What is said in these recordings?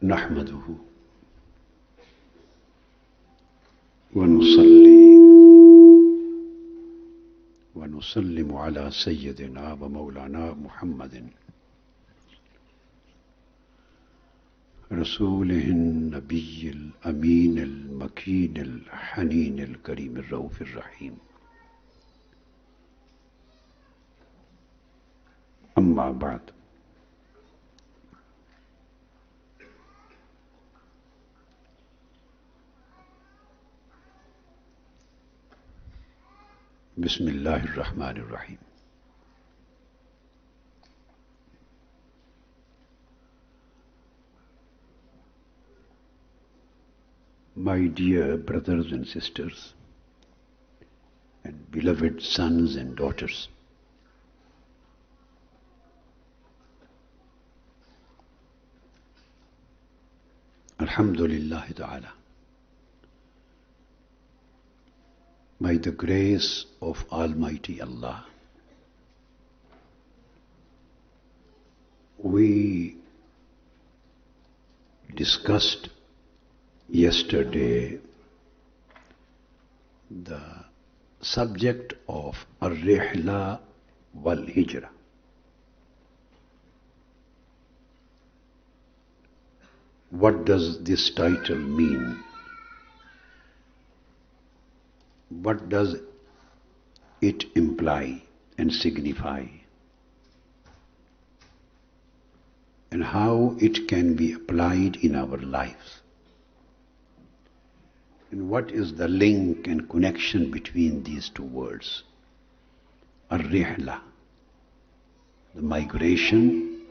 नहमदुहु व नुसल्ली व नुसल्लिमु अला सय्यदिना व मौलाना मुहम्मदिन रसूलिहिन नबिय्यिल अमीनिल मकीनिल हनीनिल करीमिर रऊफिर रहीम। अम्मा बाद, बिस्मिल्लाहिर्रहमानिर्रहीम। My dear brothers and sisters and beloved sons and daughters, Alhamdulillah Ta'ala, by the grace of Almighty Allah, we discussed yesterday the subject of Rihla Wal Hijra. What does this title mean? What does it imply and signify? And how it can be applied in our lives? And what is the link and connection between these two words? Ar-Rihla, the migration,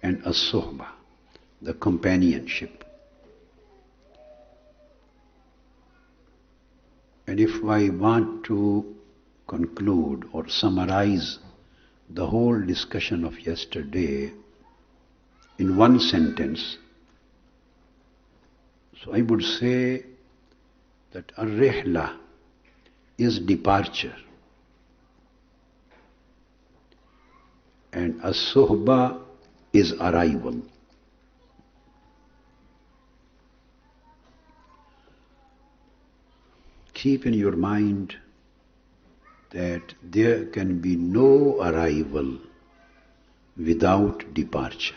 and As-Sohba, the companionship. And if I want to conclude or summarize the whole discussion of yesterday in one sentence, so I would say that Ar-Rihla is departure and As-Sohba is arrival. Keep in your mind that there can be no arrival without departure.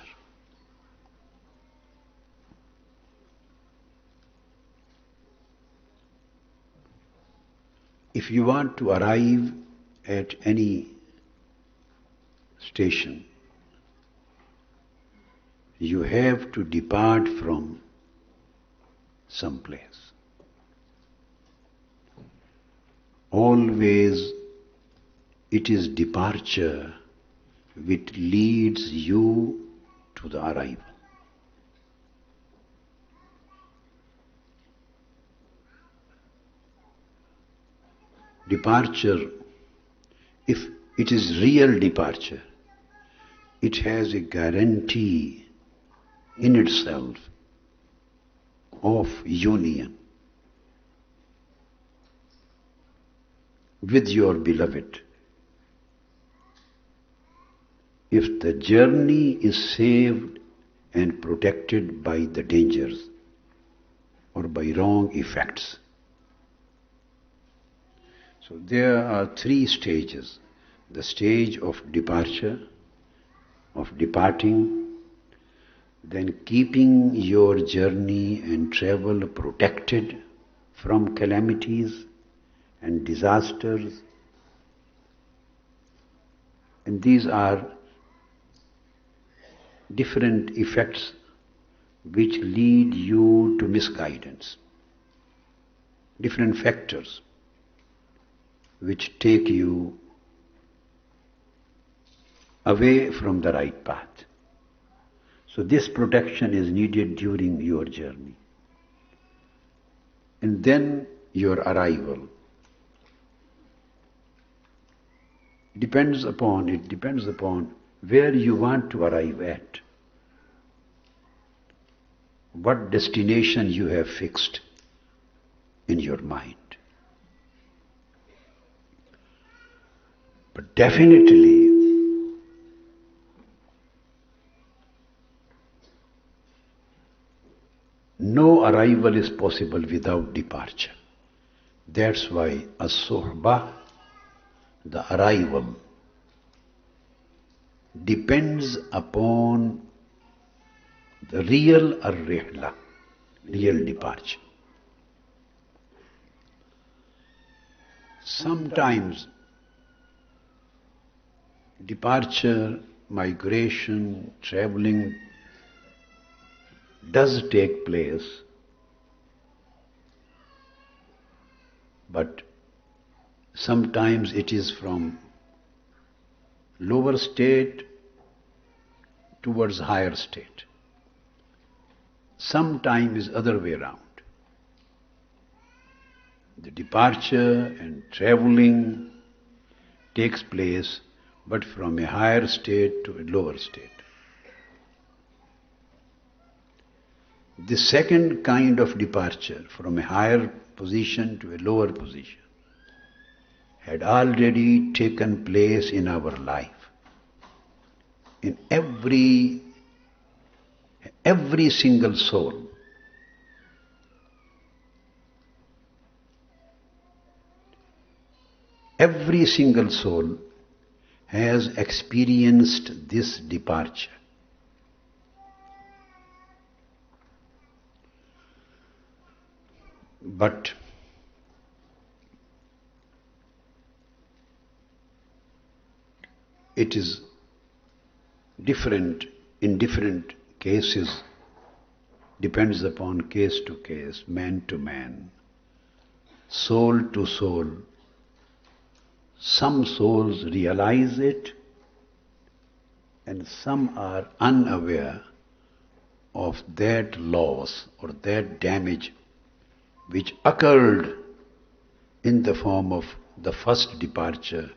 If you want to arrive at any station, you have to depart from some place. Always it is departure which leads you to the arrival. Departure, if it is real departure, it has a guarantee in itself of union with your beloved. If the journey is saved and protected by the dangers or by wrong effects. So there are three stages. The stage of departure, of departing, then keeping your journey and travel protected from calamities and disasters. And these are different effects which lead you to misguidance. Different factors which take you away from the right path. So this protection is needed during your journey. And then your arrival. It depends upon where you want to arrive at. What destination you have fixed in your mind. But definitely arrival is possible without departure. That's why as-sohba, the arrival, depends upon the real rihla, real departure. Sometimes departure, migration, traveling does take place, but sometimes it is from lower state towards higher state. Sometimes is other way around. The departure and traveling takes place, but from a higher state to a lower state. The second kind of departure, from a higher position to a lower position, had already taken place in our life. In every single soul. Every single soul has experienced this departure. But it is different in different cases, depends upon case to case, man to man, soul to soul. Some souls realize it and some are unaware of that loss or that damage which occurred in the form of the first departure,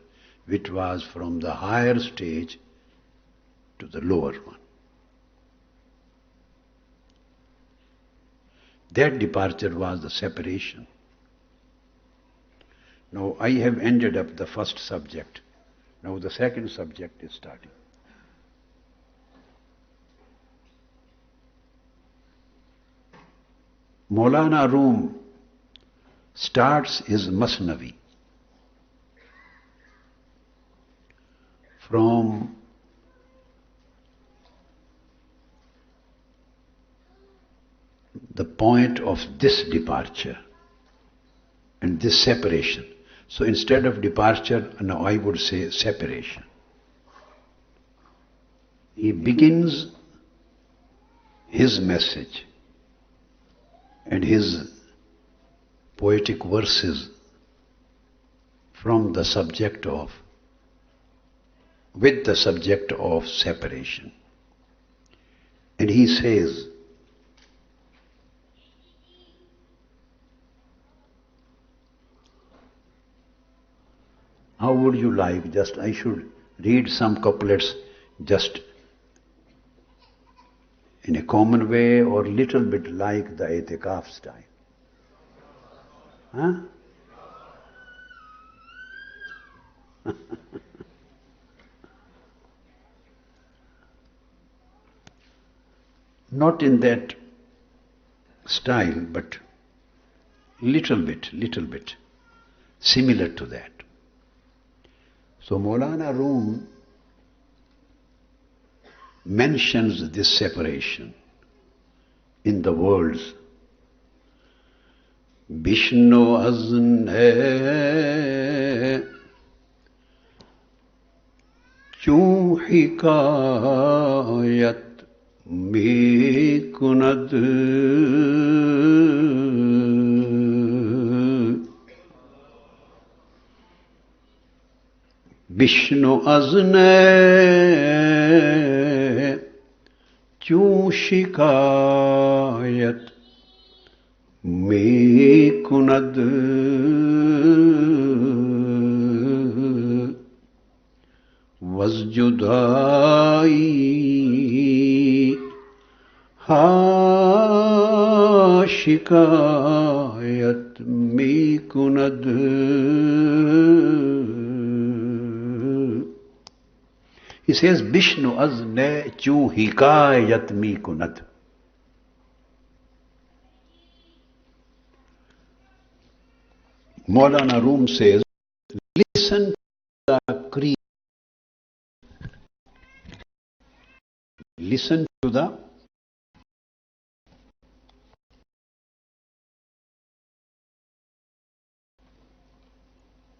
which was from the higher stage to the lower one. That departure was the separation. Now I have ended up the first subject. Now the second subject is starting. Maulana Rum starts his Masnavi from the point of this departure and this separation. So instead of departure, now I would say separation. He begins his message and his poetic verses from the subject of, with the subject of separation. And he says, how would you like, just I should read some couplets just in a common way or little bit like the itikaf style? Huh? Not in that style, but little bit, similar to that. So Maulana Rum mentions this separation in the words, Bishno azn hai kyun hikayat me kunad Bishno azn hai kyun shikayat me kunad was judai ha shikayat me kunad. He says, Bishnu azne chu hikayat mi kunad. Maulana Rum says, listen to the creed, listen to the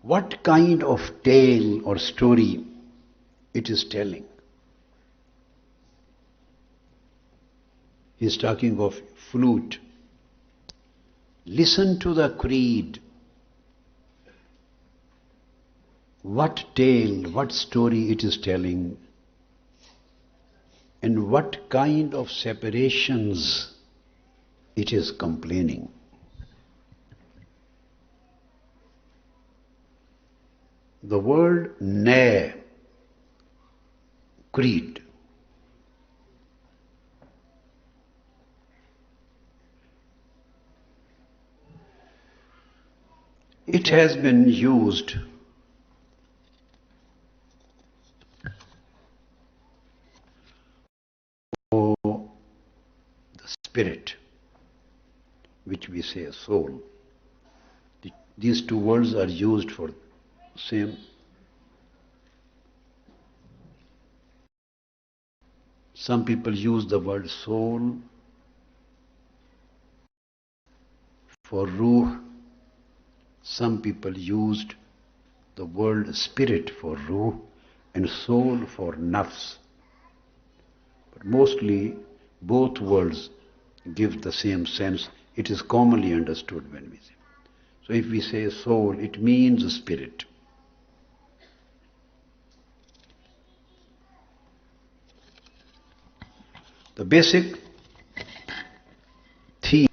what kind of tale or story it is telling. He is talking of flute. Listen to the creed. What tale, what story it is telling, and what kind of separations it is complaining. The word nay, creed, it has been used for the spirit, which we say soul. These two words are used for same. Some people use the word soul for ruh. Some people used the word spirit for ruh and soul for nafs. But mostly both words give the same sense. It is commonly understood when we say. So if we say soul, it means spirit. The basic theme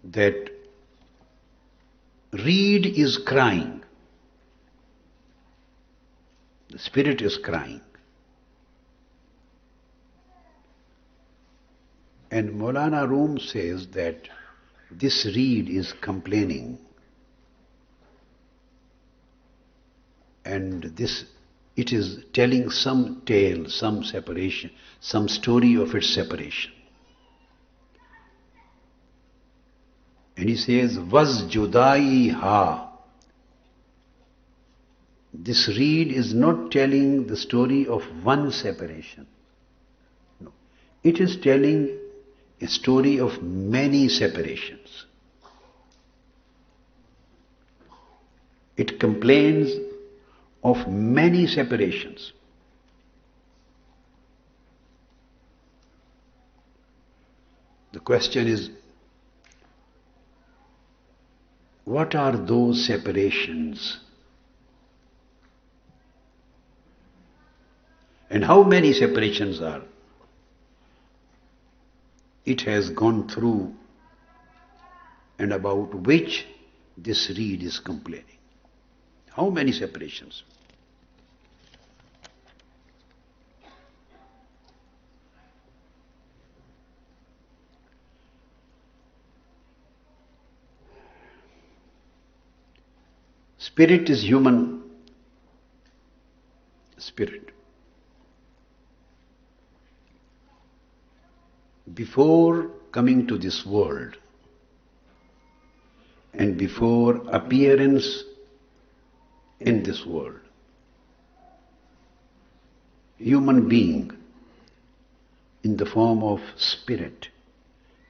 that reed is crying, the spirit is crying. And Maulana Rum says that this reed is complaining, and it is telling some tale, some separation, some story of its separation. And he says, was judai ha. This reed is not telling the story of one separation. No. It is telling a story of many separations. It complains of many separations. The question is, what are those separations? And how many separations are it has gone through, and about which this reed is complaining? How many separations? Spirit is human spirit. Before coming to this world and before appearance in this world, human being in the form of spirit,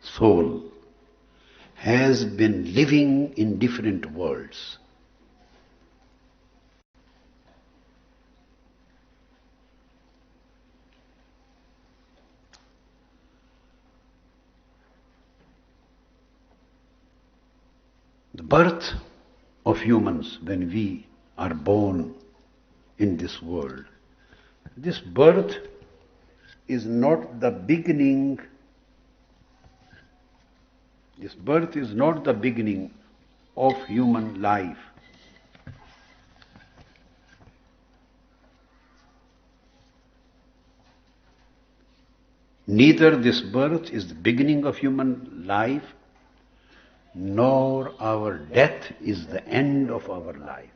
soul, has been living in different worlds. The birth of humans, when we are born in this world, this birth is not the beginning. This birth is not the beginning of human life. Neither this birth is the beginning of human life, nor our death is the end of our life.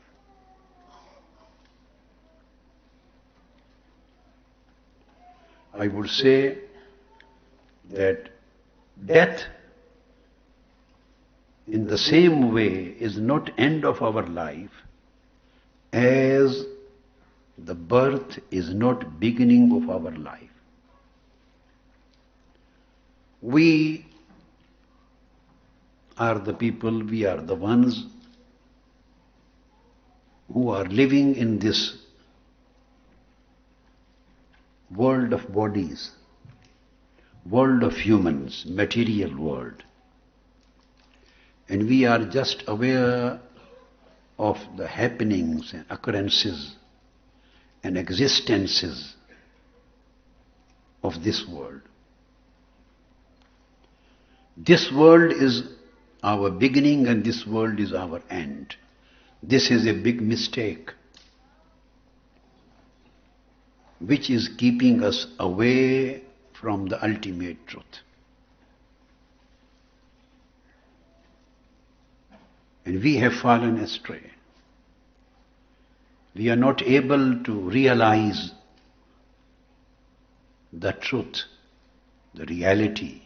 I would say that death in the same way is not end of our life as the birth is not beginning of our life. We are the people, we are the ones who are living in this world of bodies, world of humans, material world. And we are just aware of the happenings and occurrences and existences of this world. This world is our beginning and this world is our end. This is a big mistake which is keeping us away from the ultimate truth. And we have fallen astray. We are not able to realize the truth, the reality.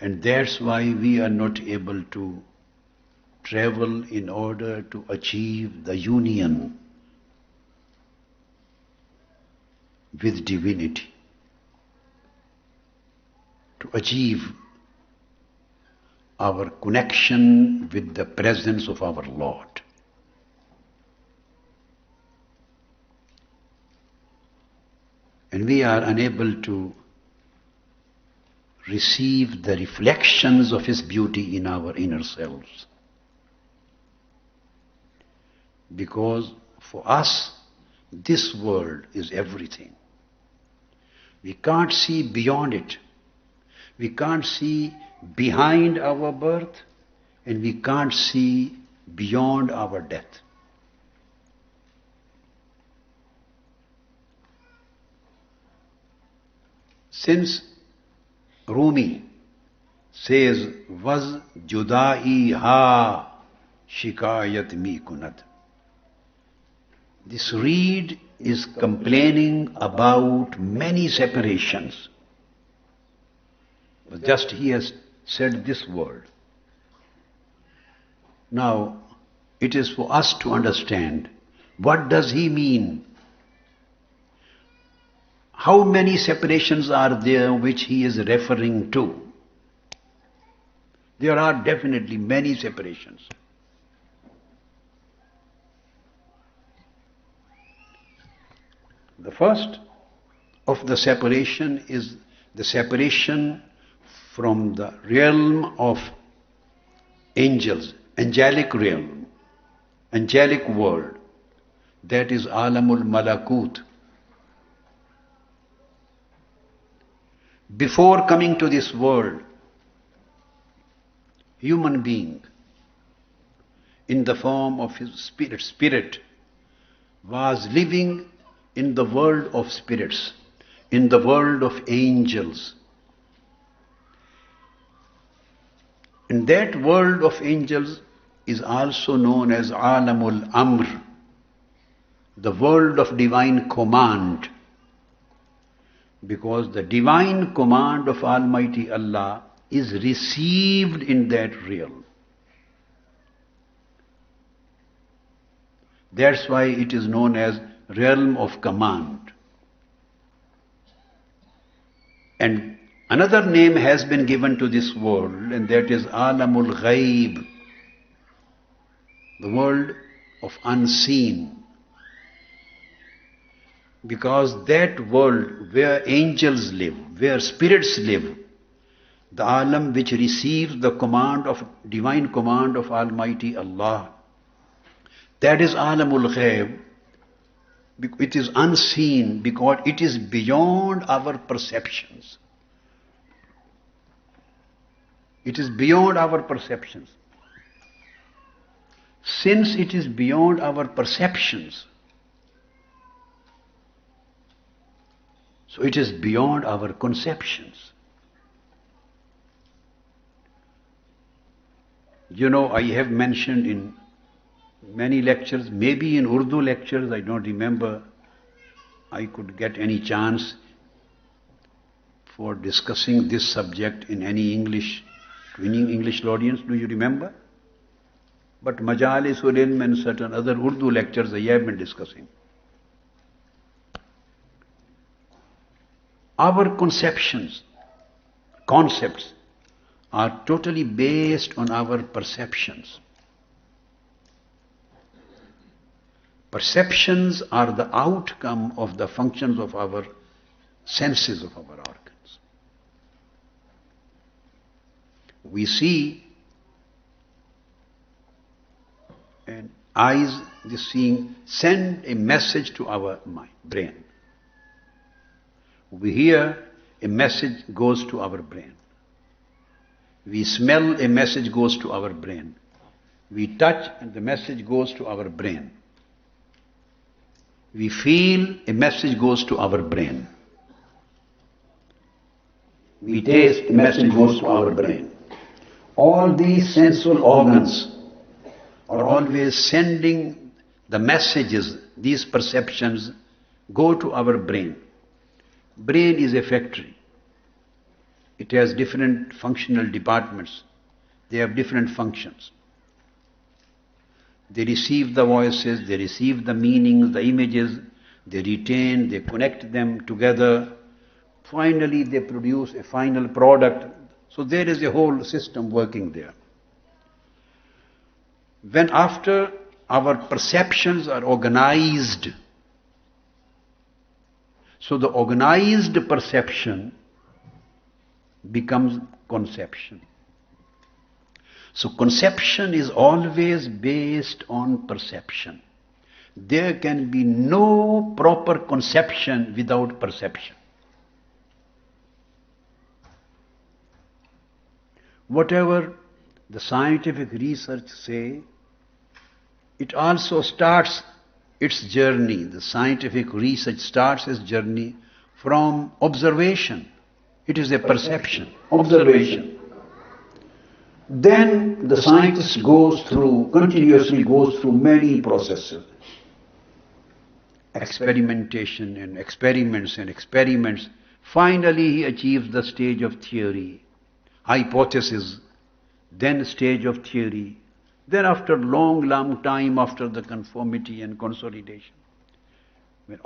And that's why we are not able to travel in order to achieve the union with divinity, to achieve our connection with the presence of our Lord. And we are unable to receive the reflections of His beauty in our inner selves. Because for us, this world is everything. We can't see beyond it. We can't see behind our birth, and we can't see beyond our death. Since Rumi says, "Was judai ha shikayat mi kunad," this reed is complaining about many separations. But just he has said this word. Now, it is for us to understand, what does he mean? How many separations are there which he is referring to? There are definitely many separations. The first of the separation is the separation from the realm of angels, angelic realm, angelic world. That is Alamul Malakut. Before coming to this world, human being in the form of his spirit was living in the world of spirits, in the world of angels. And that world of angels is also known as Alamul Amr, the world of divine command, because the divine command of Almighty Allah is received in that realm. That's why it is known as realm of command. And another name has been given to this world, and that is Alamul Ghaib, the world of unseen. Because that world where angels live, where spirits live, the alam which receives the command of divine command of Almighty Allah, that is Alamul Ghaib. It is unseen because it is beyond our perceptions. It is beyond our perceptions. Since it is beyond our perceptions, so it is beyond our conceptions. You know, I have mentioned in many lectures, maybe in Urdu lectures, I don't remember I could get any chance for discussing this subject in any English Twinning English audience, do you remember? But Majalis-ul Ilm and certain other Urdu lectures I have been discussing. Our concepts are totally based on our perceptions. Perceptions are the outcome of the functions of our senses, of our organs. We see, and eyes, this seeing, send a message to our mind, brain. We hear, a message goes to our brain. We smell, a message goes to our brain. We touch, and the message goes to our brain. We feel, a message goes to our brain. We taste, a message goes to our brain. All these sensual organs are always sending the messages, these perceptions go to our brain. Brain is a factory. It has different functional departments. They have different functions. They receive the voices, they receive the meanings, the images, they retain, they connect them together. Finally, they produce a final product. So there is a whole system working there. When after our perceptions are organized, so the organized perception becomes conception. So conception is always based on perception. There can be no proper conception without perception. Whatever the scientific research say, it also starts its journey. The scientific research starts its journey from observation. It is a perception, observation. Then the scientist continuously goes through many processes. Experimentation and experiments. Finally he achieves the stage of theory, hypothesis, then stage of theory. Then after long time, after the conformity and consolidation, when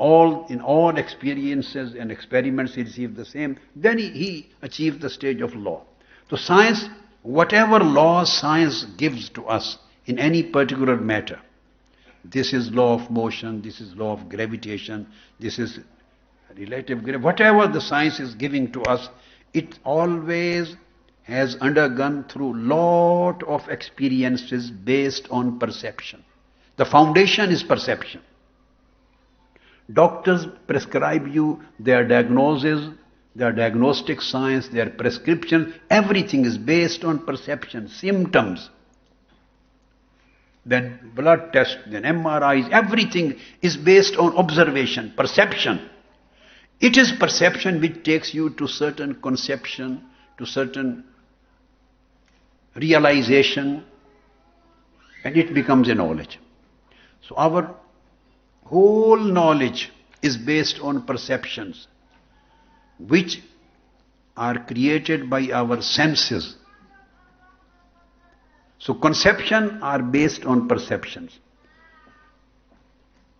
in all experiences and experiments he received the same, then he achieved the stage of law. So science, whatever law science gives to us in any particular matter, this is law of motion, this is law of gravitation, this is relative gravity, whatever the science is giving to us, it always has undergone through lot of experiences based on perception. The foundation is perception. Doctors prescribe you their diagnosis, their diagnostic science, their prescription, everything is based on perception, symptoms. Then blood tests, then MRIs, everything is based on observation, perception. It is perception which takes you to certain conception, to certain realization, and it becomes a knowledge. So our whole knowledge is based on perceptions which are created by our senses. So conception are based on perceptions.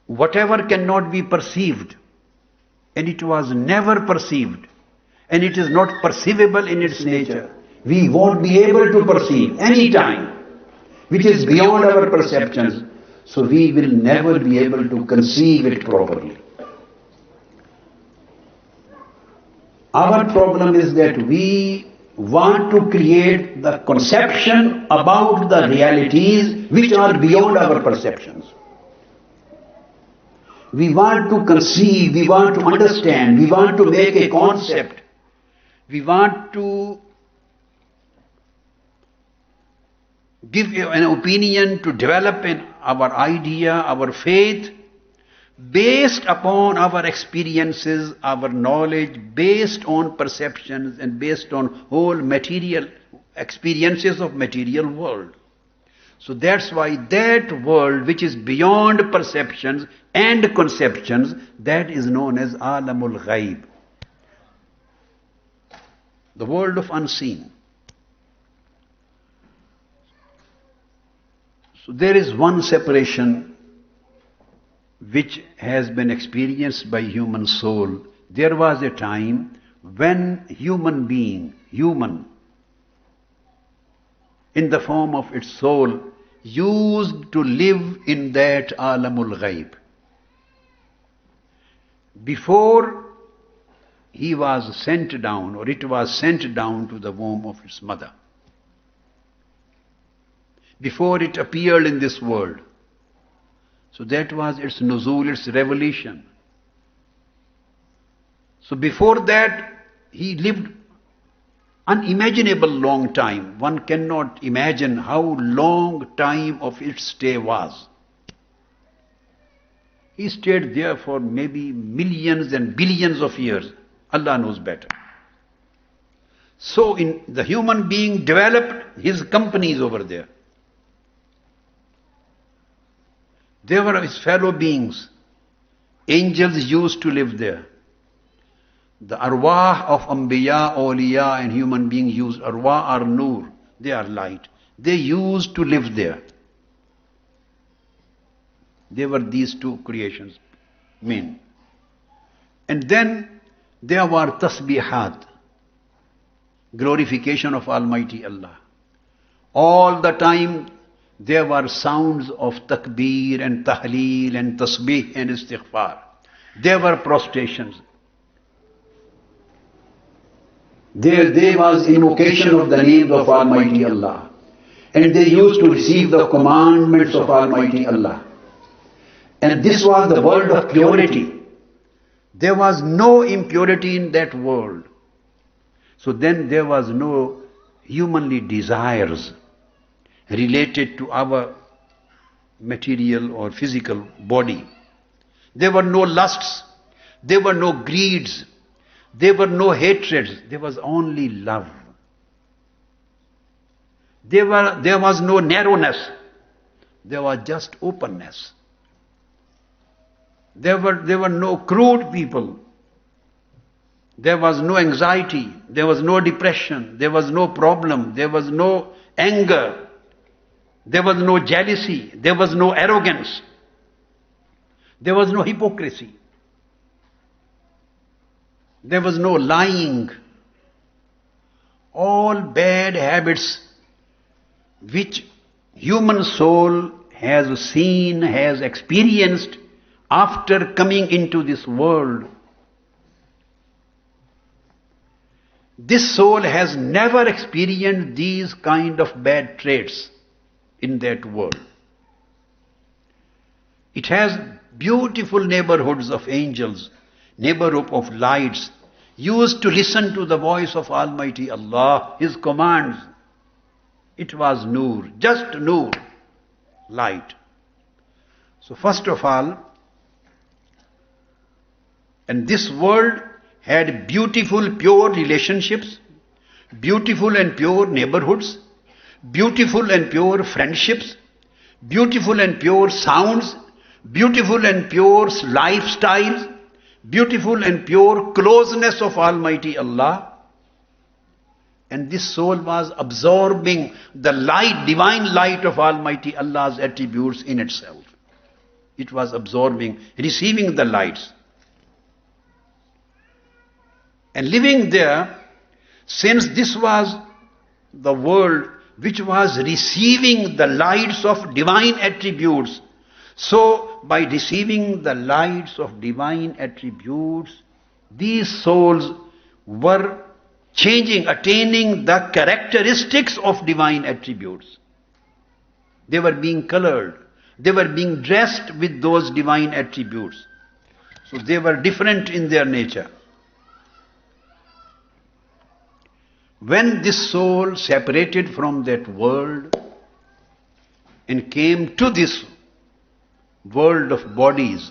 Whatever cannot be perceived, and it was never perceived, and it is not perceivable in its nature, we won't be able to perceive any time, which is beyond our perceptions, so we will never be able to conceive it properly. Our problem is that we want to create the conception about the realities which are beyond our perceptions. We want to conceive, we want to understand, we want to make a concept, we want to give an opinion, to develop our idea, our faith, based upon our experiences, our knowledge, based on perceptions and based on whole material experiences of material world. So that's why that world which is beyond perceptions and conceptions, that is known as Alamul Ghaib, the world of unseen. So there is one separation which has been experienced by human soul. There was a time when human being, human, in the form of its soul, used to live in that alamul ghaib. Before he was sent down, or it was sent down to the womb of its mother. Before it appeared in this world. So that was its nuzul, its revelation. So before that, he lived unimaginable long time. One cannot imagine how long time of its stay was. He stayed there for maybe millions and billions of years. Allah knows better. So the human being developed his companies over there. They were his fellow beings. Angels used to live there. The arwah of Anbiya, Awliya and human beings used. Arwah are nur. They are light. They used to live there. They were these two creations, men. And then there were tasbihat, glorification of Almighty Allah. All the time there were sounds of takbir and tahleel and tasbih and istighfar. There were prostrations. There was invocation of the names of Almighty Allah. And they used to receive the commandments of Almighty Allah. And this was the world of purity. There was no impurity in that world. So then there was no humanly desires related to our material or physical body. There were no lusts. There were no greeds. There were no hatreds. There was only love. There was no narrowness. There was just openness. There were no crude people. There was no anxiety. There was no depression. There was no problem. There was no anger. There was no jealousy. There was no arrogance. There was no hypocrisy. There was no lying. All bad habits which human soul has seen, has experienced after coming into this world. This soul has never experienced these kind of bad traits in that world. It has beautiful neighborhoods of angels, neighborhood of lights, used to listen to the voice of Almighty Allah, His commands. It was nur, just nur, light. So first of all, and this world had beautiful, pure relationships, beautiful and pure neighborhoods, beautiful and pure friendships, beautiful and pure sounds, beautiful and pure lifestyles, beautiful and pure closeness of Almighty Allah. And this soul was absorbing the light, divine light of Almighty Allah's attributes in itself. It was absorbing, receiving the lights. And living there, since this was the world which was receiving the lights of divine attributes, so by receiving the lights of divine attributes, these souls were changing, attaining the characteristics of divine attributes. They were being colored. They were being dressed with those divine attributes. So they were different in their nature. When this soul separated from that world and came to this world of bodies,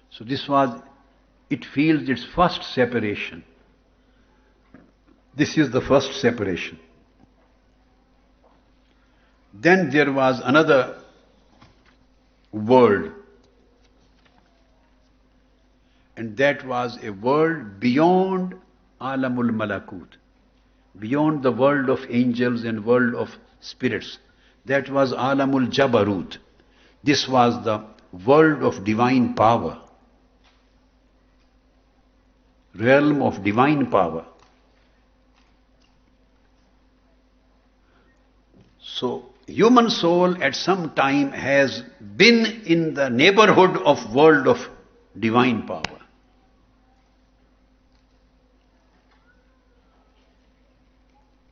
so this was, it feels its first separation. This is the first separation. Then there was another world, and that was a world beyond Alamul Malakut, beyond the world of angels and world of spirits. That was Alamul Jabarut. This was the world of divine power, realm of divine power. So, human soul at some time has been in the neighborhood of world of divine power.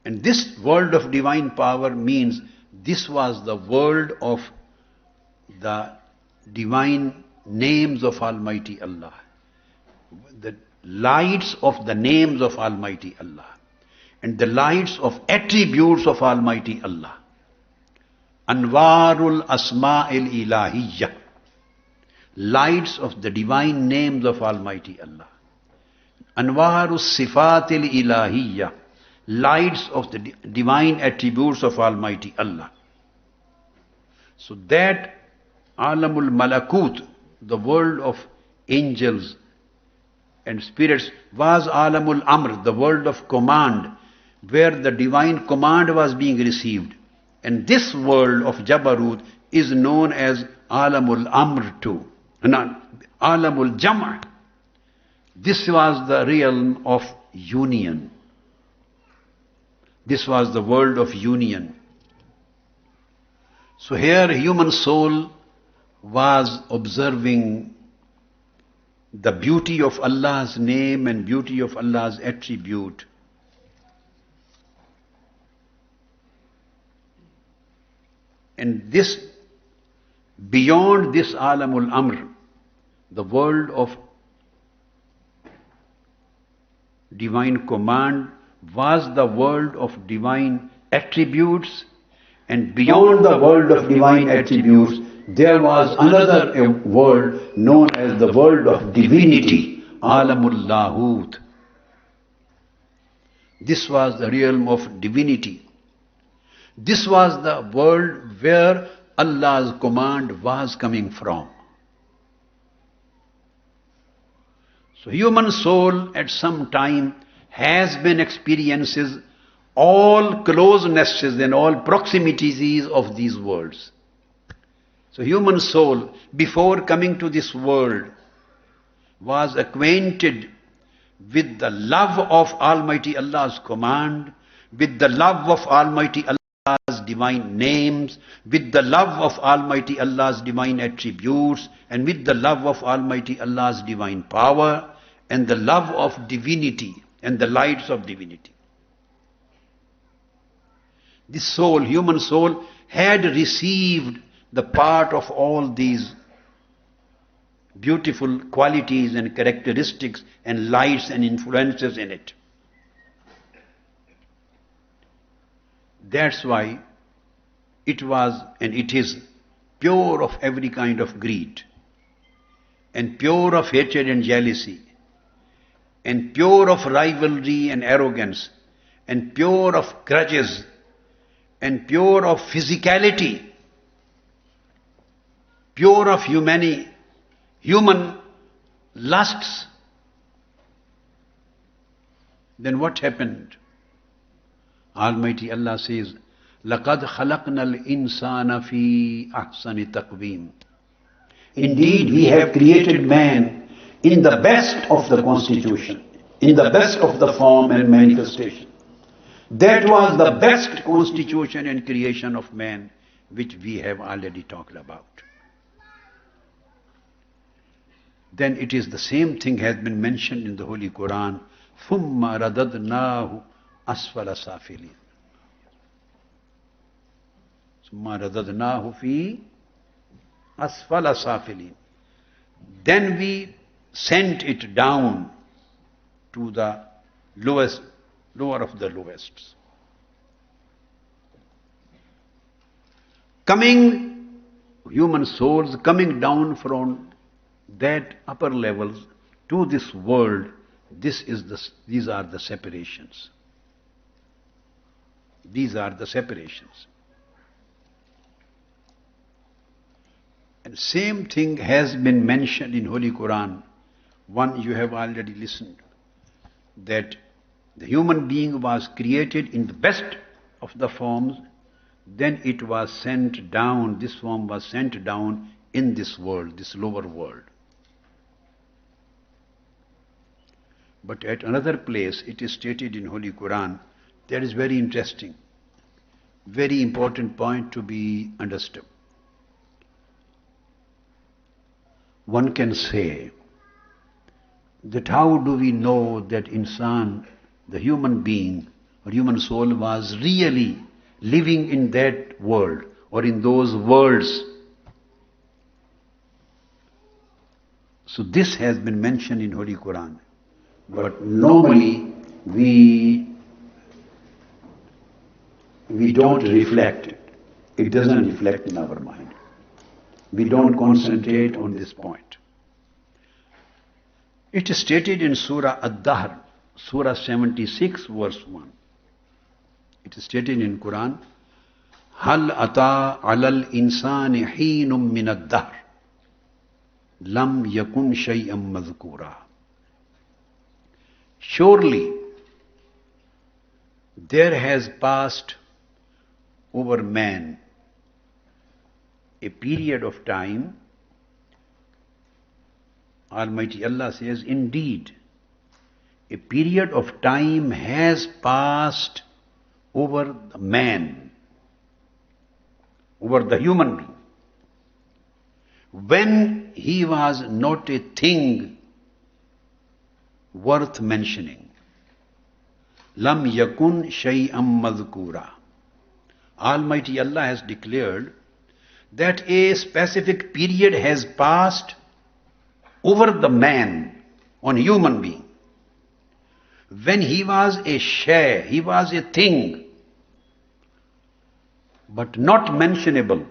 And this world of divine power means this was the world of the divine names of Almighty Allah. The lights of the names of Almighty Allah. And the lights of attributes of Almighty Allah. Anwarul Asma'il Ilahiyya. Lights of the divine names of Almighty Allah. Anwarus Sifatil Ilahiyya. Lights of the divine attributes of Almighty Allah. So that Alamul Malakut, the world of angels and spirits, was Alamul Amr, the world of command, where the divine command was being received. And this world of Jabarut is known as Alamul Amr too, Alamul Jama'. This was the realm of union. This was the world of union. So here human soul was observing the beauty of Allah's name and beauty of Allah's attribute. And this, beyond this Alamul Amr, the world of divine command, was the world of divine attributes, and beyond the world of divine attributes, there was another world known as the world of divinity, Alamul Lahut. This was the realm of divinity. This was the world where Allah's command was coming from. So human soul at some time has been experiences all closenesses and all proximities of these worlds. So human soul, before coming to this world, was acquainted with the love of Almighty Allah's command, with the love of Almighty Allah's divine names, with the love of Almighty Allah's divine attributes, and with the love of Almighty Allah's divine power, and the love of divinity and the lights of divinity. This soul, human soul, had received the part of all these beautiful qualities and characteristics and lights and influences in it. That's why it was and it is pure of every kind of greed, and pure of hatred and jealousy, and pure of rivalry and arrogance, and pure of grudges, and pure of physicality, pure of human lusts. Then what happened? Almighty Allah says, لَقَدْ خَلَقْنَا الْإِنسَانَ فِي أَحْسَنِ تَقْوِيمٍ. Indeed, we have created man in the best of the constitution, in the best of the form and manifestation. That was the best constitution and creation of man, which we have already talked about. Then it is the same thing has been mentioned in the Holy Quran. ثُمَّ رَدَدْنَاهُ أَسْفَلَ سَافِلِينَ. ثُمَّ رَدَدْنَاهُ فِي أَسْفَلَ سَافِلِينَ. Then we sent it down to the lowest, lower of the lowest. Human souls coming down from that upper levels to this world, these are the separations. These are the separations. And same thing has been mentioned in Holy Quran. One you have already listened, that The human being was created in the best of the forms, then it was sent down, this form was sent down in this world, this lower world. But at another place it is stated in Holy Quran, that is very interesting, very important point to be understood. One can say that how do we know that insan, the human being or human soul, was really living in that world or in those worlds? So this has been mentioned in Holy Quran. But normally we don't reflect it. It doesn't reflect in our mind. We don't concentrate on this point. It is stated in Surah Ad-Dahr, Surah 76, verse 1. It is stated in Quran, Hal ata alal insani heenum min ad-dahr, lam yakun shay'an madhkura. Surely there has passed over man a period of time. Almighty Allah says, indeed, a period of time has passed over the man, over the human being, when he was not a thing worth mentioning. Lam yakun shay'an madhkura. Almighty Allah has declared that a specific period has passed over the man, on human being, when he was a shay, he was a thing, but not mentionable.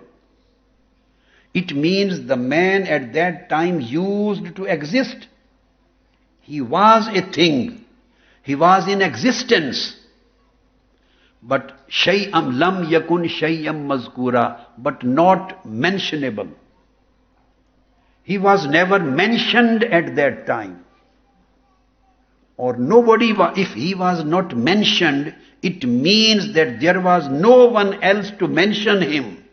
It means the man at that time used to exist. He was a thing. He was in existence. But shay'am lam yakun shay'am mazkura, but not mentionable. He was never mentioned at that time. Or nobody was, if he was not mentioned, it means that there was no one else to mention him.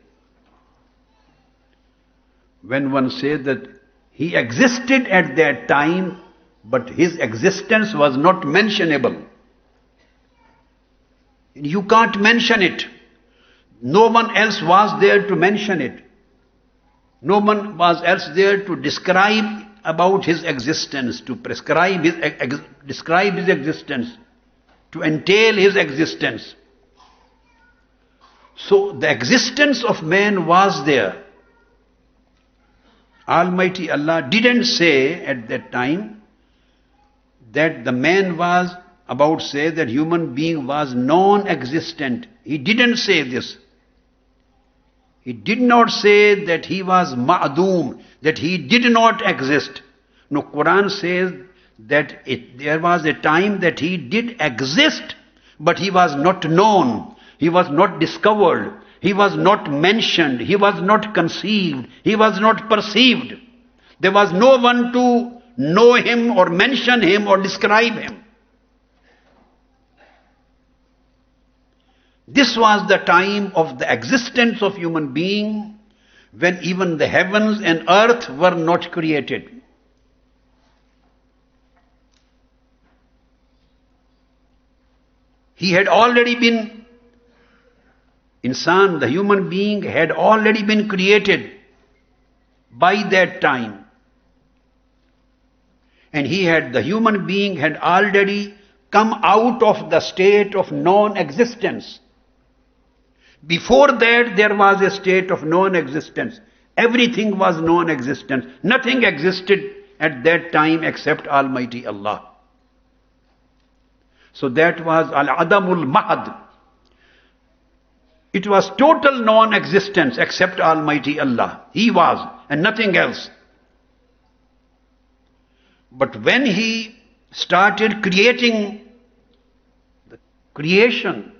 When one says that he existed at that time, but his existence was not mentionable, you can't mention it. No one else was there to mention it. No one was else there to describe about his existence, to describe his existence, to entail his existence. So the existence of man was there. Almighty Allah didn't say at that time that the man was, about say that human being was non-existent. He didn't say this. He did not say that he was ma'doom, that he did not exist. No, Quran says that there was a time that he did exist, but he was not known, he was not discovered, he was not mentioned, he was not conceived, he was not perceived. There was no one to know him or mention him or describe him. This was the time of the existence of human being, when even the heavens and earth were not created. He had already been, insan, the human being, had already been created by that time. And the human being had already come out of the state of non-existence. Before that, there was a state of non-existence. Everything was non-existence. Nothing existed at that time except Almighty Allah. So that was Al-Adamul Mahad. It was total non-existence except Almighty Allah. He was, and nothing else. But when he started creating the creation,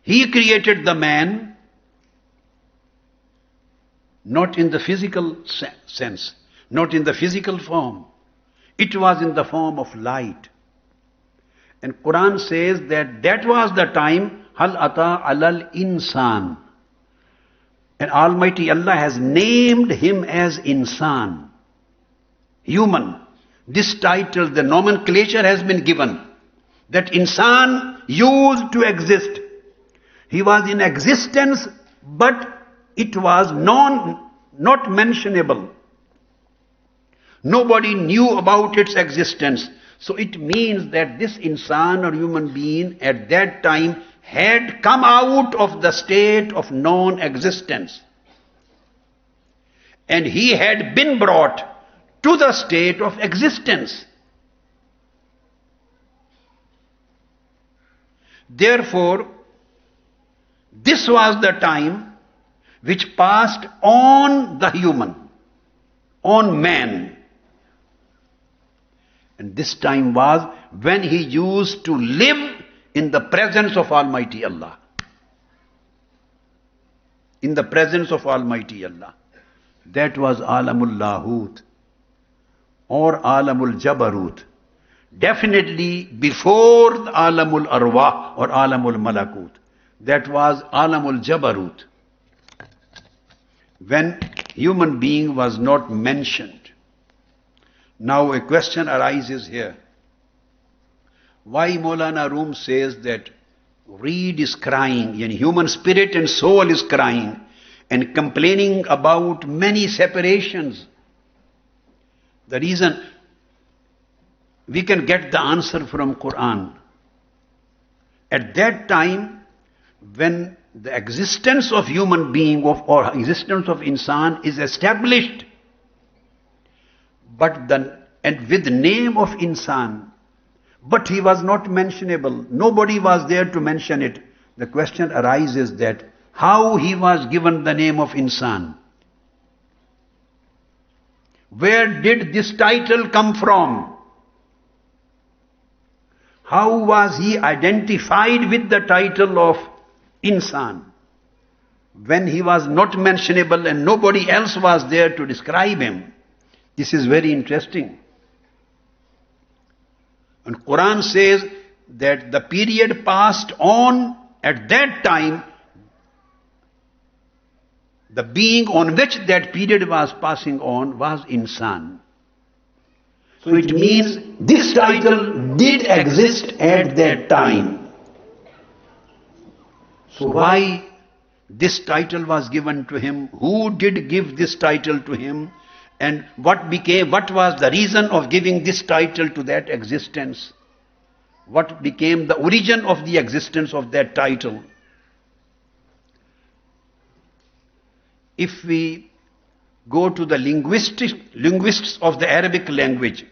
he created the man not in the physical sense, not in the physical form. It was in the form of light. And Quran says that that was the time, Hal ata alal insan. And Almighty Allah has named him as insan, human. This title, the nomenclature has been given. That insan used to exist. He was in existence, but it was not mentionable. Nobody knew about its existence. So it means that this insan or human being at that time had come out of the state of non-existence. And he had been brought to the state of existence. Therefore, this was the time which passed on the human, on man. And this time was when he used to live in the presence of Almighty Allah. In the presence of Almighty Allah. That was Alamul Lahut or Alamul Jabarut. Definitely before Alamul Arwah or Alamul Malakut. That was Alamul Jabarut. When human being was not mentioned. Now a question arises here. Why Maulana Rum says that reed is crying and human spirit and soul is crying and complaining about many separations? The reason, we can get the answer from Quran. At that time, when the existence of human being or existence of insan is established, and with the name of insan, but he was not mentionable. Nobody was there to mention it. The question arises that how he was given the name of insan. Where did this title come from? How was he identified with the title of insan when he was not mentionable and nobody else was there to describe him? This is very interesting. And Quran says that the period passed on at that time, the being on which that period was passing on was insan. So it means this title did exist at that time. So why this title was given to him? Who did give this title to him? And what was the reason of giving this title to that existence? What became the origin of the existence of that title? If we go to the linguists of the Arabic language,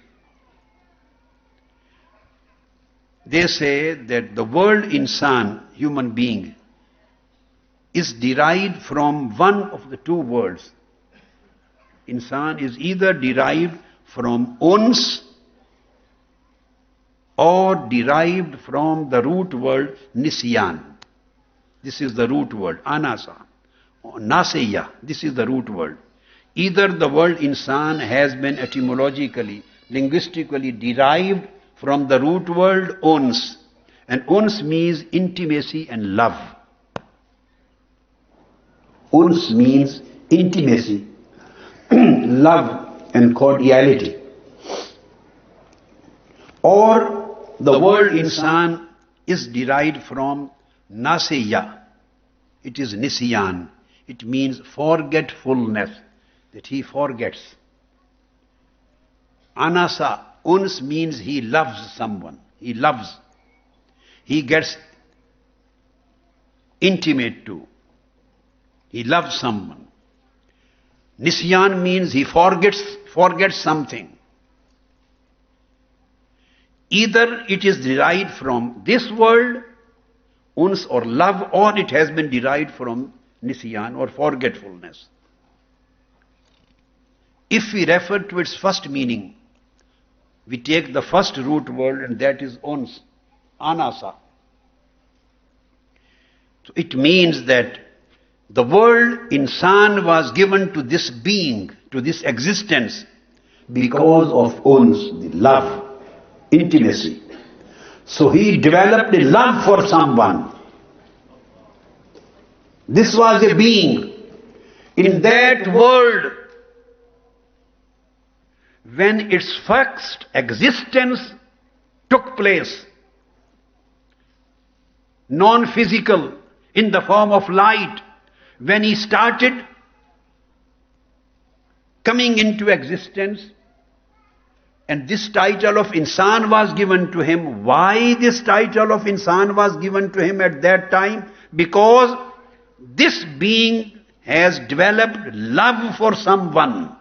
they say that the word insan, human being, is derived from one of the two words. Insan is either derived from uns or derived from the root word nisyan. This is the root word, anasa, naseya. This is the root word. Either the word insan has been etymologically, linguistically derived from the root word uns. And uns means intimacy and love. Uns means intimacy, love and cordiality. Or the word insan is derived from naseya. It is nisyan. It means forgetfulness, that he forgets. Anasa, uns means he loves someone. He loves. He gets intimate to. He loves someone. Nisyan means he forgets something. Either it is derived from this word, uns or love, or it has been derived from nisyan or forgetfulness. If we refer to its first meaning, we take the first root word and that is uns, anasa. So it means that the word insan was given to this being, to this existence, because of uns, the love, intimacy. So he developed a love for someone. This was a being in that world when its first existence took place, non-physical, in the form of light, when he started coming into existence, and this title of insan was given to him. Why this title of insan was given to him at that time? Because this being has developed love for someone.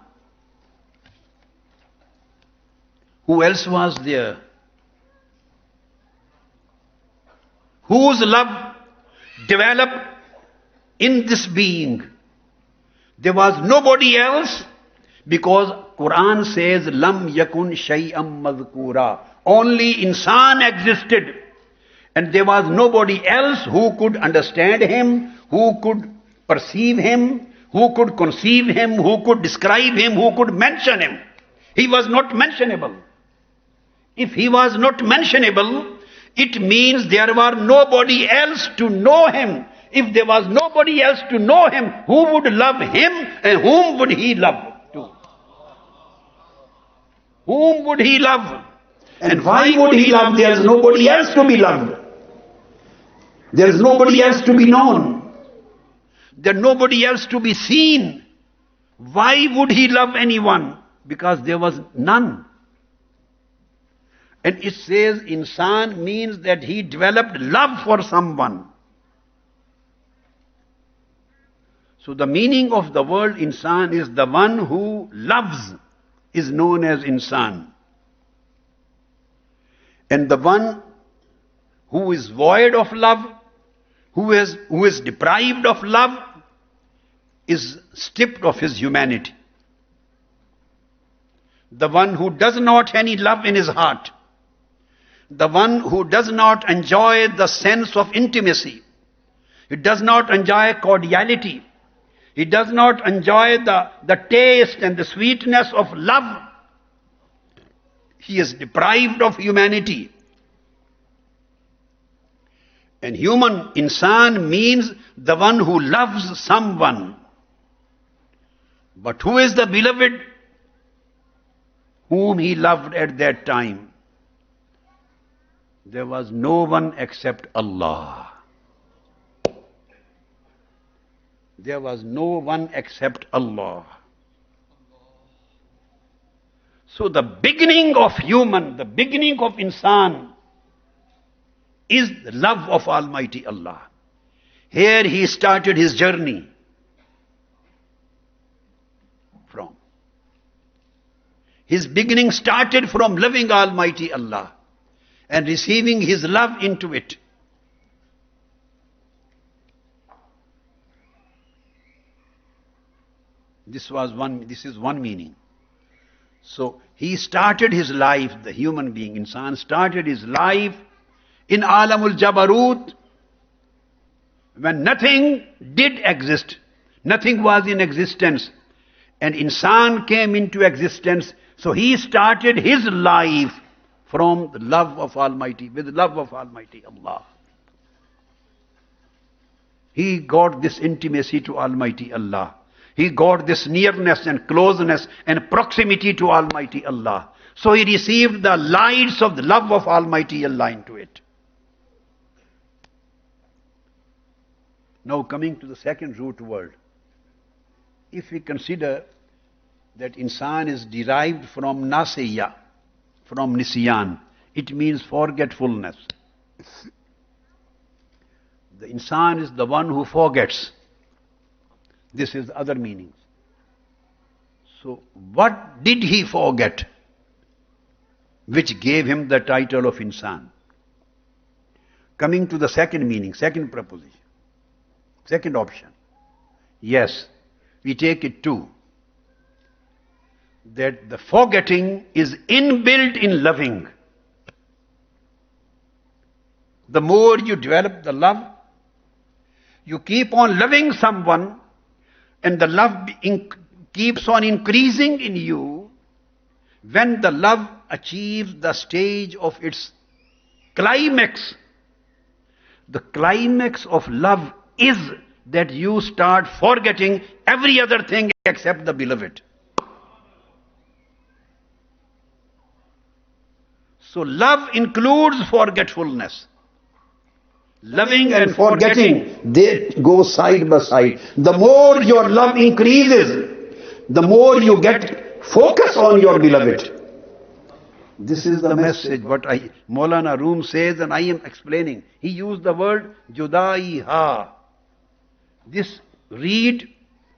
Who else was there? Whose love developed in this being? There was nobody else, because Quran says, Lam yakun shay'am madhkura. Only insan existed. And there was nobody else who could understand him, who could perceive him, who could conceive him, who could describe him, who could mention him. He was not mentionable. If he was not mentionable, it means there was nobody else to know him. If there was nobody else to know him, who would love him and whom would he love too? Whom would he love? And why would he love? There is nobody else to be loved. There is nobody else to be known. There is nobody else to be seen. Why would he love anyone? Because there was none. And it says insan means that he developed love for someone. So the meaning of the word insan is the one who loves is known as insan. And the one who is void of love, who is deprived of love, is stripped of his humanity. The one who does not any love in his heart, the one who does not enjoy the sense of intimacy, he does not enjoy cordiality, he does not enjoy the taste and the sweetness of love, he is deprived of humanity. And human, insan, means the one who loves someone. But who is the beloved whom he loved at that time? There was no one except Allah. There was no one except Allah. So the beginning of human, the beginning of insan is the love of Almighty Allah. Here he started his journey from. His beginning started from loving Almighty Allah and receiving his love into it. This is one meaning. So he started his life, the human being, insan, started his life in Alamul Jabarut, when nothing did exist, nothing was in existence, and insan came into existence. So he started his life from the love of Almighty, with the love of Almighty Allah. He got this intimacy to Almighty Allah. He got this nearness and closeness and proximity to Almighty Allah. So he received the lights of the love of Almighty Allah into it. Now coming to the second root word. If we consider that insan is derived from nasiya, from nisyan, it means forgetfulness. The insan is the one who forgets. This is the other meanings. So what did he forget which gave him the title of insan? Coming to the second meaning, second proposition, second option. Yes, we take it too, that the forgetting is inbuilt in loving. The more you develop the love, you keep on loving someone, and the love keeps on increasing in you. When the love achieves the stage of its climax. The climax of love is that you start forgetting every other thing except the beloved. So love includes forgetfulness. Loving and forgetting, they go side by side. The more your love increases, the more you get focus on your beloved. This is the message what Maulana Room says, and I am explaining. He used the word Judai ha. This reed,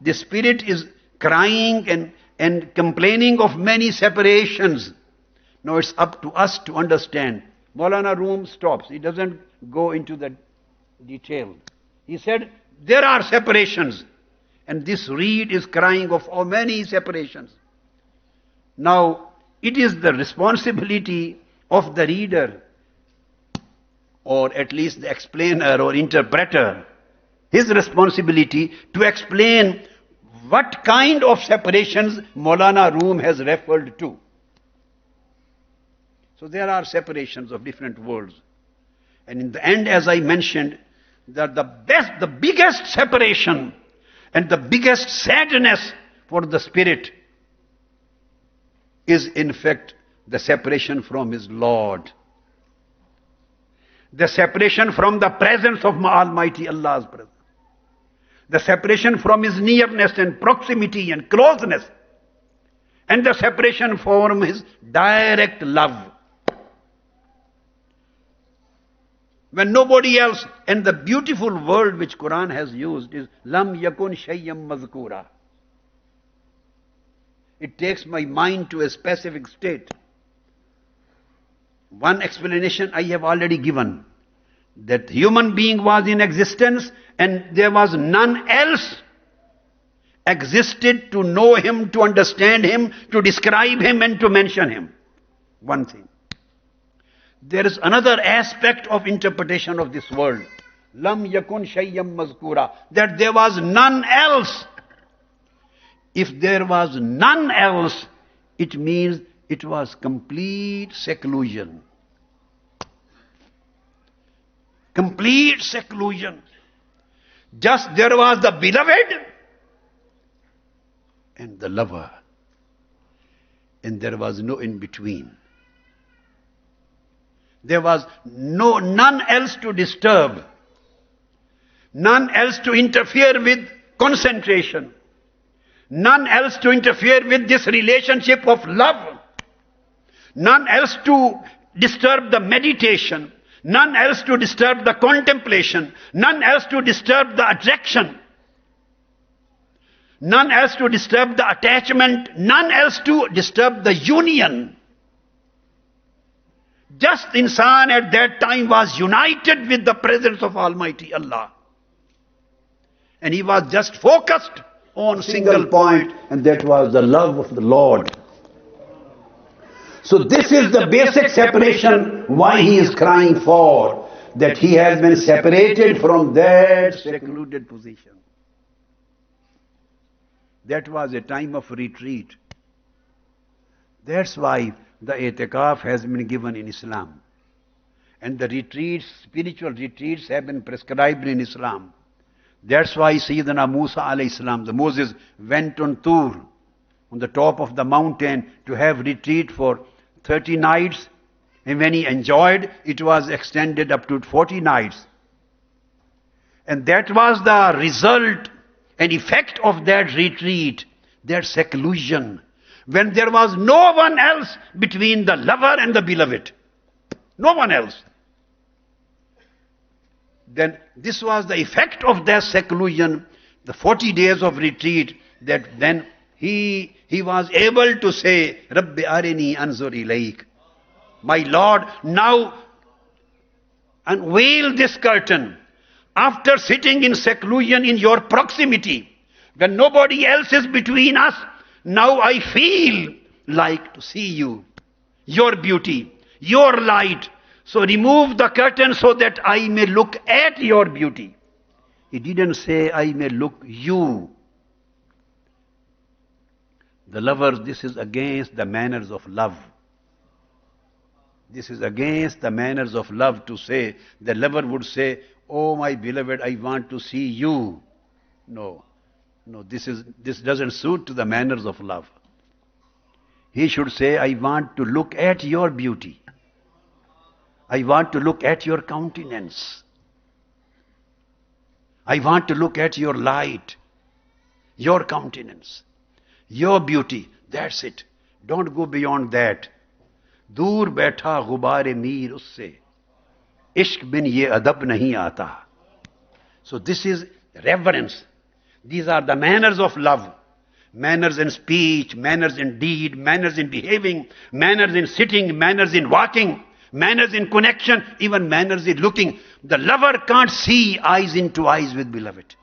the spirit is crying and complaining of many separations. Now it's up to us to understand. Maulana Room stops. He doesn't go into the detail. He said, there are separations. And this reed is crying of how many separations. Now, it is the responsibility of the reader, or at least the explainer or interpreter, his responsibility to explain what kind of separations Maulana Room has referred to. So there are separations of different worlds. And in the end, as I mentioned, that the biggest separation and the biggest sadness for the spirit is in fact the separation from his Lord. The separation from the presence of Almighty Allah's presence. The separation from his nearness and proximity and closeness. And the separation from his direct love. When nobody else, and the beautiful word which Quran has used is Lam yakun shayyam mazkura. It takes my mind to a specific state. One explanation I have already given, that human being was in existence and there was none else existed to know him, to understand him, to describe him and to mention him. One thing. There is another aspect of interpretation of this world. Lam yakun shayyam mazkura. That there was none else. If there was none else, it means it was complete seclusion. Complete seclusion. Just there was the beloved and the lover. And there was no in between. There was none else to disturb. None else to interfere with concentration. None else to interfere with this relationship of love. None else to disturb the meditation. None else to disturb the contemplation. None else to disturb the attraction. None else to disturb the attachment. None else to disturb the union. Just insan at that time was united with the presence of Almighty Allah. And he was just focused on a single point, and that was the love of the Lord. So this is the basic separation why he is crying for, that he has been separated from that secluded position. That was a time of retreat. That's why the itikaf has been given in Islam. And the retreats, spiritual retreats have been prescribed in Islam. That's why Sayyidina Musa alayhi salam, the Moses went on Tur, on the top of the mountain to have retreat for 30 nights. And when he enjoyed, it was extended up to 40 nights. And that was the result and effect of that retreat, that seclusion. When there was no one else between the lover and the beloved. No one else. Then this was the effect of that seclusion, the 40 days of retreat, that then he was able to say, Rabbi arini anzur ilayk. My Lord, now unveil this curtain. After sitting in seclusion in your proximity, when nobody else is between us, now I feel like to see you, your beauty, your light. So remove the curtain so that I may look at your beauty. He didn't say I may look you. The lovers, this is against the manners of love. This is against the manners of love to say, the lover would say, oh my beloved, I want to see you. No, no, this doesn't suit to the manners of love. He should say, I want to look at your beauty. I want to look at your countenance. I want to look at your light, your countenance, your beauty. That's it. Don't go beyond that. दूर बैठा गुबारे मीर उससे इश्क बिन ये अदब नहीं आता. So this is reverence. These are the manners of love. Manners in speech, manners in deed, manners in behaving, manners in sitting, manners in walking, manners in connection, even manners in looking. The lover can't see eyes into eyes with beloved.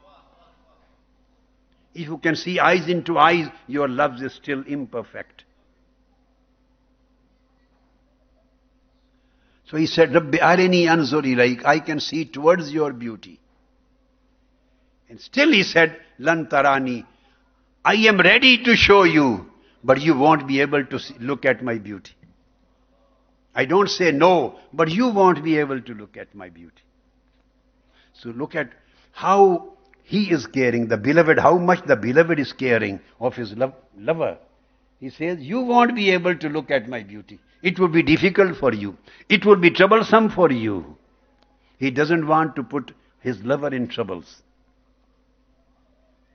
If you can see eyes into eyes, your love is still imperfect. So he said, Rabbi arini anzur ilayk, I can see towards your beauty. And still he said, Lan tarani, I am ready to show you, but you won't be able to look at my beauty. I don't say no, but you won't be able to look at my beauty. So look at how he is caring, the beloved, how much the beloved is caring of his lover. He says, you won't be able to look at my beauty. It will be difficult for you. It will be troublesome for you. He doesn't want to put his lover in troubles.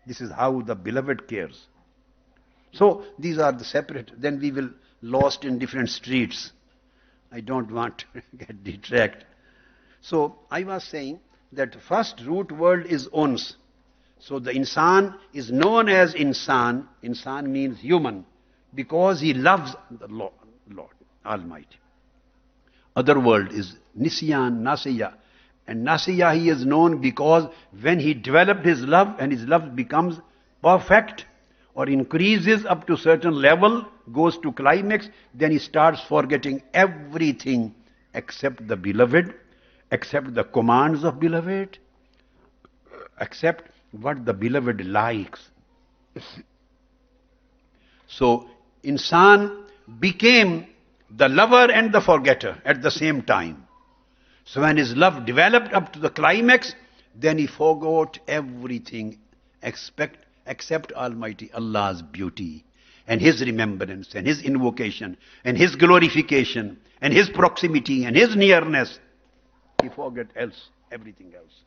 This is how the beloved cares. So these are the separate. Then we will lost in different streets. I don't want to get detract. So I was saying that first root word is ons. So the insan is known as insan. Insan means human because he loves the Lord Almighty. Other word is nisyan, nasiya. And nasiya he is known because when he developed his love and his love becomes perfect or increases up to certain level, goes to climax, then he starts forgetting everything except the beloved, except the commands of beloved, except what the beloved likes. So insan became the lover and the forgetter at the same time. So when his love developed up to the climax, then he forgot everything except Almighty Allah's beauty and His remembrance and His invocation and His glorification and His proximity and His nearness. He forgot everything else.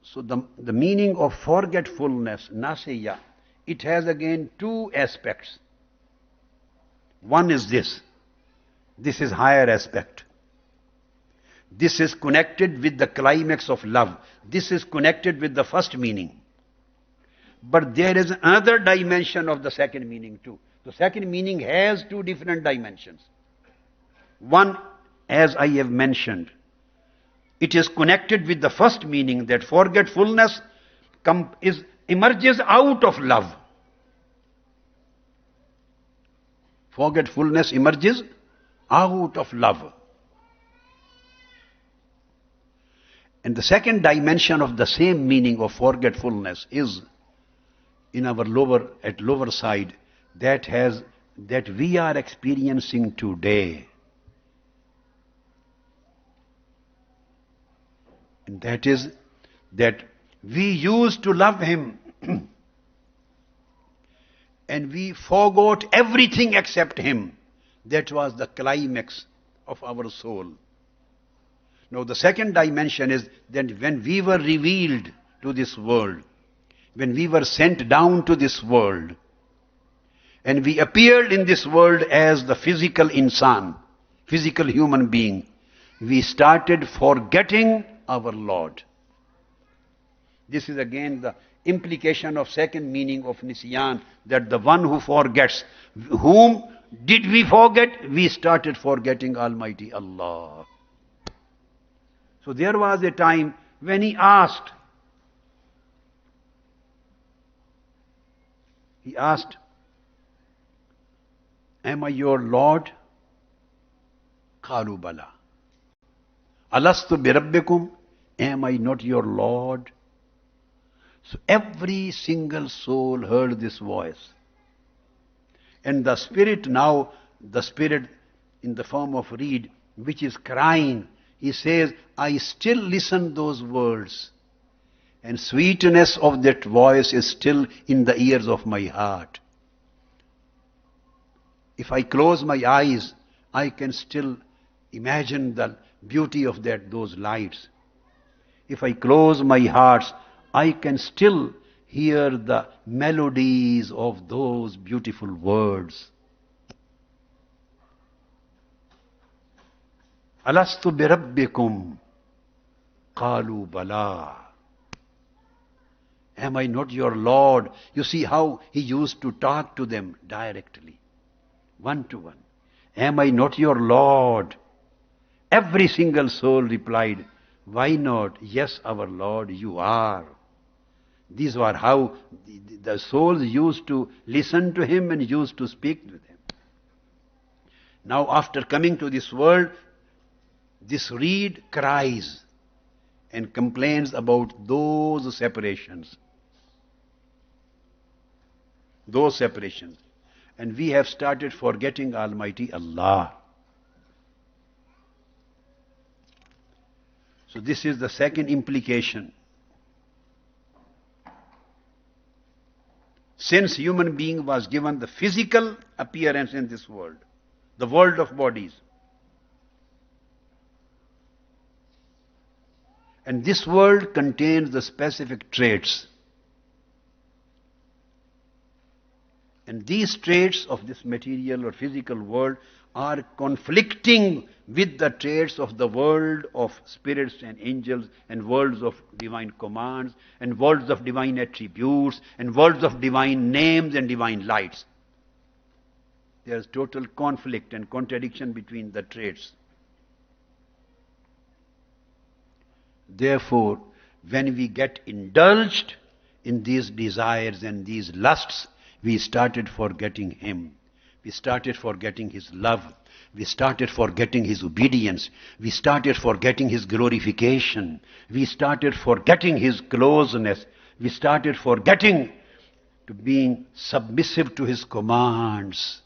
So the meaning of forgetfulness, nasiya, it has again two aspects. One is this. This is higher aspect. This is connected with the climax of love. This is connected with the first meaning. But there is another dimension of the second meaning too. The second meaning has two different dimensions. One, as I have mentioned, it is connected with the first meaning that forgetfulness emerges out of love. Forgetfulness emerges out of love. And the second dimension of the same meaning of forgetfulness is in our lower side that we are experiencing today. And that is that we used to love Him and we forgot everything except Him. That was the climax of our soul. Now the second dimension is that when we were revealed to this world, when we were sent down to this world, and we appeared in this world as the physical insan, physical human being, we started forgetting our Lord. This is again the implication of second meaning of nisyan, that the one who forgets. Whom did we forget? We started forgetting Almighty Allah. So there was a time when he asked, am I your Lord? Qalu bala. Alastu birabbikum? Am I not your Lord? So every single soul heard this voice. And the Spirit now the spirit in the form of reed, which is crying, he says, I still listen those words. And sweetness of that voice is still in the ears of my heart. If I close my eyes, I can still imagine the beauty of those lights. If I close my heart, I can still hear the melodies of those beautiful words. Alastu bi rabbikum qalu bala. Am I not your Lord? You see how he used to talk to them directly, one to one. Am I not your Lord? Every single soul replied, why not? Yes, our Lord, you are. These were how the souls used to listen to him and used to speak with him. Now after coming to this world, this reed cries and complains about those separations. Those separations. And we have started forgetting Almighty Allah. So this is the second implication. Since human being was given the physical appearance in this world, the world of bodies, and this world contains the specific traits. And these traits of this material or physical world are conflicting with the traits of the world of spirits and angels and worlds of divine commands and worlds of divine attributes and worlds of divine names and divine lights. There is total conflict and contradiction between the traits. Therefore, when we get indulged in these desires and these lusts, we started forgetting him. We started forgetting his love. We started forgetting his obedience. We started forgetting his glorification. We started forgetting his closeness. We started forgetting to being submissive to his commands.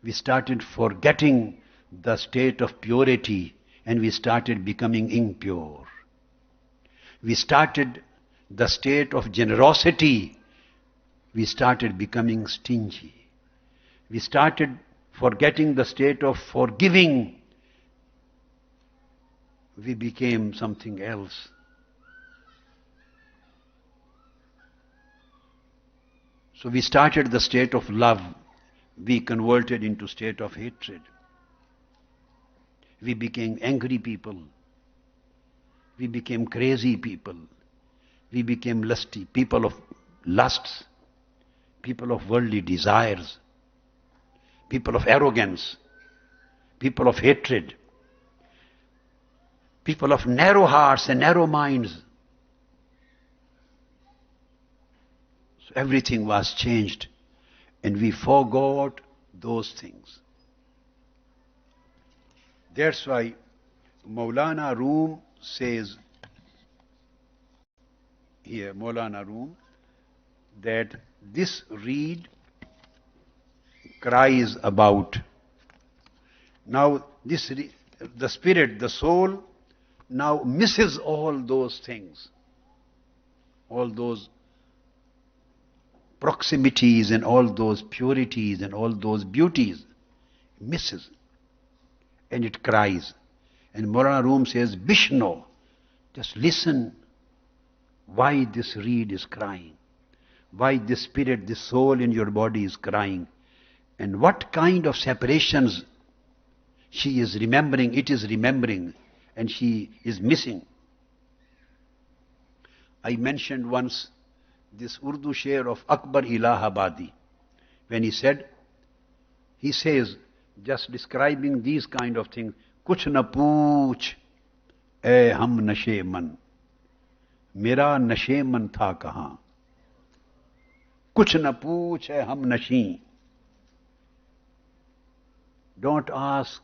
We started forgetting the state of purity and we started becoming impure. We started the state of generosity. We started becoming stingy. We started forgetting the state of forgiving. We became something else. So we started the state of love. We converted into state of hatred. We became angry people. We became crazy people. We became lusty, people of lusts, people of worldly desires, people of arrogance, people of hatred, people of narrow hearts and narrow minds. So everything was changed and we forgot those things. That's why Maulana Room says here, Maulana Room, that this reed cries about. Now this, the spirit, the soul, now misses all those things, all those proximities and all those purities and all those beauties, misses. And it cries. And Maulana Room says, Vishnu, just listen why this reed is crying. Why this spirit, this soul in your body is crying. And what kind of separations she is remembering, it is remembering, and she is missing. I mentioned once this Urdu sher of Akbar Ilahabadi. When he says, just describing these kind of things, Kuch na pooch, eh hum nashe man. Mera nashe man tha kahan. Kuch na pooch, eh hum nashi. Don't ask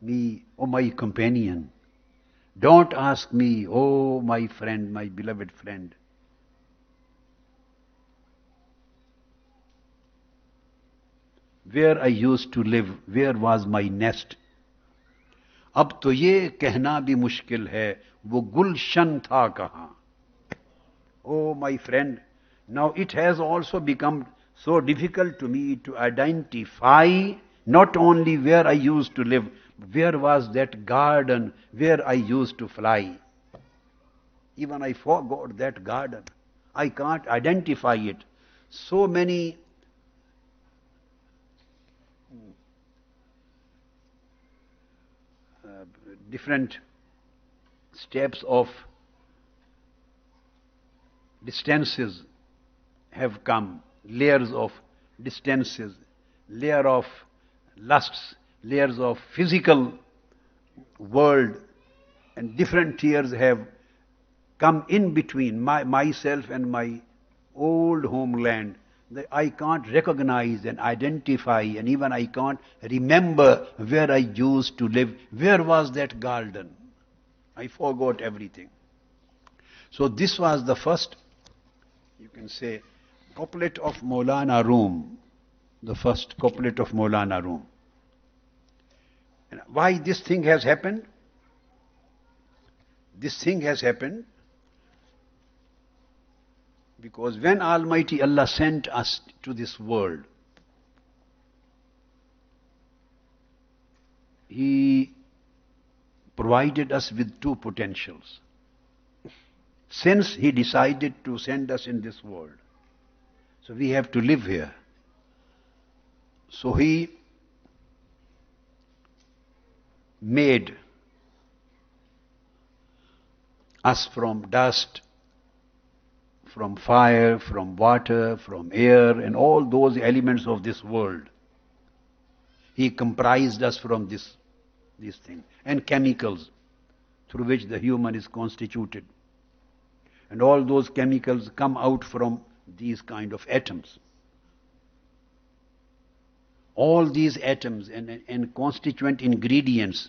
me, oh my companion. Don't ask me, oh my friend, my beloved friend. where I used to live, where was my nest. अब तो ये कहना भी मुश्किल है वो गुलशन था कहाँ. Oh, my friend, now it has also become so difficult to me to identify not only where I used to live, where was that garden where I used to fly. Even I forgot that garden. I can't identify it. So many different steps of distances have come, layers of distances, layer of lusts, layers of physical world, and different tears have come in between myself and my old homeland. I can't recognize and identify, and even I can't remember where I used to live. Where was that garden? I forgot everything. So this was the first, you can say, couplet of Maulana Room, the first couplet of Maulana Room. And why this thing has happened? This thing has happened because when Almighty Allah sent us to this world, He provided us with two potentials. Since He decided to send us in this world, so we have to live here. So He made us from dust, from fire, from water, from air, and all those elements of this world. He comprised us from these things, and chemicals through which the human is constituted. And all those chemicals come out from these kind of atoms. All these atoms and constituent ingredients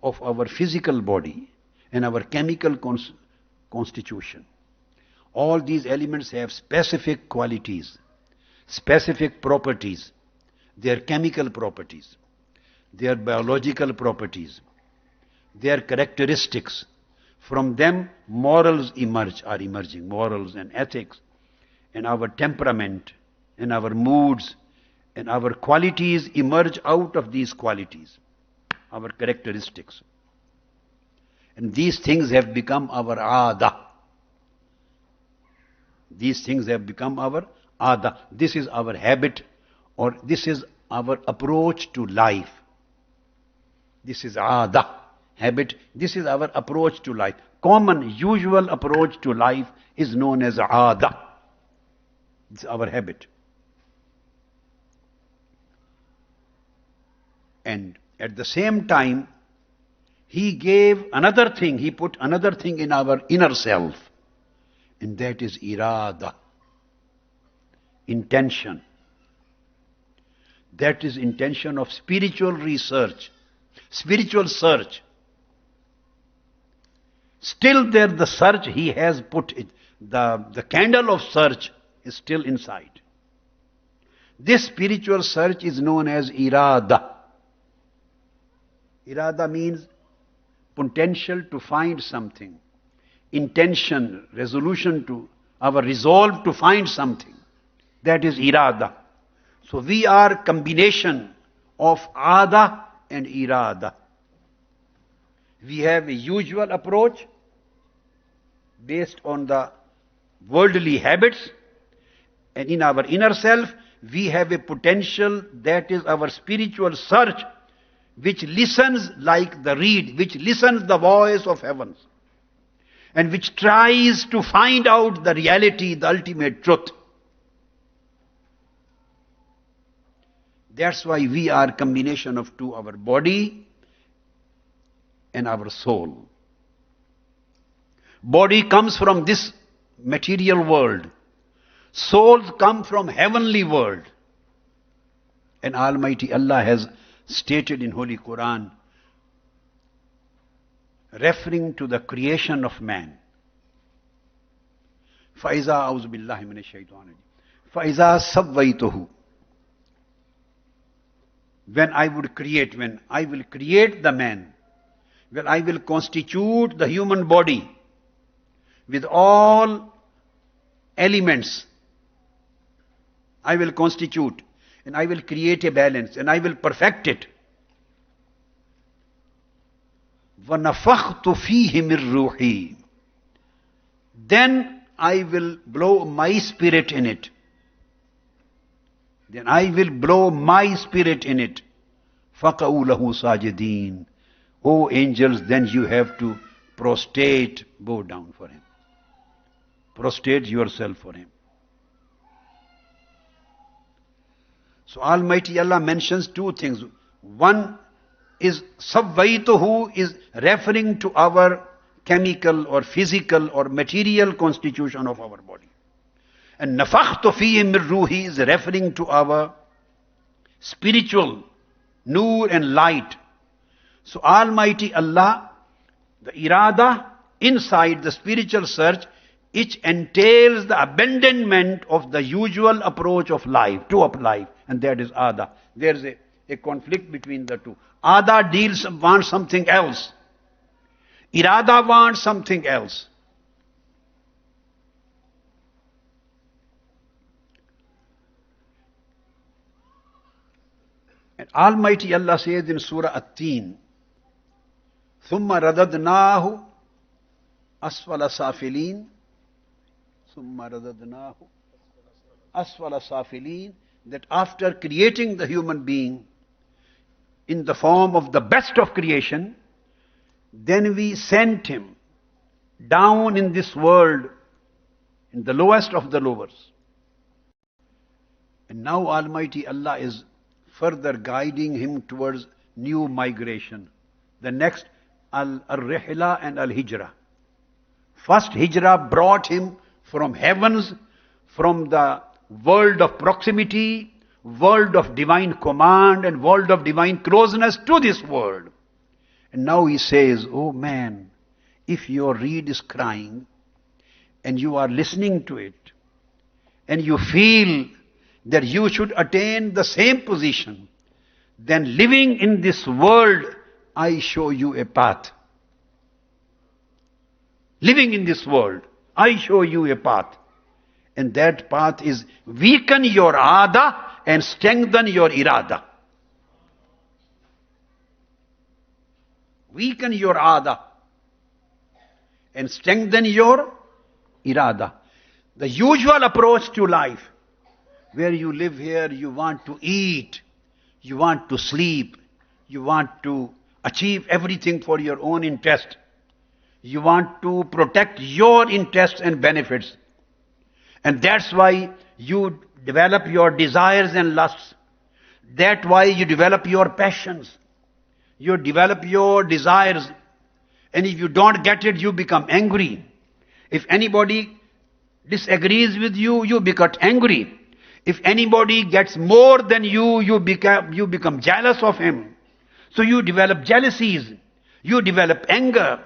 of our physical body and our chemical constitution. All these elements have specific qualities, specific properties, their chemical properties, their biological properties, their characteristics. From them, morals are emerging, morals and ethics, and our temperament, and our moods, and our qualities emerge out of these qualities, our characteristics. And these things have become our aada. These things have become our aada. This is our habit, or this is our approach to life. This is aada, habit. This is our approach to life. Common, usual approach to life is known as aada. It's our habit. And at the same time, He gave another thing, He put another thing in our inner self, and that is irada, intention. That is intention of spiritual research, spiritual search. Still there the search He has put it, the candle of search is still inside. This spiritual search is known as irada. Irada means potential to find something, intention, resolution to, our resolve to find something. That is irada. So we are combination of ada and irada. We have a usual approach based on the worldly habits, and in our inner self we have a potential that is our spiritual search, which listens like the reed, which listens the voice of heavens, and which tries to find out the reality, the ultimate truth. That's why we are combination of two, our body and our soul. Body comes from this material world. Souls come from heavenly world. And Almighty Allah has stated in Holy Quran, referring to the creation of man. فَإِذَا أَعُوذُ بِاللَّهِ مِنَ الشَّيْطَانِ الرَّجِيمِ فَإِذَا سَوَّيْتُهُ when I will create the man, when I will constitute the human body with all elements, I will constitute and I will create a balance and I will perfect it. وَنَفَخْتُ فِيهِ مِنْ رُوحِي, then I will blow my spirit in it. Then I will blow my spirit in it. فَقَعُوا لَهُ سَاجِدِينَ. O angels, then you have to prostrate, bow down for him. Prostrate yourself for him. So Almighty Allah mentions two things. One is Savvaituhu, is referring to our chemical or physical or material constitution of our body. And Nafakhtu fihi min ruhi is referring to our spiritual nur and light. So Almighty Allah, the irada inside the spiritual search, it entails the abandonment of the usual approach of life, and that is ada. There is a conflict between the two. Ada wants something else. Irada wants something else. And Almighty Allah says in Surah At-Teen, ثُمَّ رَدَدْنَاهُ أَسْفَلَ سَافِلِينَ that after creating the human being in the form of the best of creation, then we sent him down in this world in the lowest of the lowers. And now Almighty Allah is further guiding him towards new migration. The next, Al-Rihla and Al-Hijrah. First Hijrah brought him from heavens, from the world of proximity, world of divine command and world of divine closeness to this world. And now he says, oh man, if your reed is crying and you are listening to it and you feel that you should attain the same position, then living in this world, I show you a path. Living in this world, I show you a path. And that path is weaken your ada and strengthen your irada. Weaken your ada and strengthen your irada. The usual approach to life, where you live here, you want to eat, you want to sleep, you want to achieve everything for your own interest. You want to protect your interests and benefits. And that's why you develop your desires and lusts. That's why you develop your passions. You develop your desires. And if you don't get it, you become angry. If anybody disagrees with you, you become angry. If anybody gets more than you, you become jealous of him. So you develop jealousies. You develop anger.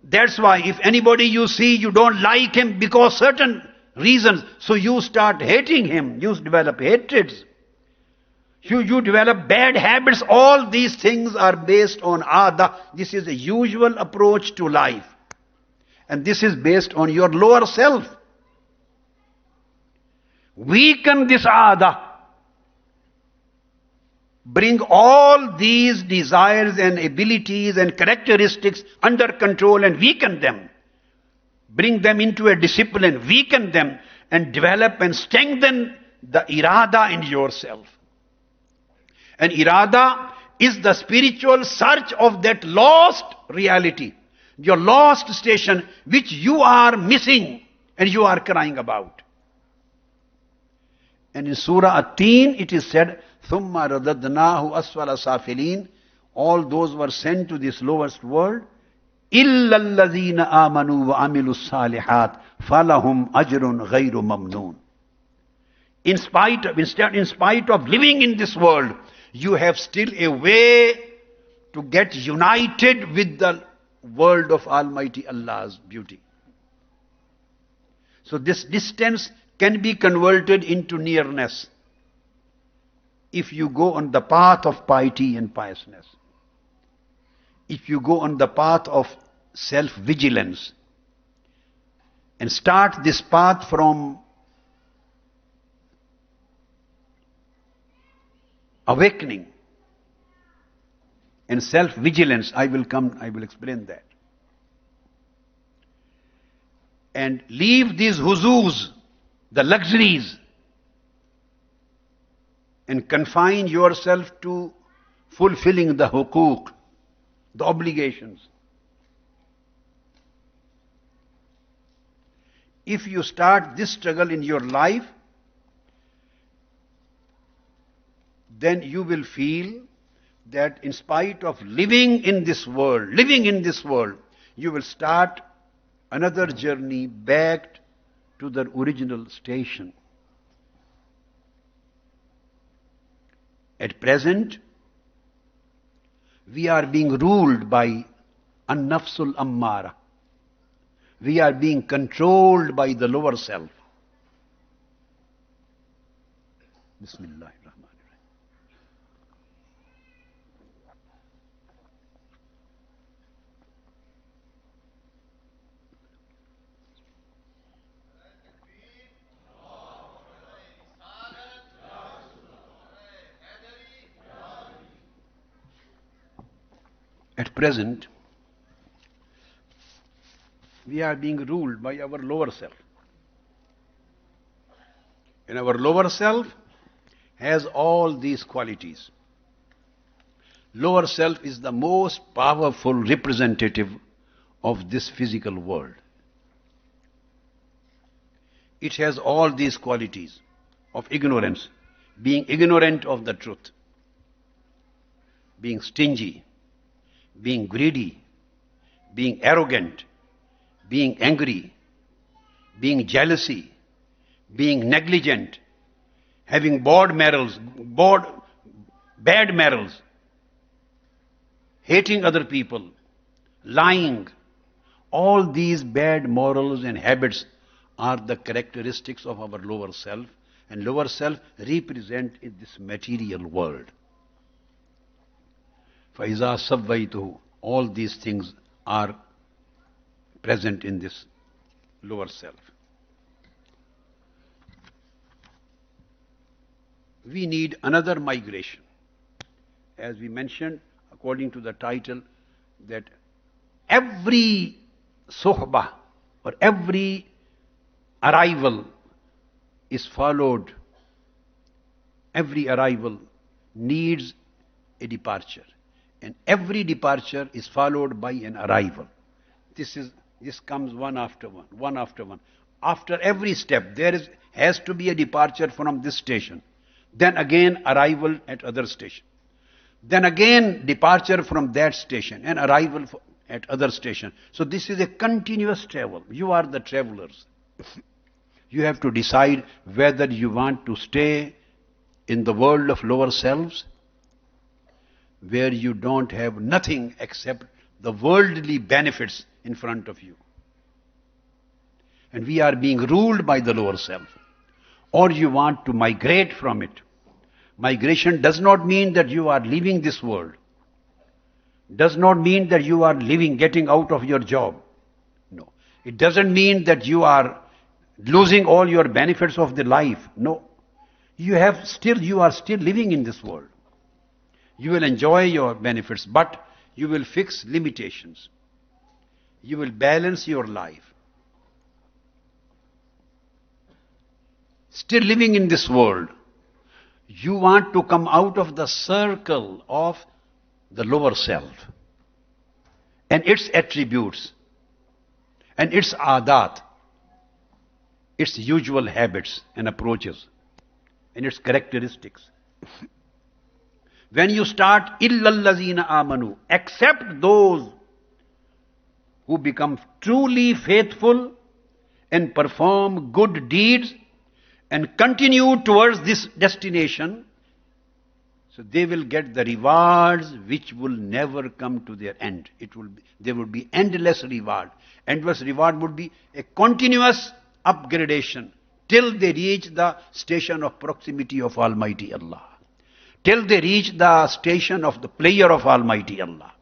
That's why if anybody you see, you don't like him because certain reasons, so you start hating him. You develop hatreds. You develop bad habits. All these things are based on ada. This is a usual approach to life. And this is based on your lower self. Weaken this ada. Bring all these desires and abilities and characteristics under control and weaken them. Bring them into a discipline, weaken them and develop and strengthen the irada in yourself. And irada is the spiritual search of that lost reality, your lost station which you are missing and you are crying about. And in Surah At-Teen it is said, ثُمَّ رَدَدْنَاهُ أَسْفَلَ سَافِلِينَ. All those were sent to this lowest world. إِلَّا الَّذِينَ آمَنُوا وَعَمِلُوا الصَّالِحَاتِ فَلَهُمْ أَجْرٌ غَيْرُ مَمْنُونَ. In spite of living in this world, you have still a way to get united with the world of Almighty Allah's beauty. So this distance can be converted into nearness. if you go on the path of piety and piousness, if you go on the path of self-vigilance, and start this path from awakening and self-vigilance, I will explain that. And leave these huzus, the luxuries, and confine yourself to fulfilling the hukuk, the obligations. If you start this struggle in your life, then you will feel that in spite of living in this world, you will start another journey back to the original station. At present, we are being ruled by an-nafsul ammara. We are being controlled by the lower self. Bismillah. At present, we are being ruled by our lower self. And our lower self has all these qualities. Lower self is the most powerful representative of this physical world. It has all these qualities of ignorance, being ignorant of the truth, being stingy, being greedy, being arrogant, being angry, being jealousy, being negligent, having bad morals, hating other people, lying. All these bad morals and habits are the characteristics of our lower self, and lower self represent in this material world. فَإِذَا سَوَّيْتُهُ, all these things are present in this lower self. We need another migration. As we mentioned, according to the title, that every sohbah or every arrival is followed, every arrival needs a departure. And every departure is followed by an arrival. This comes one after one after one. After every step, has to be a departure from this station. Then again, arrival at other station. Then again, departure from that station and arrival at other station. So this is a continuous travel. You are the travelers. You have to decide whether you want to stay in the world of lower selves, where you don't have nothing except the worldly benefits in front of you. And we are being ruled by the lower self. Or you want to migrate from it. Migration does not mean that you are leaving this world. Does not mean that you are getting out of your job. No. It doesn't mean that you are losing all your benefits of the life. No. You are still living in this world. You will enjoy your benefits, but you will fix limitations. You will balance your life. Still living in this world, you want to come out of the circle of the lower self and its attributes and its adat, its usual habits and approaches and its characteristics. When you start, illallazina amanu, except those who become truly faithful and perform good deeds and continue towards this destination, so they will get the rewards which will never come to their end. There will be endless reward. Endless reward would be a continuous upgradation till they reach the station of proximity of Almighty Allah. till they reach the station of the player of Almighty Allah.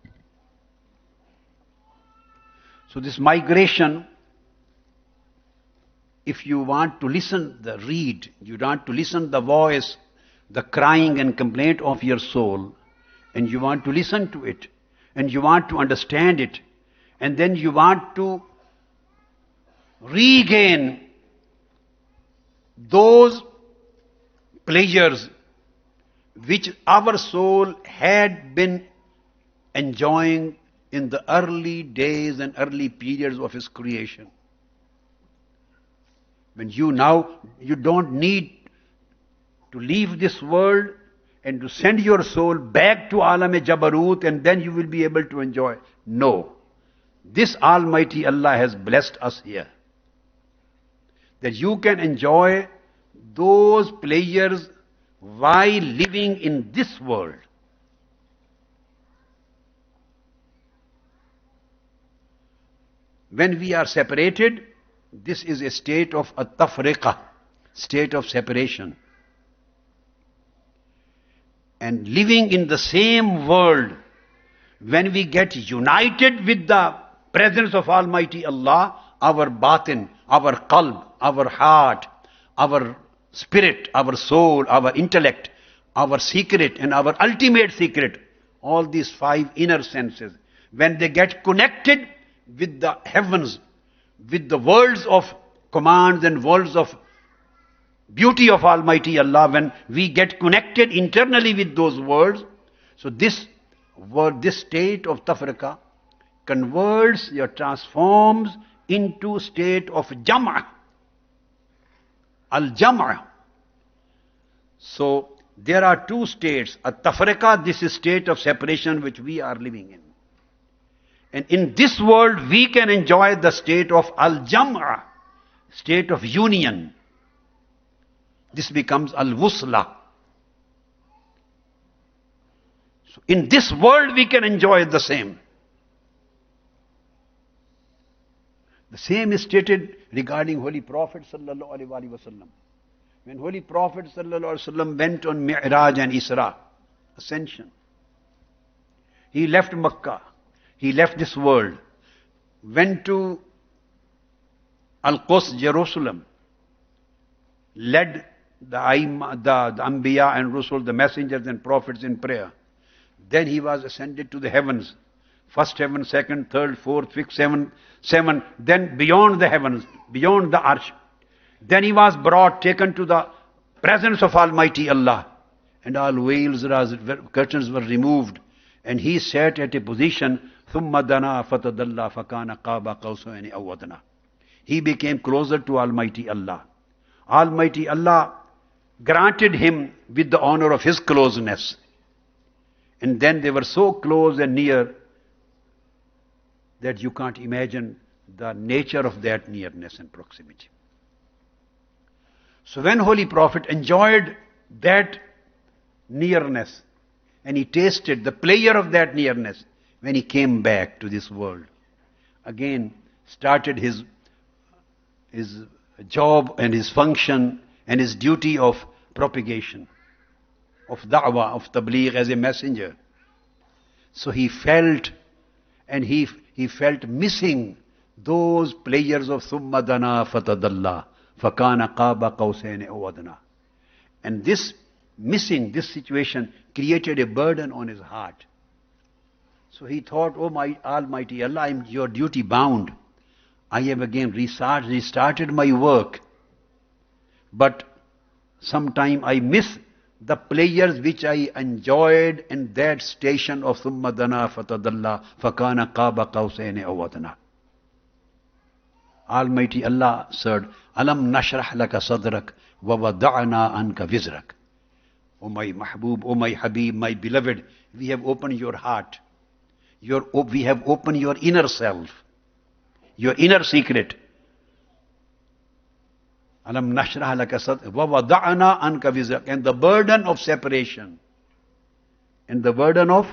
So this migration, if you want to listen the read, you want to listen the voice, the crying and complaint of your soul, and you want to listen to it, and you want to understand it, and then you want to regain those pleasures which our soul had been enjoying in the early days and early periods of its creation. When you don't need to leave this world and to send your soul back to Alam-e-Jabarut and then you will be able to enjoy. No. This Almighty Allah has blessed us here, that you can enjoy those pleasures while living in this world. When we are separated, this is a state of at-tafriqah, state of separation. And living in the same world, when we get united with the presence of Almighty Allah, our batin, our qalb, our heart, our spirit, our soul, our intellect, our secret and our ultimate secret, all these five inner senses, when they get connected with the heavens, with the worlds of commands and worlds of beauty of Almighty Allah, when we get connected internally with those worlds, so this state of tafriqah converts or transforms into state of jam'ah, al-jam'ah. So there are two states. At-tafriqah, this is state of separation which we are living in. And in this world we can enjoy the state of al-jam'ah, state of union. This becomes al-wusla. So in this world we can enjoy the same. The same is stated regarding Holy Prophet sallallahu alaihi wasallam. When Holy Prophet sallallahu alaihi wasallam went on Mi'raj and Isra, ascension, he left Makkah, he left this world, went to Al-Quds, Jerusalem, led the Anbiya and Rusul, the messengers and prophets in prayer. Then he was ascended to the heavens. First heaven, second, third, fourth, fifth, seven, then beyond the heavens, beyond the arsh. Then he was taken to the presence of Almighty Allah. And all veils, curtains were removed. And he sat at a position, ثُمَّ دَنَا فَتَدَلَّى فَكَانَ قَابَ قَوْسَيْنِ أَوْ أَدْنَى. He became closer to Almighty Allah. Almighty Allah granted him with the honor of his closeness. And then they were so close and near that you can't imagine the nature of that nearness and proximity. So when Holy Prophet enjoyed that nearness and he tasted the pleasure of that nearness, when he came back to this world, again started his job and his function and his duty of propagation, of da'wah, of tabligh as a messenger. So he felt, and he felt missing those pleasures of thumma dana fatadalla fakana qaba qawsayn aw adna. And this missing, this situation created a burden on his heart. So he thought, oh my Almighty Allah, I am your duty bound. I have again restarted my work. But sometime I miss the pleasures which I enjoyed in that station of thumma dana fatadalla fakana qaba qawsayn aw adna. Almighty Allah said, Alam nashrah laka sadrak wa wada'na anka wizrak. O my Mahbub, O my Habib, my beloved, we have opened your heart. We have opened your inner self, your inner secret. Alam nashrah laka sadrak wa wada'na anka wizrak. And the burden of separation. And the burden of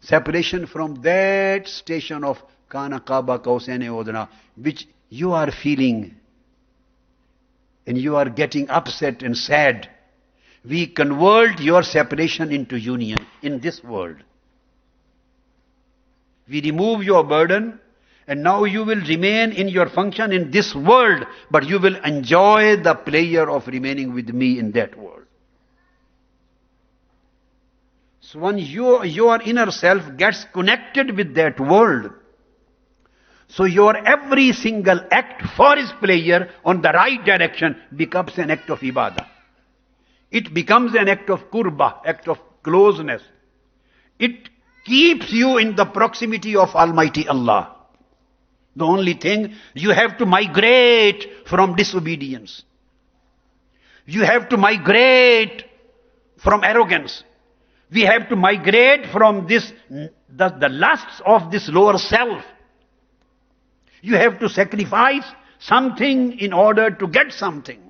separation from that station of kana qaba qawsayn aw adna, which you are feeling and you are getting upset and sad, we convert your separation into union in this world. We remove your burden, and now you will remain in your function in this world, but you will enjoy the pleasure of remaining with me in that world. So when your inner self gets connected with that world, so your every single act for his pleasure on the right direction becomes an act of ibadah. It becomes an act of qurbah, act of closeness. It keeps you in the proximity of Almighty Allah. The only thing, you have to migrate from disobedience. You have to migrate from arrogance. We have to migrate from this, the lusts of this lower self. You have to sacrifice something in order to get something.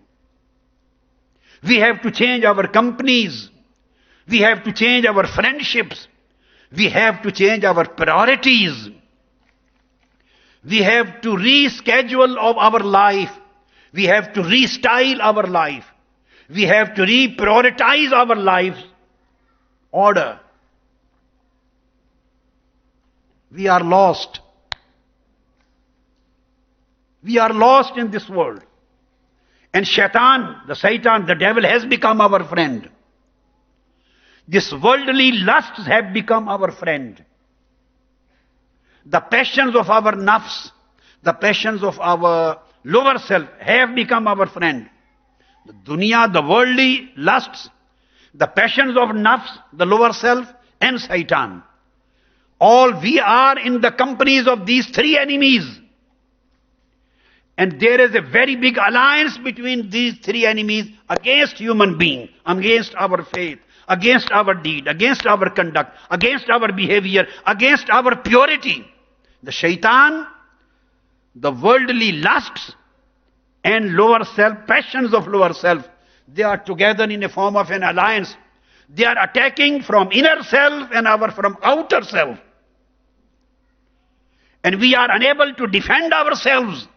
We have to change our companies. We have to change our friendships. We have to change our priorities. We have to reschedule of our life. We have to restyle our life. We have to reprioritize our lives order. We are lost. We are lost in this world. And Satan, the devil has become our friend. This worldly lusts have become our friend. The passions of our nafs, the passions of our lower self have become our friend. The dunya, the worldly lusts, the passions of nafs, the lower self, and Satan. All we are in the companies of these three enemies. And there is a very big alliance between these three enemies against human being, against our faith, against our deed, against our conduct, against our behavior, against our purity. The shaitan, the worldly lusts, and lower self, passions of lower self, they are together in a form of an alliance. They are attacking from inner self and from outer self. And we are unable to defend ourselves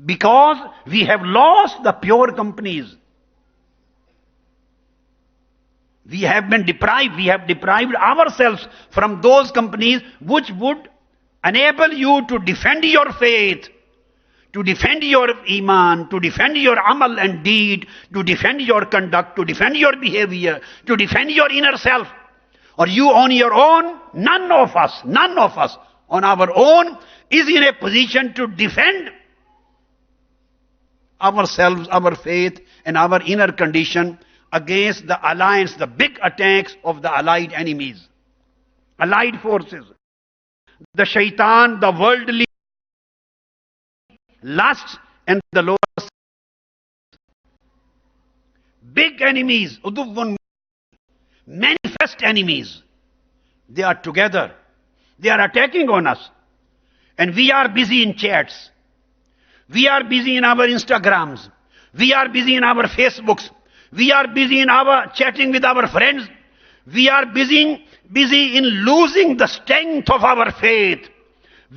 because we have lost the pure companies. We have been deprived, we have deprived ourselves from those companies which would enable you to defend your faith, to defend your iman, to defend your amal and deed, to defend your conduct, to defend your behavior, to defend your inner self. Or you on your own, none of us on our own is in a position to defend ourselves, our faith and our inner condition against the alliance, the big attacks of the allied enemies, allied forces. The shaitan, the worldly lusts and the lower big enemies, manifest enemies, they are together. They are attacking on us. And we are busy in chats. We are busy in our Instagrams. We are busy in our Facebooks. We are busy in our chatting with our friends. We are busy in losing the strength of our faith.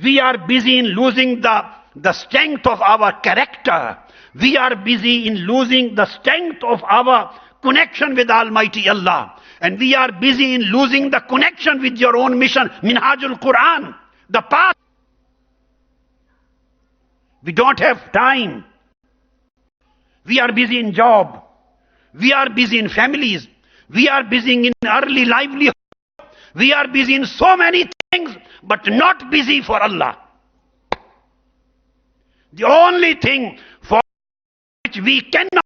We are busy in losing the strength of our character. We are busy in losing the strength of our connection with Almighty Allah. And we are busy in losing the connection with your own mission, Minhaj-ul-Quran, the path. We don't have time. We are busy in job. We are busy in families. We are busy in early livelihood. We are busy in so many things, but not busy for Allah. The only thing for which we cannot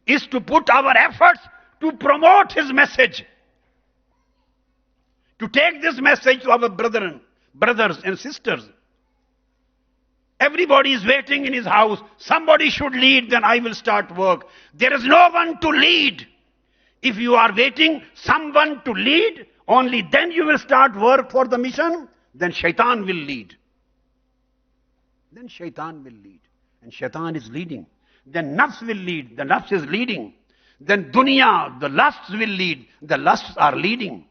is to put our efforts to promote His message. To take this message to our brothers and sisters. Everybody is waiting in his house. Somebody should lead, then I will start work. There is no one to lead. If you are waiting someone to lead, only then you will start work for the mission, then shaitan will lead. Then shaitan will lead. And shaitan is leading. Then nafs will lead. The nafs is leading. Then dunya, the lusts will lead. The lusts are leading.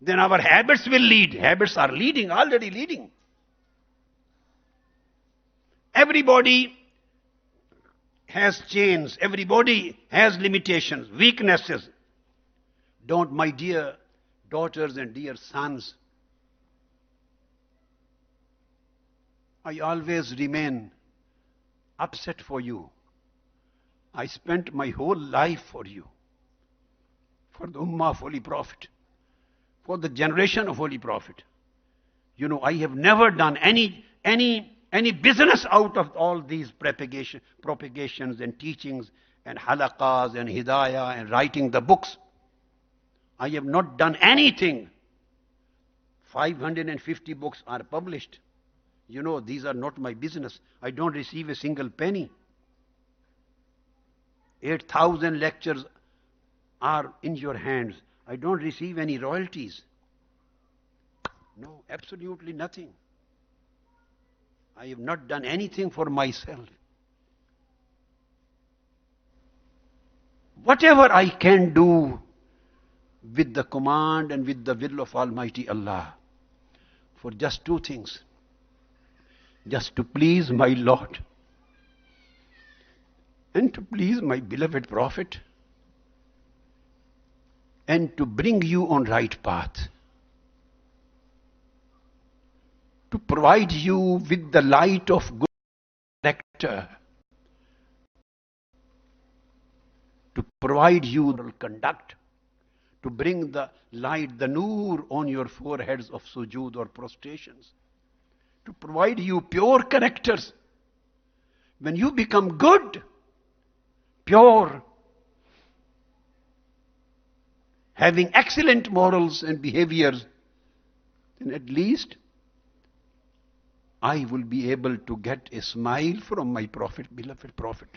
then our habits will lead. Habits are leading, already leading. Everybody has chains, everybody has limitations, weaknesses. Don't, my dear daughters and dear sons, I always remain upset for you. I spent my whole life for you, for the Ummah of Holy Prophet, for the generation of Holy Prophet. You know, I have never done any business out of all these propagations and teachings and halaqas and hidayah and writing the books. I have not done anything. 550 books are published. You know, these are not my business. I don't receive a single penny. 8,000 lectures are in your hands. I don't receive any royalties. No, absolutely nothing. I have not done anything for myself. Whatever I can do with the command and with the will of Almighty Allah, for just two things. Just to please my Lord and to please my beloved Prophet and to bring you on right path. To provide you with the light of good character. To provide you moral conduct. To bring the light, the noor on your foreheads of sujood or prostrations. To provide you pure characters. When you become good, pure, having excellent morals and behaviors, then at least I will be able to get a smile from my Prophet, beloved Prophet.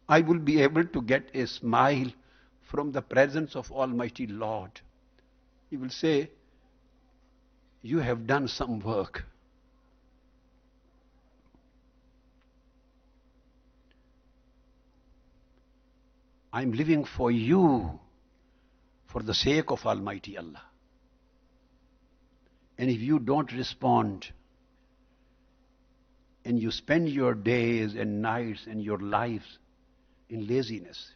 I will be able to get a smile from the presence of Almighty Lord. He will say, you have done some work. I'm living for you, for the sake of Almighty Allah. And if you don't respond, and you spend your days and nights and your lives in laziness,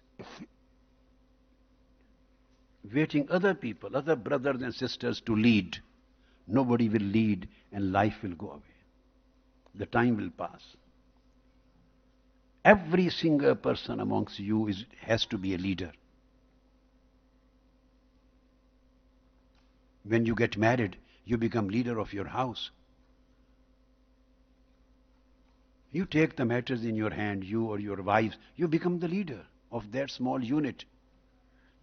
waiting other people, other brothers and sisters to lead, nobody will lead and life will go away. The time will pass. Every single person amongst you has to be a leader. When you get married, you become leader of your house. You take the matters in your hand, you or your wives, you become the leader of that small unit.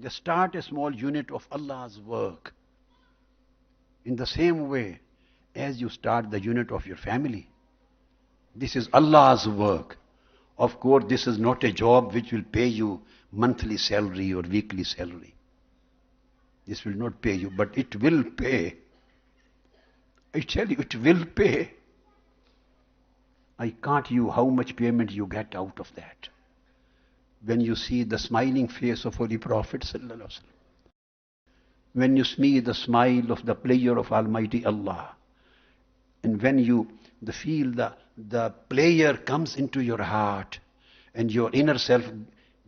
Just start a small unit of Allah's work. In the same way as you start the unit of your family. This is Allah's work. Of course, this is not a job which will pay you monthly salary or weekly salary. This will not pay you, but it will pay. I tell you, it will pay. I can't you how much payment you get out of that. When you see the smiling face of Holy Prophet sallallahu alaihi wasallam, when you see the smile of the player of Almighty Allah, and when you feel the player comes into your heart, and your inner self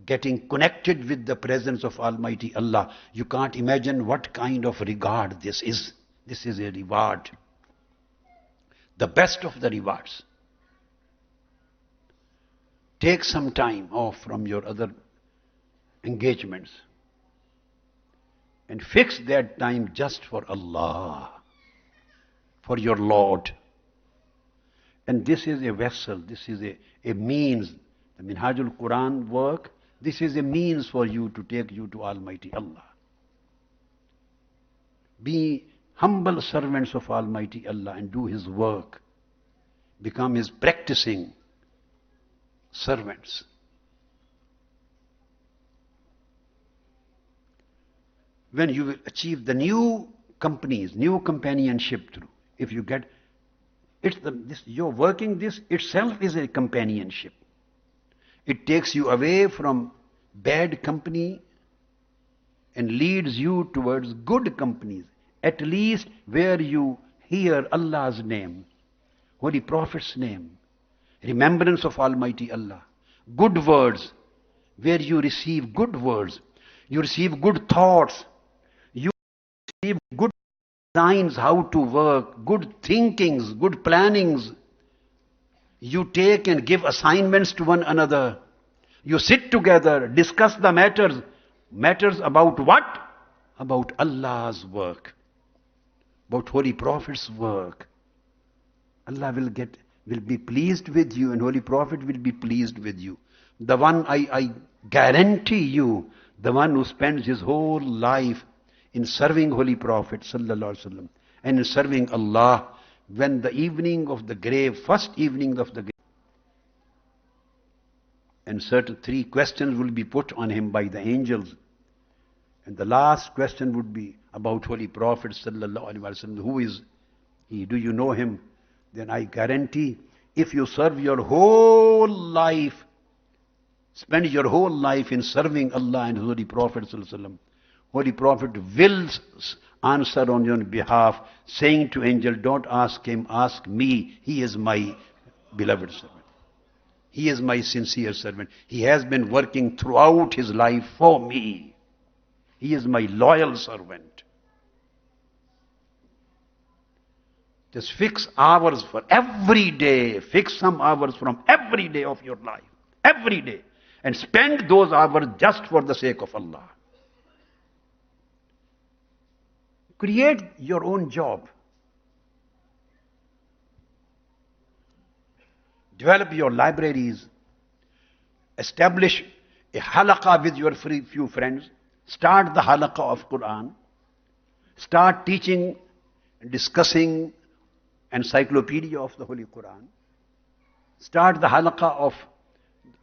getting connected with the presence of Almighty Allah, you can't imagine what kind of regard this is. This is a reward. The best of the rewards. Take some time off from your other engagements and fix that time just for Allah, for your Lord. And this is a vessel, this is a means. The Minhaj-ul-Quran work, this is a means for you to take you to Almighty Allah. Be humble servants of Almighty Allah and do His work. Become His practicing servants. When you will achieve the new companies, new companionship through, if you get, you're working, this itself is a companionship. It takes you away from bad company and leads you towards good companies, at least where you hear Allah's name, Holy Prophet's name, remembrance of Almighty Allah, good words, where you receive good words, you receive good thoughts, you receive good designs how to work, good thinkings, good plannings. You take and give assignments to one another. You sit together, discuss the matters. Matters about what? About Allah's work, about Holy Prophet's work. Allah will be pleased with you, and Holy Prophet will be pleased with you. The one, I guarantee you, the one who spends his whole life in serving Holy Prophet sallallahu alaihi wasallam and in serving Allah, when the evening of the grave, first evening of the grave, and certain 3 questions will be put on him by the angels. And the last question would be about Holy Prophet sallallahu alaihi wasallam. Who is he? Do you know him? Then I guarantee, if you serve your whole life, spend your whole life in serving Allah and Holy Prophet sallallahu alaihi wasallam, Holy Prophet will answer on your behalf, saying to angel, don't ask him, ask me. He is my beloved servant. He is my sincere servant. He has been working throughout his life for me. He is my loyal servant. Just fix hours for every day. Fix some hours from every day of your life. Every day. And spend those hours just for the sake of Allah. Create your own job. Develop your libraries. Establish a halaqah with your few friends. Start the halaqah of Quran. Start teaching and discussing encyclopedia of the Holy Quran. Start the halaqah of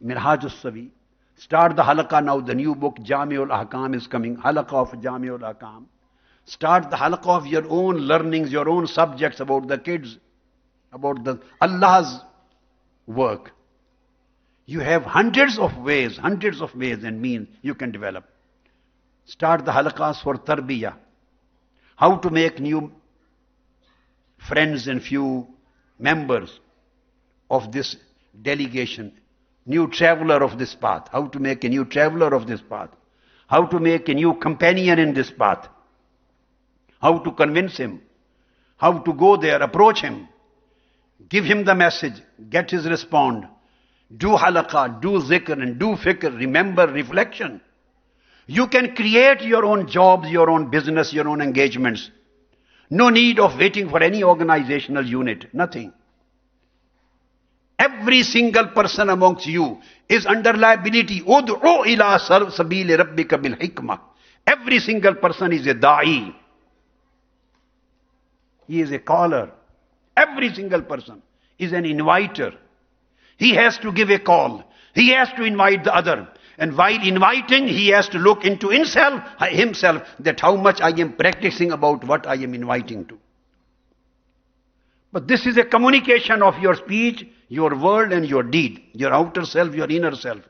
Minhaj-ul-quran. Start the halaqah now, the new book Jami-ul-Ahkam is coming. Halaqah of Jami-ul-Ahkam. Start the halaqah of your own learnings, your own subjects about the kids, about the Allah's work. You have hundreds of ways and means you can develop. Start the halaqahs for tarbiyah. How to make new friends and few members of this delegation, new traveler of this path. How to make a new traveler of this path. How to make a new companion in this path. How to convince him. How to go there, approach him. Give him the message, get his response. Do halaqah, do zikr and do fikr, remember, reflection. You can create your own jobs, your own business, your own engagements. No need of waiting for any organizational unit, nothing. Every single person amongst you is under liability. Ud'u ila sabili rabbika bil hikmah. Every single person is a da'i. He is a caller. Every single person is an inviter. He has to give a call. He has to invite the other. And while inviting, he has to look into himself that how much I am practicing about what I am inviting to. But this is a communication of your speech, your word and your deed. Your outer self, your inner self.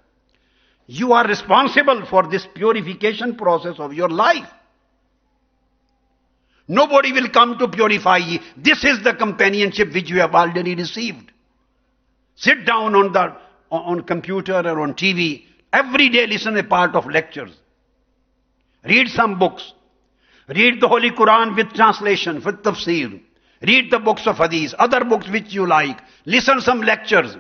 You are responsible for this purification process of your life. Nobody will come to purify you. This is the companionship which you have already received. Sit down on computer or on TV. Every day listen a part of lectures. Read some books. Read the Holy Quran with translation, with tafsir. Read the books of hadith, other books which you like. Listen some lectures.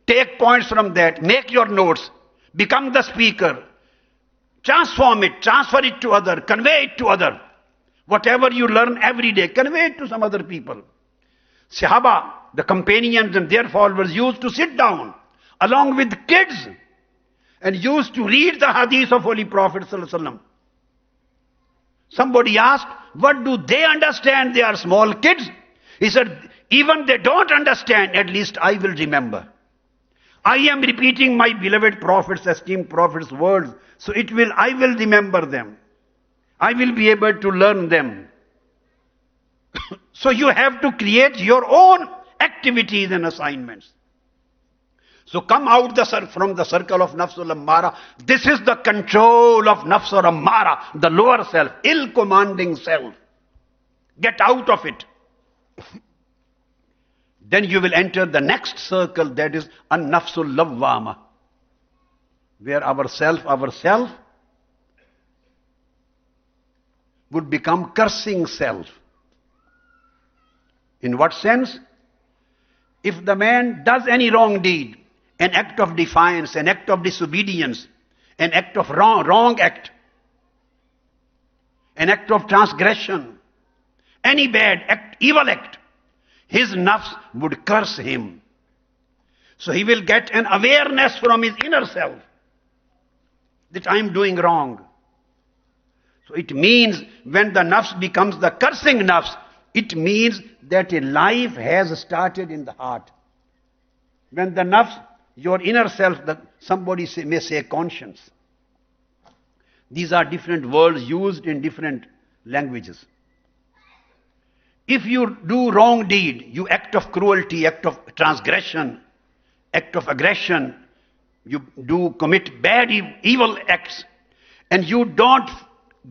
Take points from that. Make your notes. Become the speaker. Transform it. Transfer it to other. Convey it to other. Whatever you learn every day, convey it to some other people. Sahaba, the companions and their followers used to sit down along with kids and used to read the hadith of Holy Prophet sallallahu alaihi wasallam. Somebody asked, what do they understand? They are small kids. He said, even they don't understand, at least I will remember. I am repeating my beloved Prophet's, esteemed Prophet's words, so I will remember them. I will be able to learn them. So you have to create your own activities and assignments. So come out from the circle of nafsul ammara. This is the control of nafsul ammara, the lower self, ill-commanding self. Get out of it. Then you will enter the next circle, that is an-nafsul lawwama, where ourself would become cursing self. In what sense? If the man does any wrong deed, an act of defiance, an act of disobedience, an act of wrong act, an act of transgression, any bad act, evil act, his nafs would curse him. So he will get an awareness from his inner self that I am doing wrong. So it means when the nafs becomes the cursing nafs, it means that a life has started in the heart. When the nafs, your inner self, somebody may say conscience. These are different words used in different languages. If you do wrong deed, you act of cruelty, act of transgression, act of aggression, you do commit bad evil acts, and you don't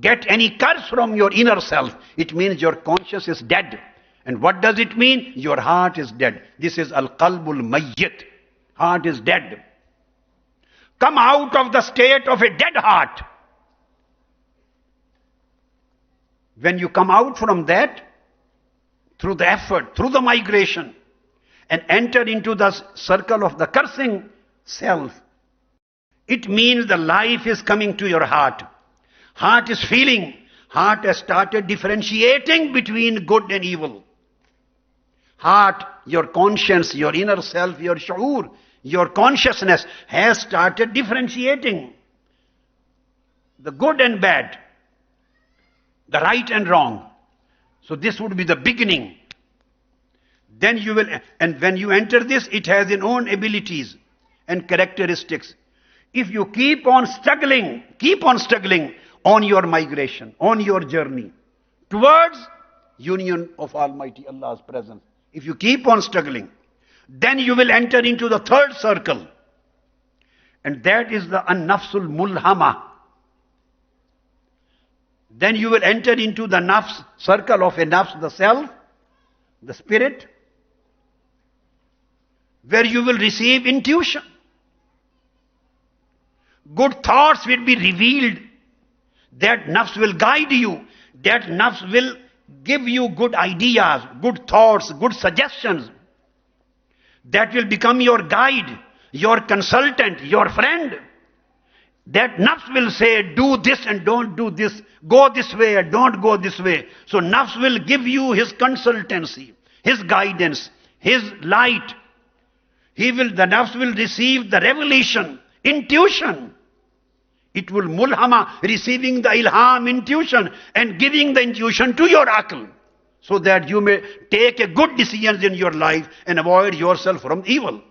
get any curse from your inner self, it means your conscience is dead. And what does it mean? Your heart is dead. This is al-qalbul mayyit. Heart is dead. Come out of the state of a dead heart. When you come out from that, through the effort, through the migration, and enter into the circle of the cursing self, it means the life is coming to your heart. Heart is feeling. Heart has started differentiating between good and evil. Heart, your conscience, your inner self, your shu'ur, your consciousness has started differentiating the good and bad, the right and wrong. So this would be the beginning. Then you will, and when you enter this, it has its own abilities and characteristics. If you keep on struggling on your migration, on your journey towards union of Almighty Allah's presence, if you keep on struggling, then you will enter into the third circle. And that is the an-nafsul mulhama. Then you will enter into the nafs, circle of a nafs, the self, the spirit, where you will receive intuition. Good thoughts will be revealed. That nafs will guide you. That nafs will give you good ideas, good thoughts, good suggestions. That will become your guide, your consultant, your friend. That nafs will say, do this and don't do this, go this way and don't go this way. So nafs will give you his consultancy, his guidance, his light. The nafs will receive the revelation, intuition. It will mulhama, receiving the ilham, intuition, and giving the intuition to your aql, so that you may take a good decisions in your life and avoid yourself from evil.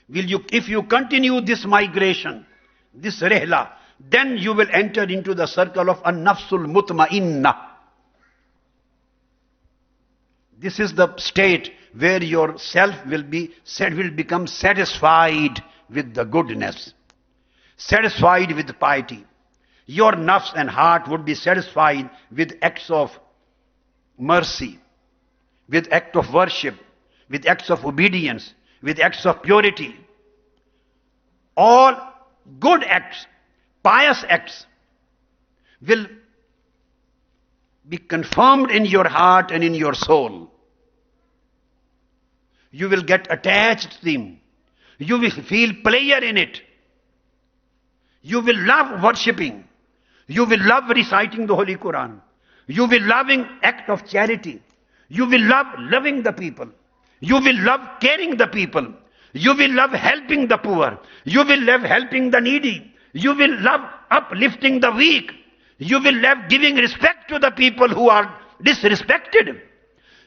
If you continue this migration, this rihla, then you will enter into the circle of an-nafsul mutma'inna. This is the state where your self will become satisfied with the goodness, satisfied with piety. Your nafs and heart would be satisfied with acts of mercy, with acts of worship, with acts of obedience, with acts of purity. All good acts, pious acts will be confirmed in your heart and in your soul. You will get attached to them. You will feel pleasure in it. You will love worshipping. You will love reciting the Holy Quran. You will loving act of charity. You will love loving the people. You will love caring the people. You will love helping the poor. You will love helping the needy. You will love uplifting the weak. You will love giving respect to the people who are disrespected.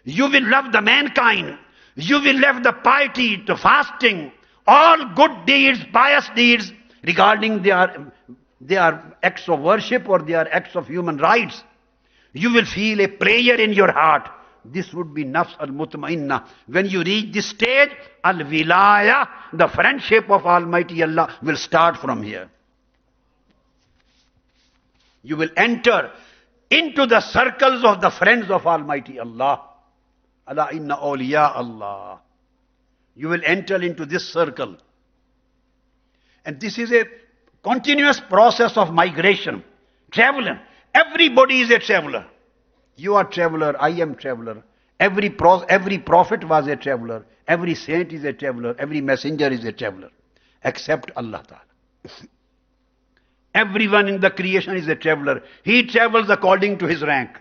You will love the mankind. You will love the piety, the fasting, all good deeds, pious deeds, regarding they are acts of worship or they are acts of human rights. You will feel a pleasure in your heart. This would be nafs al-mutmainnah. When you reach this stage, al-wilayah, the friendship of Almighty Allah will start from here. You will enter into the circles of the friends of Almighty Allah. Ala inna awliya Allah. You will enter into this circle. And this is a continuous process of migration, traveler. Everybody is a traveler. You are traveler, I am traveler. Every prophet was a traveler. Every saint is a traveler. Every messenger is a traveler. Except Allah Ta'ala. Everyone in the creation is a traveler. He travels according to his rank.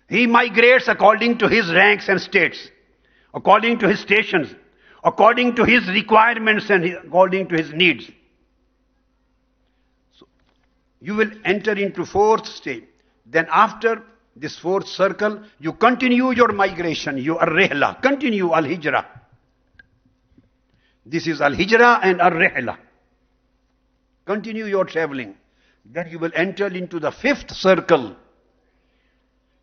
He migrates according to his ranks and states, according to his stations, according to his requirements and according to his needs. So, you will enter into fourth stage. Then after this fourth circle, you continue your migration. You are Rihla. Continue Al-Hijrah. This is Al-Hijrah and Al-Rihla. Continue your traveling. Then you will enter into the fifth circle.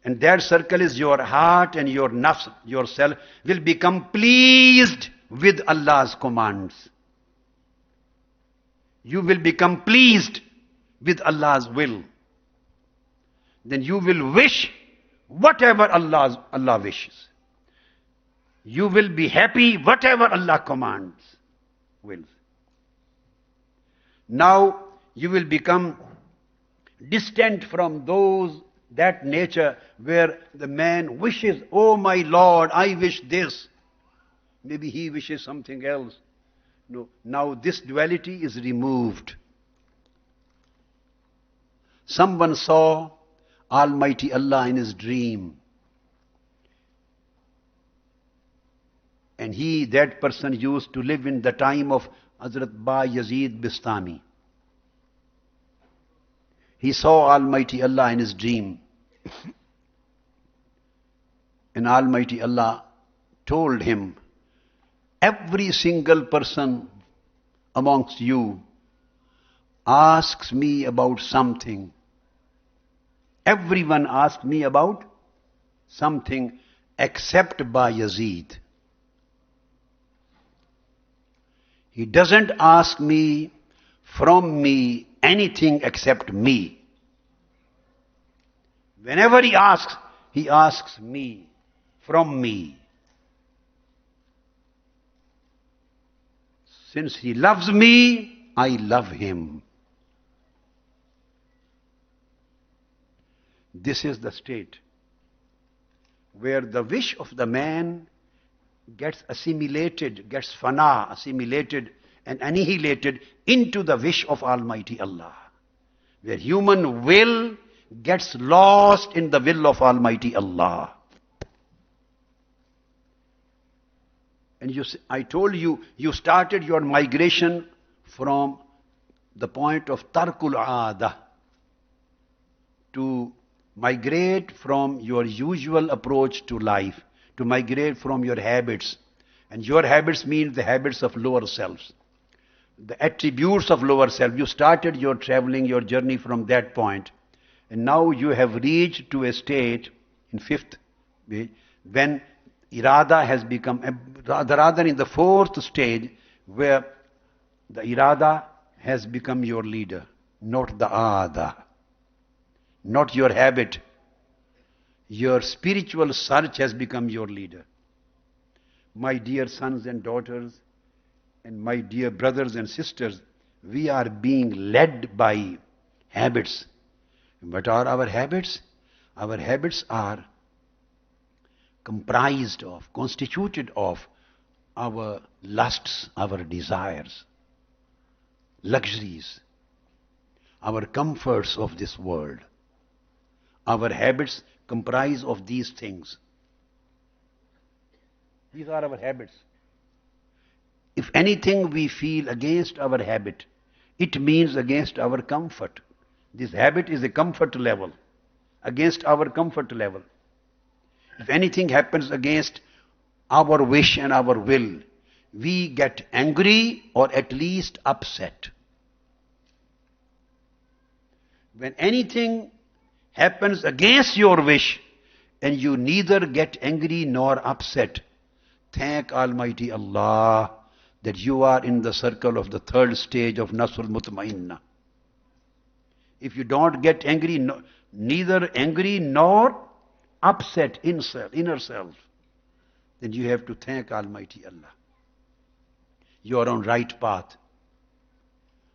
And that circle is your heart and your nafs, yourself, will become pleased with Allah's commands. You will become pleased with Allah's will. Then you will wish whatever Allah wishes. You will be happy whatever Allah commands, wills. Now you will become distant from that nature where the man wishes, oh my Lord, I wish this. Maybe he wishes something else. No, now this duality is removed. Someone saw Almighty Allah in his dream. And that person used to live in the time of Hazrat Ba Yazid Bistami. He saw Almighty Allah in his dream. And Almighty Allah told him, every single person amongst you asks me about something. Everyone asks me about something except Ba Yazid. He doesn't ask me from me anything except me. Whenever he asks me, from me. Since he loves me, I love him. This is the state where the wish of the man gets assimilated, gets assimilated and annihilated into the wish of Almighty Allah. Where human will gets lost in the will of Almighty Allah. And I told you, you started your migration from the point of Tarkul Aada to migrate from your usual approach to life, to migrate from your habits. And your habits mean the habits of lower selves, the attributes of lower self. You started your traveling, your journey from that point. And now you have reached to a state, in fifth, when irada has become, rather in the fourth stage, where the irada has become your leader, not the aada, not your habit. Your spiritual search has become your leader. My dear sons and daughters, and my dear brothers and sisters, we are being led by habits. What are our habits? Our habits are comprised of, constituted of our lusts, our desires, luxuries, our comforts of this world. Our habits comprise of these things. These are our habits. If anything we feel against our habit, it means against our comfort. This habit is a comfort level, against our comfort level. If anything happens against our wish and our will, we get angry or at least upset. When anything happens against your wish and you neither get angry nor upset, thank Almighty Allah that you are in the circle of the third stage of Nafsul Mutmainnah. If you don't get angry, neither angry nor upset inner self, then you have to thank Almighty Allah. You are on right path.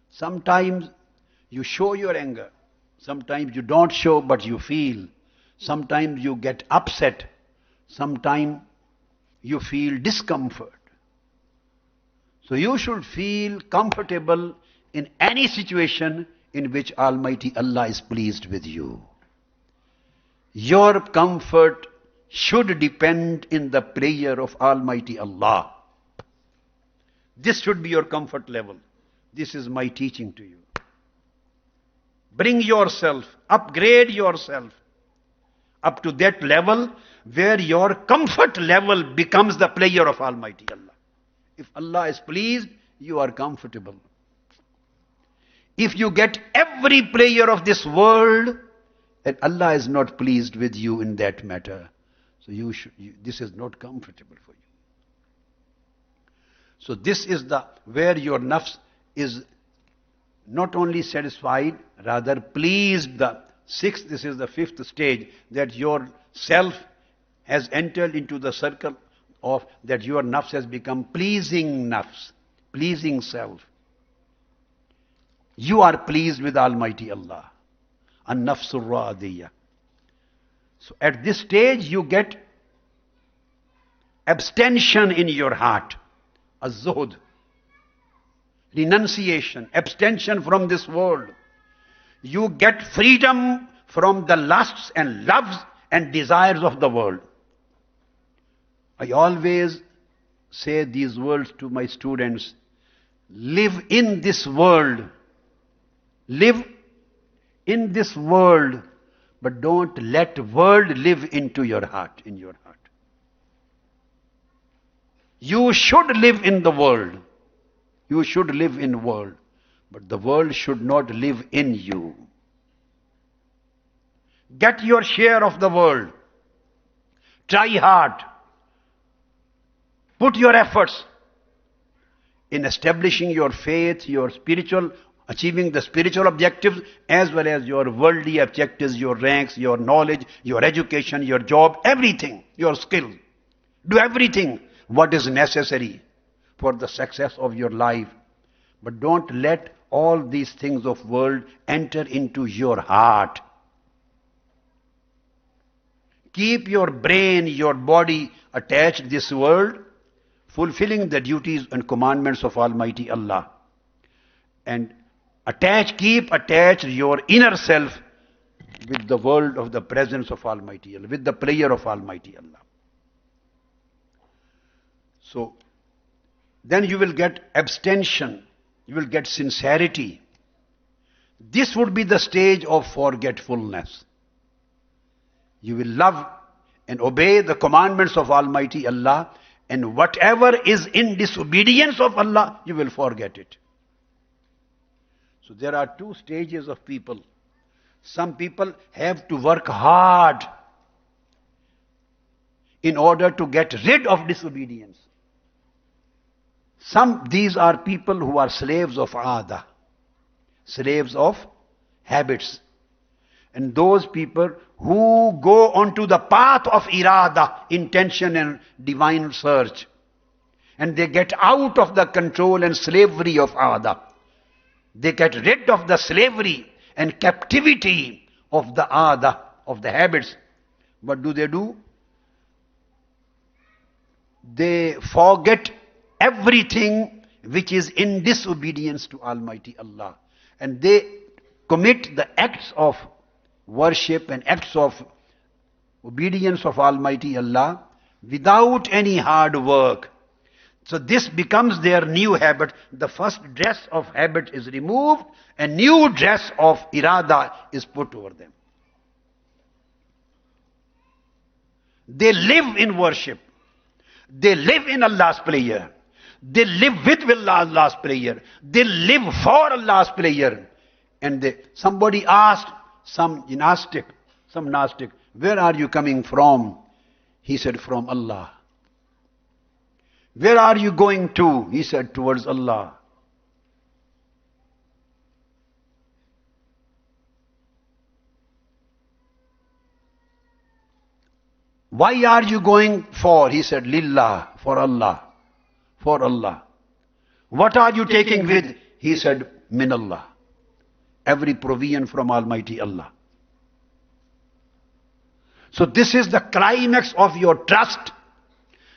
Sometimes you show your anger. Sometimes you don't show, but you feel. Sometimes you get upset. Sometimes you feel discomfort. So you should feel comfortable in any situation in which Almighty Allah is pleased with you. Your comfort should depend in the prayer of Almighty Allah. This should be your comfort level. This is my teaching to you. Bring yourself, upgrade yourself up to that level where your comfort level becomes the prayer of Almighty Allah. If Allah is pleased, you are comfortable. If you get every prayer of this world, and Allah is not pleased with you in that matter, so this is not comfortable for you. So this is where your nafs is not only satisfied, rather pleased. This is the fifth stage, that your self has entered into the circle of that your nafs has become pleasing nafs, pleasing self. You are pleased with Almighty Allah. An-nafsul radiyah. So at this stage you get abstention in your heart. Az-zuhd. Renunciation, abstention from this world. You get freedom from the lusts and loves and desires of the world. I always say these words to my students. Live in this world. Live in this world, but don't let world live into your heart, in your heart. You should live in the world. You should live in world, but the world should not live in you. Get your share of the world. Try hard. Put your efforts in establishing your faith, your spiritual, achieving the spiritual objectives, as well as your worldly objectives, your ranks, your knowledge, your education, your job, everything, your skill. Do everything what is necessary for the success of your life. But don't let all these things of world enter into your heart. Keep your brain, your body attached to this world, fulfilling the duties and commandments of Almighty Allah. And keep attached your inner self with the world of the presence of Almighty Allah, with the prayer of Almighty Allah. So, then you will get abstention, you will get sincerity. This would be the stage of forgetfulness. You will love and obey the commandments of Almighty Allah, and whatever is in disobedience of Allah, you will forget it. So there are two stages of people. Some people have to work hard in order to get rid of disobedience. These are people who are slaves of aada, slaves of habits. And those people who go onto the path of irada, intention and divine search, and they get out of the control and slavery of aada. They get rid of the slavery and captivity of the aada, of the habits. What do? They forget everything which is in disobedience to Almighty Allah. And they commit the acts of worship and acts of obedience of Almighty Allah without any hard work. So this becomes their new habit. The first dress of habit is removed, and new dress of irada is put over them. They live in worship. They live in Allah's prayer. They live with Allah's prayer. They live for Allah's prayer. And somebody asked some Gnostic, Where are you coming from? He said, from Allah. Where are you going to? He said, towards Allah. Why are you going for? He said, Lillah, for Allah. For Allah. What are you taking with? He said, Min Allah. Every provision from Almighty Allah. So this is the climax of your trust,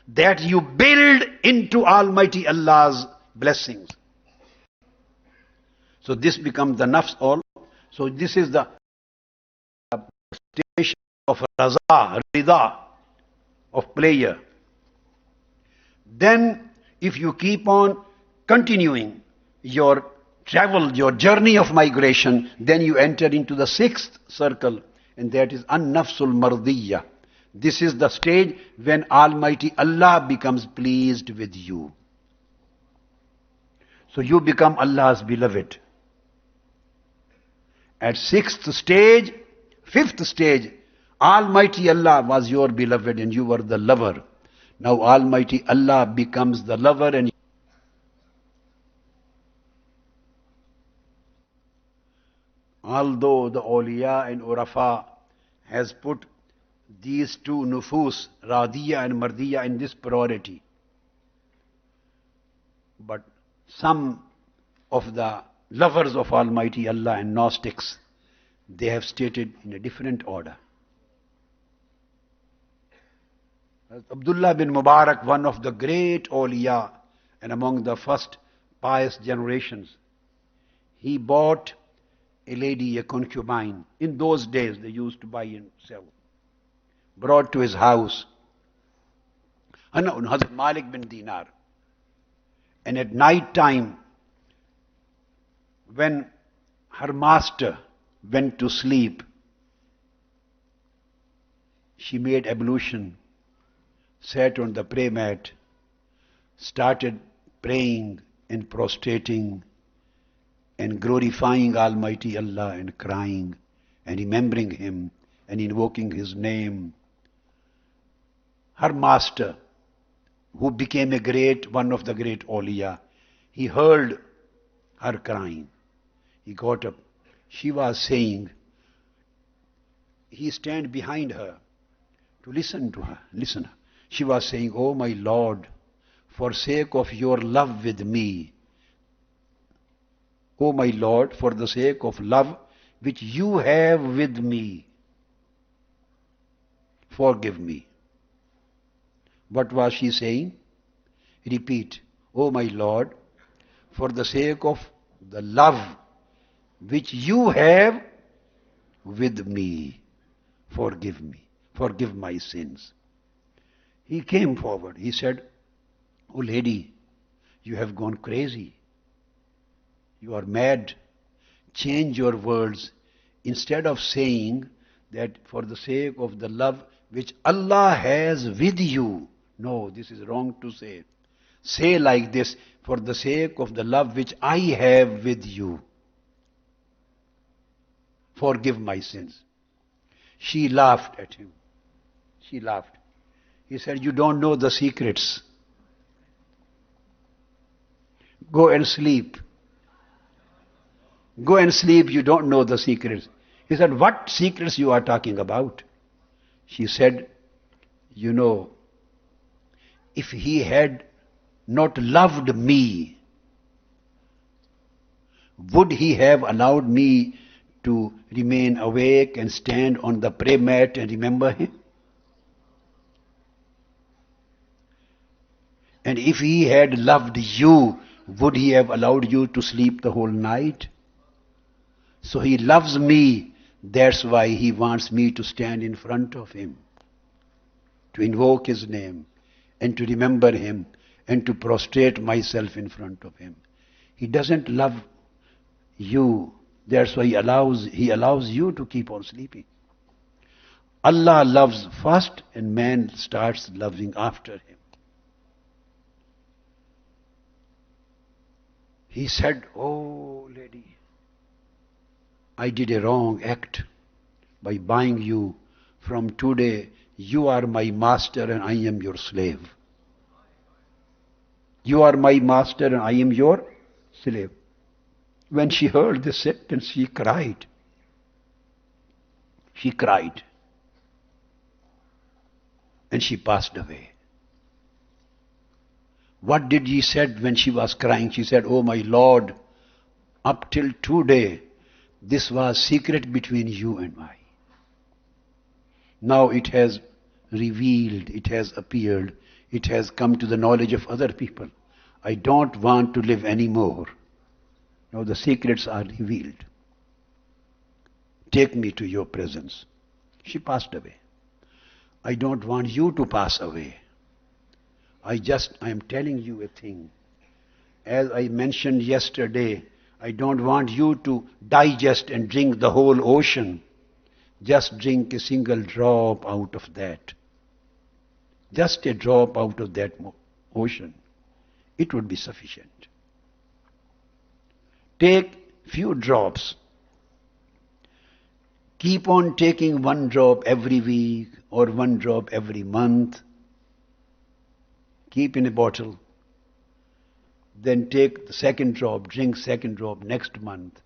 that you build into Almighty Allah's blessings. So this becomes the nafs all. So this is the station of raza, rida, of pleasure. Then if you keep on continuing your travel, your journey of migration, then you enter into the sixth circle, and that is an-nafsul mardiyya. This is the stage when Almighty Allah becomes pleased with you. So you become Allah's beloved. At sixth stage, fifth stage, Almighty Allah was your beloved and you were the lover. Now Almighty Allah becomes the lover, and although the awliya and urafa has put these two nufus, radiyya and mardiyya, in this priority, but some of the lovers of Almighty Allah and Gnostics, they have stated in a different order. Abdullah bin Mubarak, one of the great awliya and among the first pious generations, he bought a lady, a concubine. In those days they used to buy and sell. Brought to his house. Hazrat Malik bin Dinar. And at night time, when her master went to sleep, she made ablution, sat on the prayer mat, started praying and prostrating and glorifying Almighty Allah and crying and remembering Him and invoking His name. Her master, who became one of the great awliya, he heard her crying. He got up. She was saying, he stand behind her to listen to her. Listen. She was saying, "Oh my Lord, for sake of your love with me, oh my Lord, for the sake of love which you have with me, forgive me." What was she saying? Repeat. "Oh my Lord, for the sake of the love which you have with me, forgive me, forgive my sins." He came forward. He said, "Oh lady, you have gone crazy. You are mad. Change your words. Instead of saying that for the sake of the love which Allah has with you." No, this is wrong to say. Say like this, "For the sake of the love which I have with you, forgive my sins." She laughed at him. She laughed. He said, "You don't know the secrets. Go and sleep. Go and sleep, you don't know the secrets." He said, "What secrets you are talking about?" She said, "You know, if he had not loved me, would he have allowed me to remain awake and stand on the prayer mat and remember him? And if he had loved you, would he have allowed you to sleep the whole night? So he loves me, that's why he wants me to stand in front of him, to invoke his name, and to remember him, and to prostrate myself in front of him. He doesn't love you, that's why he allows you to keep on sleeping. Allah loves first, and man starts loving after him." He said, "Oh lady, I did a wrong act by buying you from today you are my master and I am your slave. You are my master and I am your slave. When she heard this sentence, she cried. She cried. And she passed away. What did she said when she was crying? She said, "Oh my Lord, up till today, this was secret between you and I. Now it has revealed, it has appeared, it has come to the knowledge of other people. I don't want to live anymore. Now the secrets are revealed. Take me to your presence." She passed away. I don't want you to pass away. I am telling you a thing. As I mentioned yesterday, I don't want you to digest and drink the whole ocean. Just drink a single drop out of that. Just a drop out of that ocean. It would be sufficient. Take few drops. Keep on taking one drop every week or one drop every month. Keep in a bottle. Then take the second drop, drink second drop next month.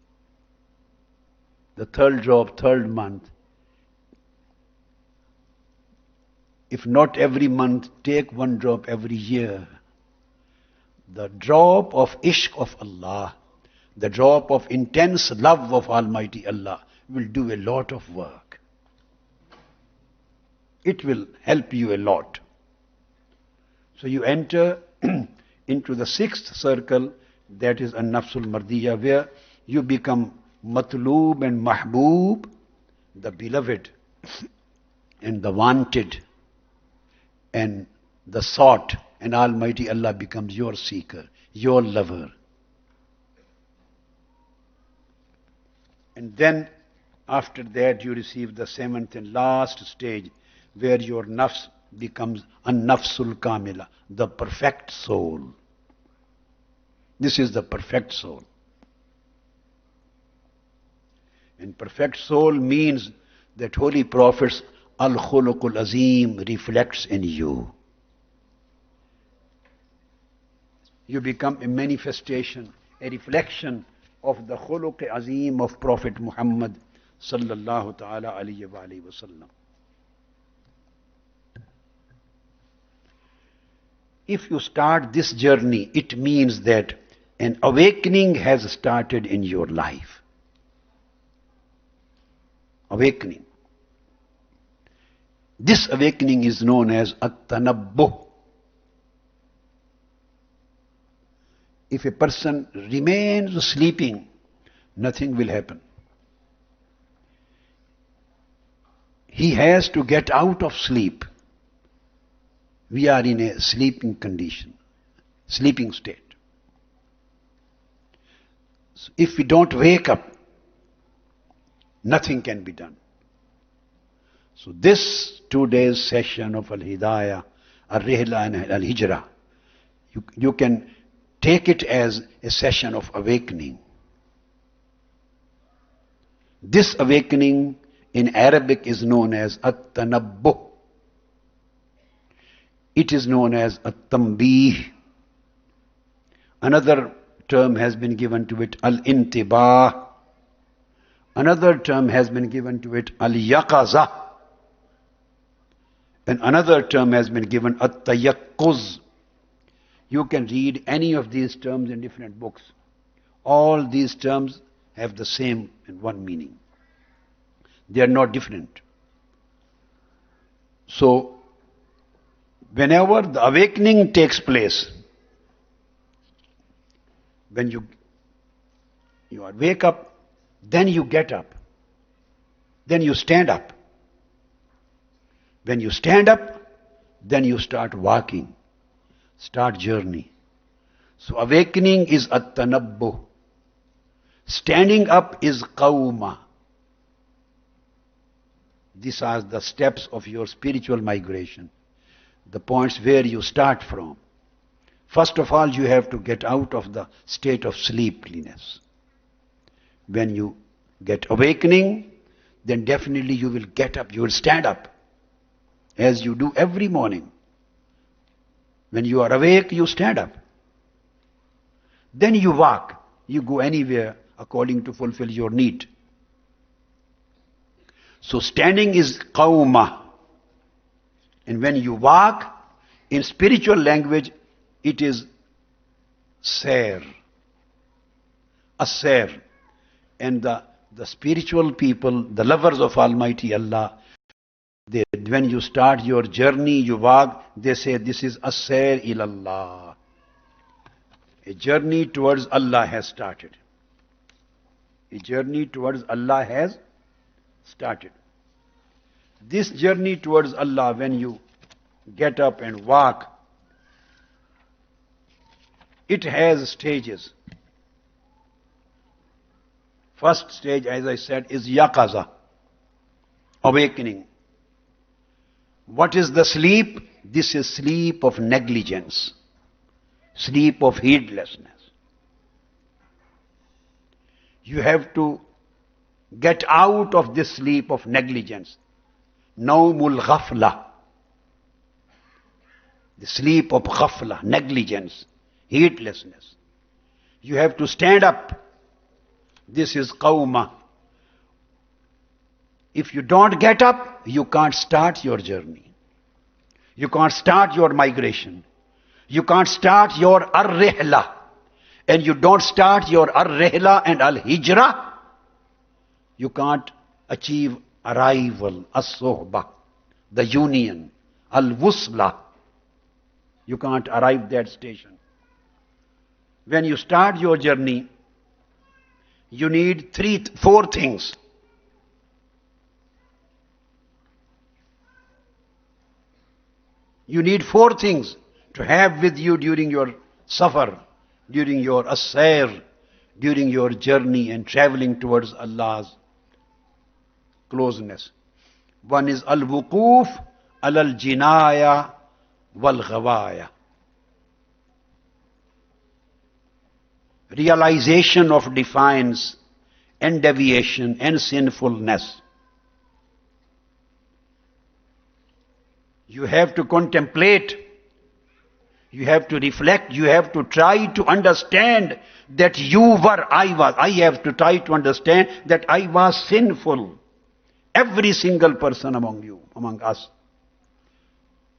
The third drop, third month. If not every month, take one drop every year. The drop of ishq of Allah, the drop of intense love of Almighty Allah will do a lot of work. It will help you a lot. So you enter into the sixth circle, that is an-nafsul mardiyah, where you become matloob and mahboob, the beloved and the wanted and the sought, and Almighty Allah becomes your seeker, your lover. And then after that you receive the seventh and last stage, where your nafs becomes an-nafsul kamila, the perfect soul. This is the perfect soul. And perfect soul means that Holy Prophet's al-khuluqul azim reflects in you. You become a manifestation, a reflection of the khuluq azim of Prophet Muhammad sallallahu ta'ala alayhi wa alayhi wa sallam. If you start this journey, it means that an awakening has started in your life. Awakening. This awakening is known as at-tanabbuh. If a person remains sleeping, nothing will happen. He has to get out of sleep. We are in a sleeping condition, sleeping state. So if we don't wake up, nothing can be done. So this 2 days session of Al-Hidayah, Al-Rihla and Al-Hijrah, you can take it as a session of awakening. This awakening in Arabic is known as at-tanabbuh. It is known as at-tambih. Another term has been given to it, al-intibah. Another term has been given to it, al-yaqaza. And another term has been given, at-tayaqquz. You can read any of these terms in different books. All these terms have the same and one meaning. They are not different. So, whenever the awakening takes place, when you wake up, then you get up. Then you stand up. When you stand up, then you start walking. Start journey. So awakening is at-tanabbuh. Standing up is qawma. These are the steps of your spiritual migration. The points where you start from. First of all, you have to get out of the state of sleepiness. When you get awakening, then definitely you will get up, you will stand up, as you do every morning. When you are awake, you stand up. Then you walk, you go anywhere according to fulfill your need. So standing is qawma. And when you walk, in spiritual language, it is sair. A sair. And the spiritual people, the lovers of Almighty Allah, when you start your journey, you walk, they say this is a sair ilallah. A journey towards Allah has started. A journey towards Allah has started. This journey towards Allah, when you get up and walk, it has stages. First stage, as I said, is yaqaza, awakening. What is the sleep? This is sleep of negligence, sleep of heedlessness. You have to get out of this sleep of negligence. Nawmul ghafla, the sleep of ghafla, negligence, heedlessness. You have to stand up. This is qawma. If you don't get up, you can't start your journey. You can't start your migration. You can't start your ar-rihla. And you don't start your ar-rihla and al-hijrah, you can't achieve arrival, as-sohba, the union, al-wusla. You can't arrive that station. When you start your journey, you need four things. You need four things to have with you during your safar, during your assair, during your journey and traveling towards Allah's closeness. One is al-wuquf al-jinaya wal-ghawaya. Realization of defiance and deviation and sinfulness. You have to contemplate, you have to reflect, you have to try to understand that I have to try to understand that I was sinful. Every single person among you, among us.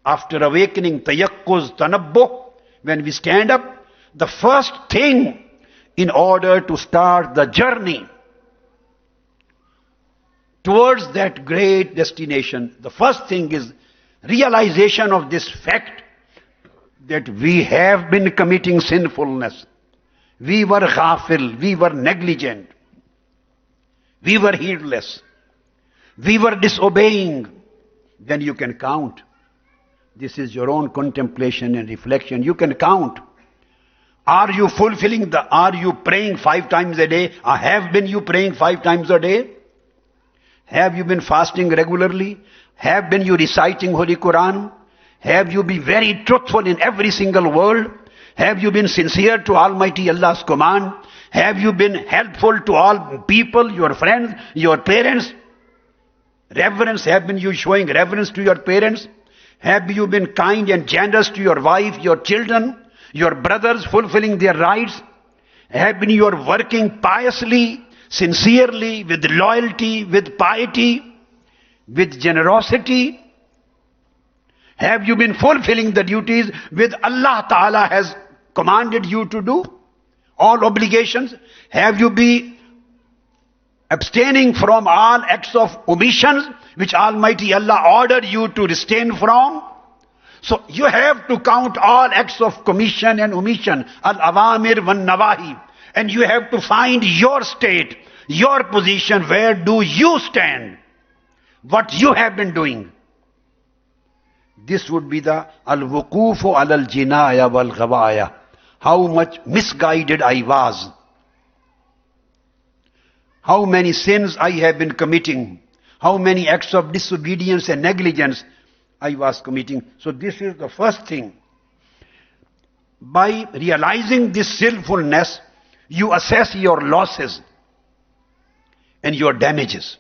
After awakening, tayakkuz, tanabbuh, when we stand up, the first thing in order to start the journey towards that great destination, the first thing is realization of this fact that we have been committing sinfulness. We were ghafil, we were negligent, we were heedless, we were disobeying. Then you can count. This is your own contemplation and reflection. You can count. Are you are you praying 5 times a day? Or have been you praying 5 times a day? Have you been fasting regularly? Have been you reciting Holy Quran? Have you been very truthful in every single word? Have you been sincere to Almighty Allah's command? Have you been helpful to all people, your friends, your parents? Reverence, have been you showing reverence to your parents? Have you been kind and generous to your wife, your children, your brothers, fulfilling their rights? Have been you working piously, sincerely, with loyalty, with piety, with generosity? Have you been fulfilling the duties which Allah Ta'ala has commanded you to do? All obligations? Have you been abstaining from all acts of omissions which Almighty Allah ordered you to abstain from? So you have to count all acts of commission and omission, al-awamir wan-nawahi, and you have to find your state, your position, where do you stand, what you have been doing. This would be the al-wuqufu al-jinaya wal-ghawaya. How much misguided I was. How many sins I have been committing. How many acts of disobedience and negligence I was committing. So this is the first thing. By realizing this sinfulness, you assess your losses and your damages.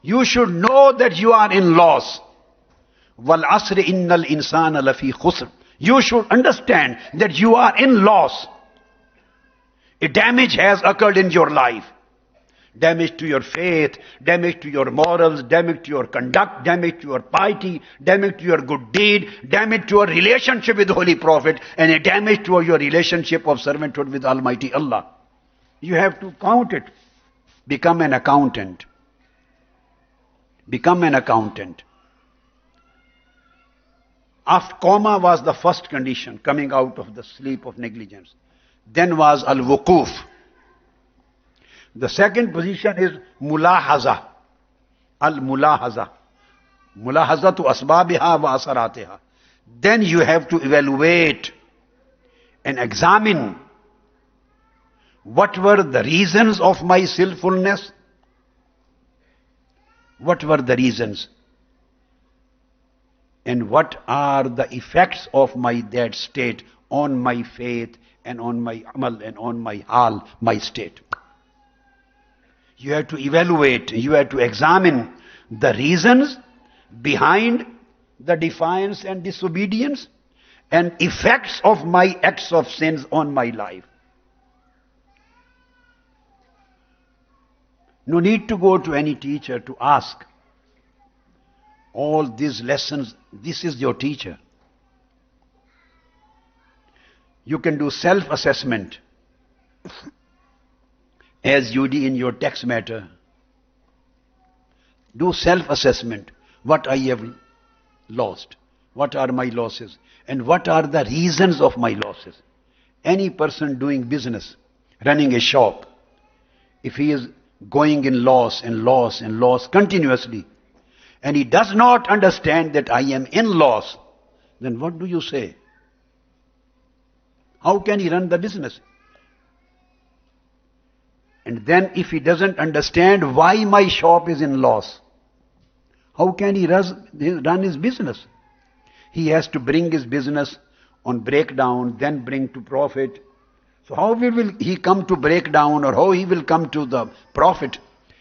You should know that you are in loss. Wal asri innal insana lafi khusr. You should understand that you are in loss. A damage has occurred in your life. Damage to your faith, damage to your morals, damage to your conduct, damage to your piety, damage to your good deed, damage to your relationship with the Holy Prophet, and a damage to your relationship of servanthood with Almighty Allah. You have to count it. Become an accountant. Become an accountant. After coma was the first condition, coming out of the sleep of negligence. Then was al-wuquf. The second position is mulahaza. Al-mulahaza. Mulahazatu asbabiha wa asaratiha. Then you have to evaluate and examine what were the reasons of my sinfulness. What were the reasons? And what are the effects of that state on my faith and on my amal and on my hal, my state. You have to evaluate, you have to examine the reasons behind the defiance and disobedience and effects of my acts of sins on my life. No need to go to any teacher to ask. All these lessons, this is your teacher. You can do self-assessment as you do in your text matter. Do self-assessment. What I have lost. What are my losses? And what are the reasons of my losses? Any person doing business, running a shop, if he is going in loss and loss and loss continuously, and he does not understand that I am in loss, then what do you say? How can he run the business? And then if he doesn't understand why my shop is in loss, how can he run his business? He has to bring his business on breakdown, then bring to profit. So how will he come to breakdown, or how he will come to the profit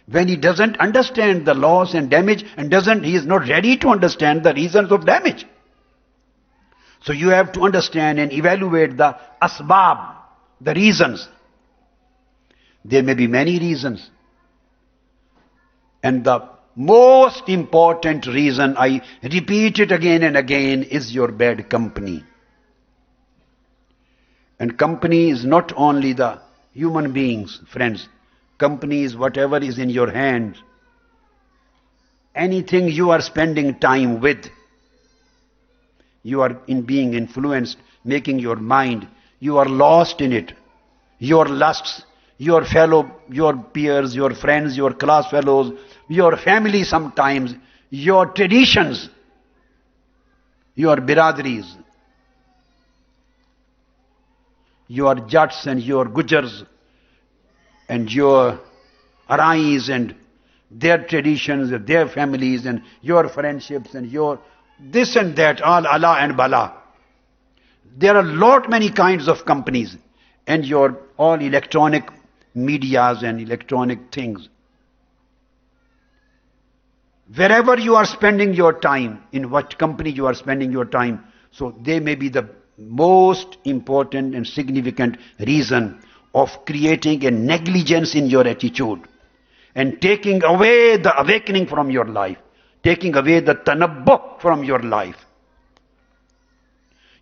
when he doesn't understand the loss and damage, and he is not ready to understand the reasons of damage? So you have to understand and evaluate the asbab, the reasons. There may be many reasons. And the most important reason, I repeat it again and again, is your bad company. And company is not only the human beings, friends. Company is whatever is in your hands. Anything you are spending time with. You are being influenced, making your mind. You are lost in it. Your lusts, your peers, your friends, your class fellows, your family sometimes, your traditions, your biradaris, your Jats and your Gujars and your Arais and their traditions, their families and your friendships and your this and that, all Allah and Bala. There are many kinds of companies and your all electronic medias and electronic things. Wherever you are spending your time, in what company you are spending your time, so they may be the most important and significant reason of creating a negligence in your attitude and taking away the awakening from your life, taking away the tanabbuh from your life.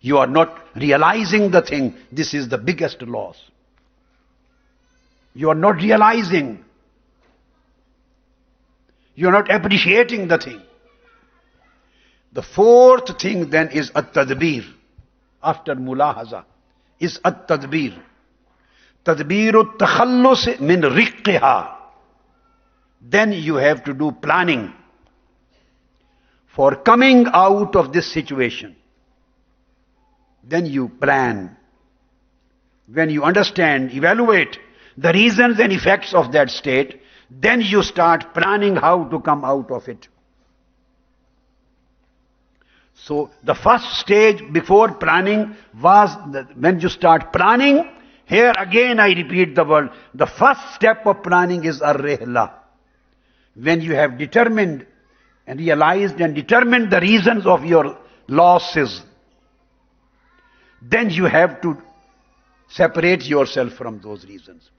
You are not realizing the thing. This is the biggest loss. You are not realizing. You are not appreciating the thing. The fourth thing then is at-tadbir. After mulahaza is at-tadbir. Tadbiru takhallus min riqqiha. Then you have to do planning for coming out of this situation. Then you plan. When you understand, evaluate the reasons and effects of that state, then you start planning how to come out of it. So the first stage before planning was when you start planning. Here again I repeat the word. The first step of planning is ar-rihla. when you have determined and realized and determined the reasons of your losses, then you have to separate yourself from those reasons.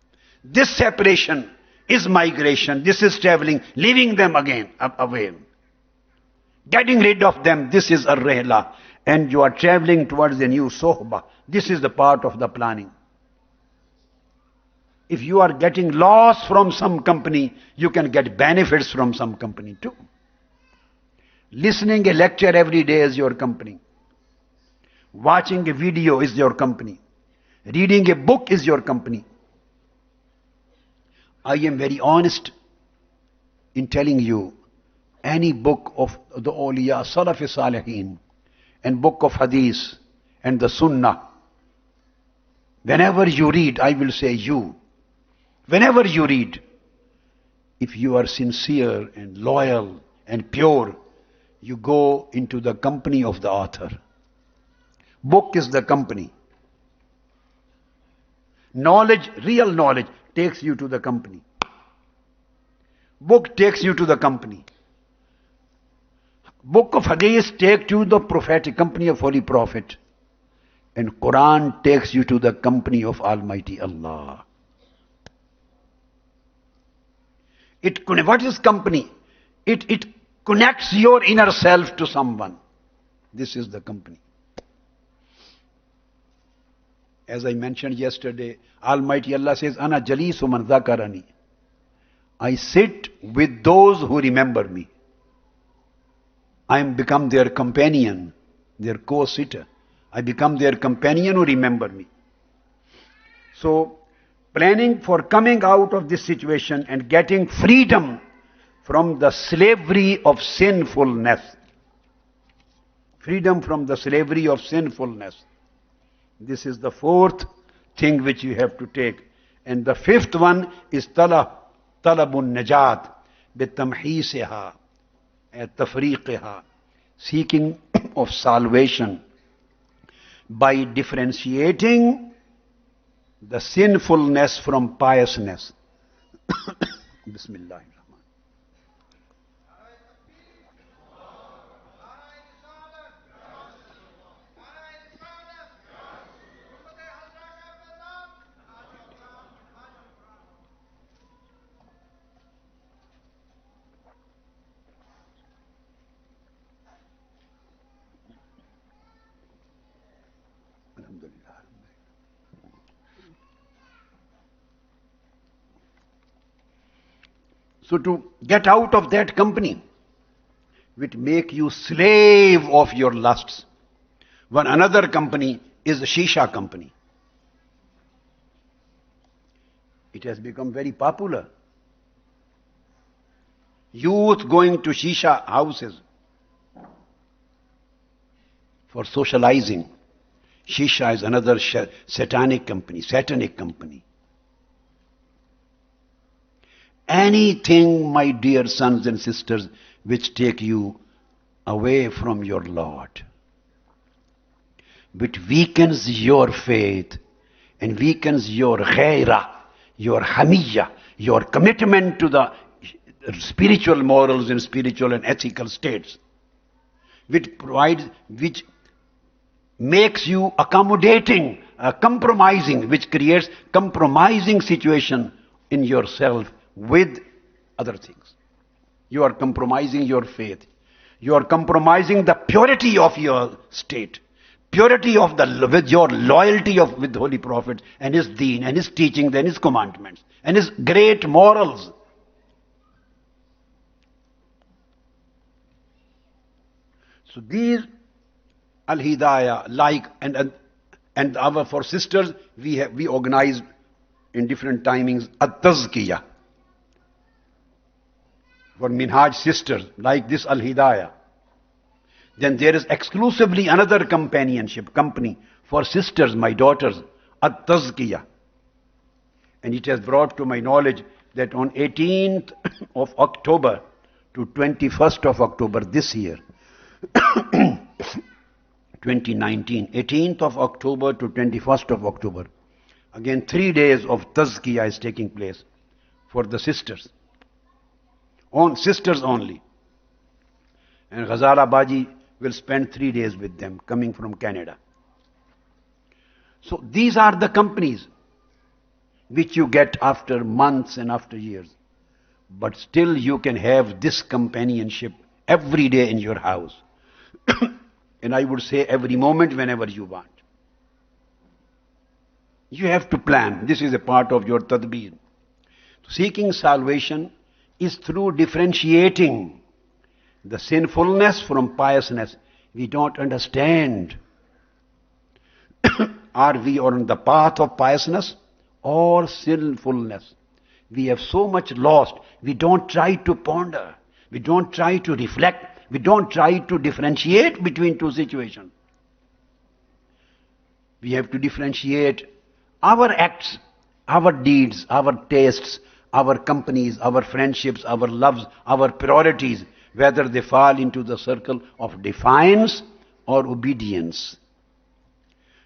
This separation is migration, this is traveling, leaving them again away. Getting rid of them, this is a Rihla. And you are traveling towards a new Sohba. This is the part of the planning. If you are getting loss from some company, you can get benefits from some company too. Listening a lecture every day is your company. Watching a video is your company. Reading a book is your company. I am very honest in telling you, any book of the awliya, Salaf Salihin, and book of Hadith, and the Sunnah, whenever you read, I will say you, whenever you read, if you are sincere and loyal and pure, you go into the company of the author. Book is the company. Knowledge, real knowledge, takes you to the company. Book takes you to the company. Book of Hadith takes you to the prophetic company of Holy Prophet. And Quran takes you to the company of Almighty Allah. What is company? It connects your inner self to someone. This is the company. As I mentioned yesterday, Almighty Allah says, Ana jalisu man zakarani. I sit with those who remember me. I am become their companion, their co-sitter. I become their companion who remember me. So, planning for coming out of this situation and getting freedom from the slavery of sinfulness. Freedom from the slavery of sinfulness. This is the fourth thing which you have to take. And the fifth one is talabun najat bitamhisiha at tafriqiha, seeking of salvation by differentiating the sinfulness from piousness. Bismillah. So to get out of that company, which make you slave of your lusts. One another company is the Shisha company. It has become very popular. Youth going to Shisha houses for socializing. Shisha is another satanic company. Anything, my dear sons and sisters, which take you away from your Lord, which weakens your faith and weakens your ghaira, your hamiyya, your commitment to the spiritual morals and spiritual and ethical states, which makes you accommodating, compromising, which creates compromising situation in yourself with other things. You are compromising your faith. You are compromising the purity of your state. Purity of with your loyalty with Holy Prophet and his deen and his teachings and his commandments and his great morals. So these Al-Hidayah, and our for sisters, we organized in different timings At-Tazkiyah. For Minhaj sisters, like this Al-Hidayah. Then there is exclusively another company for sisters, my daughters, At-Tazkiyah. And it has brought to my knowledge that on 18th of October to 21st of October this year, 2019, 18th of October to 21st of October, again 3 days of Tazkiyah is taking place for the sisters. own sisters only. And Ghazala Baji will spend 3 days with them, coming from Canada. So these are the companies which you get after months and after years. But still you can have this companionship every day in your house. And I would say every moment, whenever you want. You have to plan. This is a part of your tadbir. Seeking salvation is through differentiating the sinfulness from piousness. We don't understand. Are we on the path of piousness or sinfulness? We have so much lost. We don't try to ponder. We don't try to reflect. We don't try to differentiate between two situations. We have to differentiate our acts, our deeds, our tastes, our companies, our friendships, our loves, our priorities, whether they fall into the circle of defiance or obedience.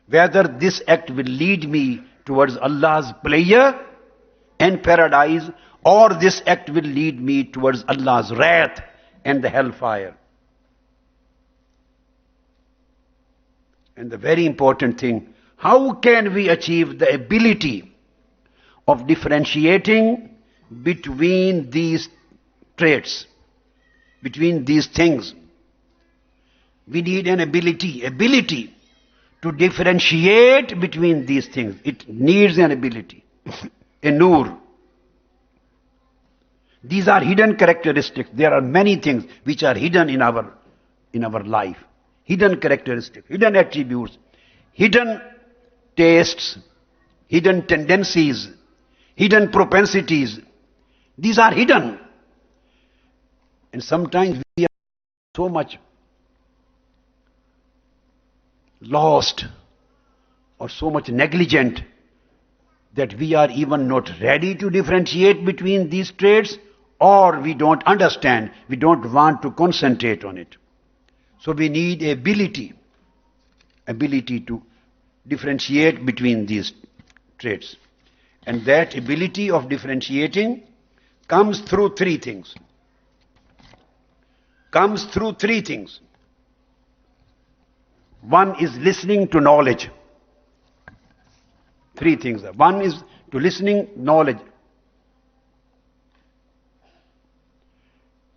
Whether this act will lead me towards Allah's pleasure and paradise, or this act will lead me towards Allah's wrath and the hellfire. And the very important thing, how can we achieve the ability of differentiating between these traits, between these things? We need an ability to differentiate between these things. It needs an ability, a nur. These are hidden characteristics. There are many things which are hidden in our life. Hidden characteristics, hidden attributes, hidden tastes, hidden tendencies, hidden propensities. These are hidden. And sometimes we are so much lost or so much negligent that we are even not ready to differentiate between these traits, or we don't understand, we don't want to concentrate on it. So we need ability to differentiate between these traits. And that ability of differentiating comes through three things. One is listening to knowledge. Three things. One is to listening knowledge.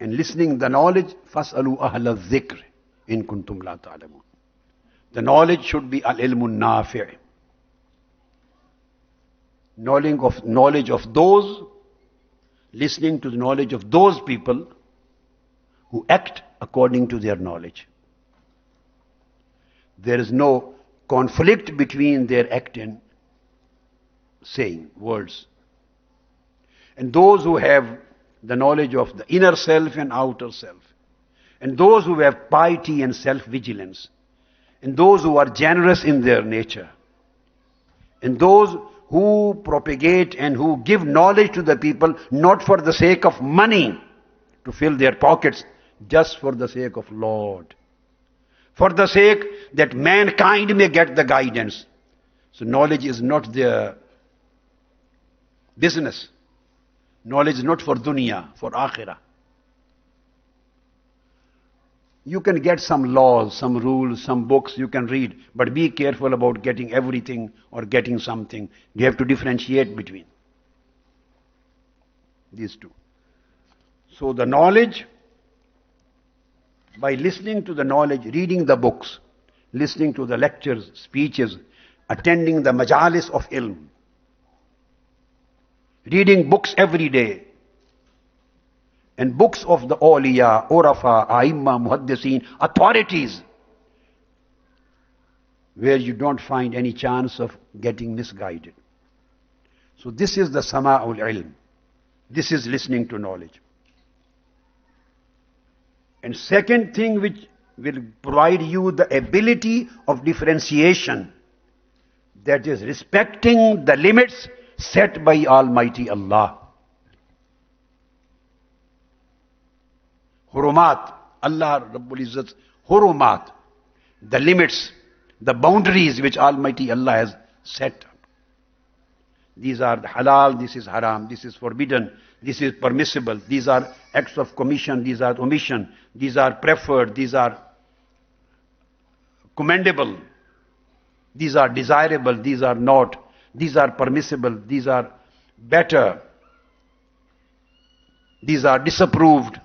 And listening the knowledge, فَاسْأَلُوا أَهْلَ الذِّكْرِ إِن كُنْتُمْ لَا تَعْلَمُونَ. The knowledge should be al-ilmu nafi'. Knowledge of those, listening to the knowledge of those people who act according to their knowledge. There is no conflict between their act and saying, words. And those who have the knowledge of the inner self and outer self, and those who have piety and self-vigilance, and those who are generous in their nature, and those who propagate and who give knowledge to the people not for the sake of money to fill their pockets, just for the sake of Lord, for the sake that mankind may get the guidance. So knowledge is not their business. Knowledge is not for dunya, for akhirah. You can get some laws, some rules, some books you can read, but be careful about getting everything or getting something. You have to differentiate between these two. So the knowledge, by listening to the knowledge, reading the books, listening to the lectures, speeches, attending the majalis of ilm, reading books every day, and books of the awliya, urafa, aimma, muhaddiseen, authorities, where you don't find any chance of getting misguided. So this is the sama'ul ilm. This is listening to knowledge. And second thing which will provide you the ability of differentiation, that is respecting the limits set by Almighty Allah. Hurumat, Allah Rabbul Izzat's hurumat, the limits, the boundaries which Almighty Allah has set. These are halal, this is haram, this is forbidden, this is permissible, these are acts of commission, these are omission, these are preferred, these are commendable, these are desirable, these are not, these are permissible, these are better, these are disapproved.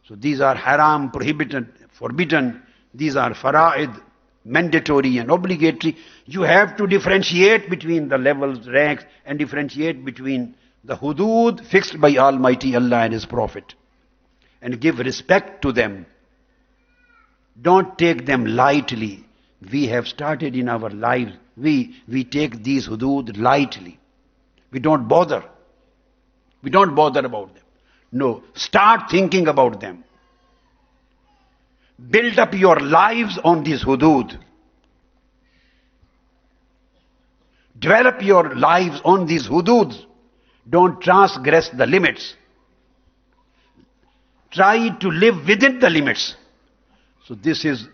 So these are haram, prohibited, forbidden, these are fara'id, mandatory and obligatory. You have to differentiate between the levels, ranks, and differentiate between the hudud fixed by Almighty Allah and His Prophet, and give respect to them. Don't take them lightly. We have started in our lives, we take these hudud lightly. We don't bother. We don't bother about them. No, start thinking about them. Build up your lives on these hudud. Develop your lives on these hududs. Don't transgress the limits. Try to live within the limits. So this is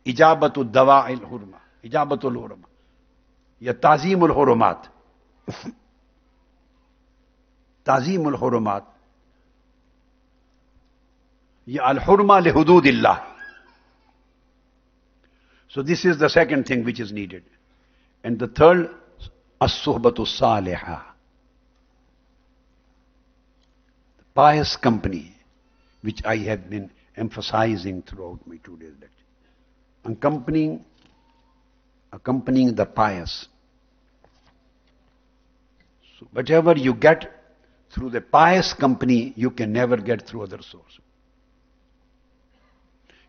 ijabatul dawa'il hurma, ijabatul hurma, ya ta'zimul hurumat. Ta'zimul hurumat, ya al-hurma li hududillah. So this is the second thing which is needed. And the third, as-suhbatu salihah. The pious company, which I have been emphasizing throughout my today's lecture. Accompanying the pious. So whatever you get through the pious company, you can never get through other sources.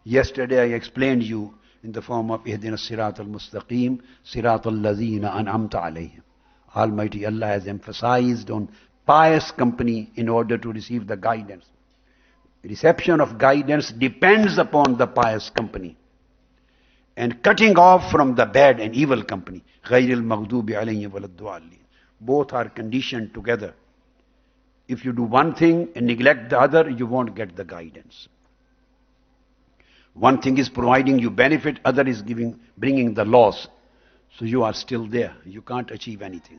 Yesterday I explained you in the form of Ihdina Sirat al-Mustaqim, Sirat al-Lazina an'amta alayhim. Almighty Allah has emphasized on pious company in order to receive the guidance. Reception of guidance depends upon the pious company. And cutting off from the bad and evil company. Ghayril maghdubi alayhim waladdallin. Both are conditioned together. If you do one thing and neglect the other, you won't get the guidance. One thing is providing you benefit, other is bringing the loss. So you are still there. You can't achieve anything.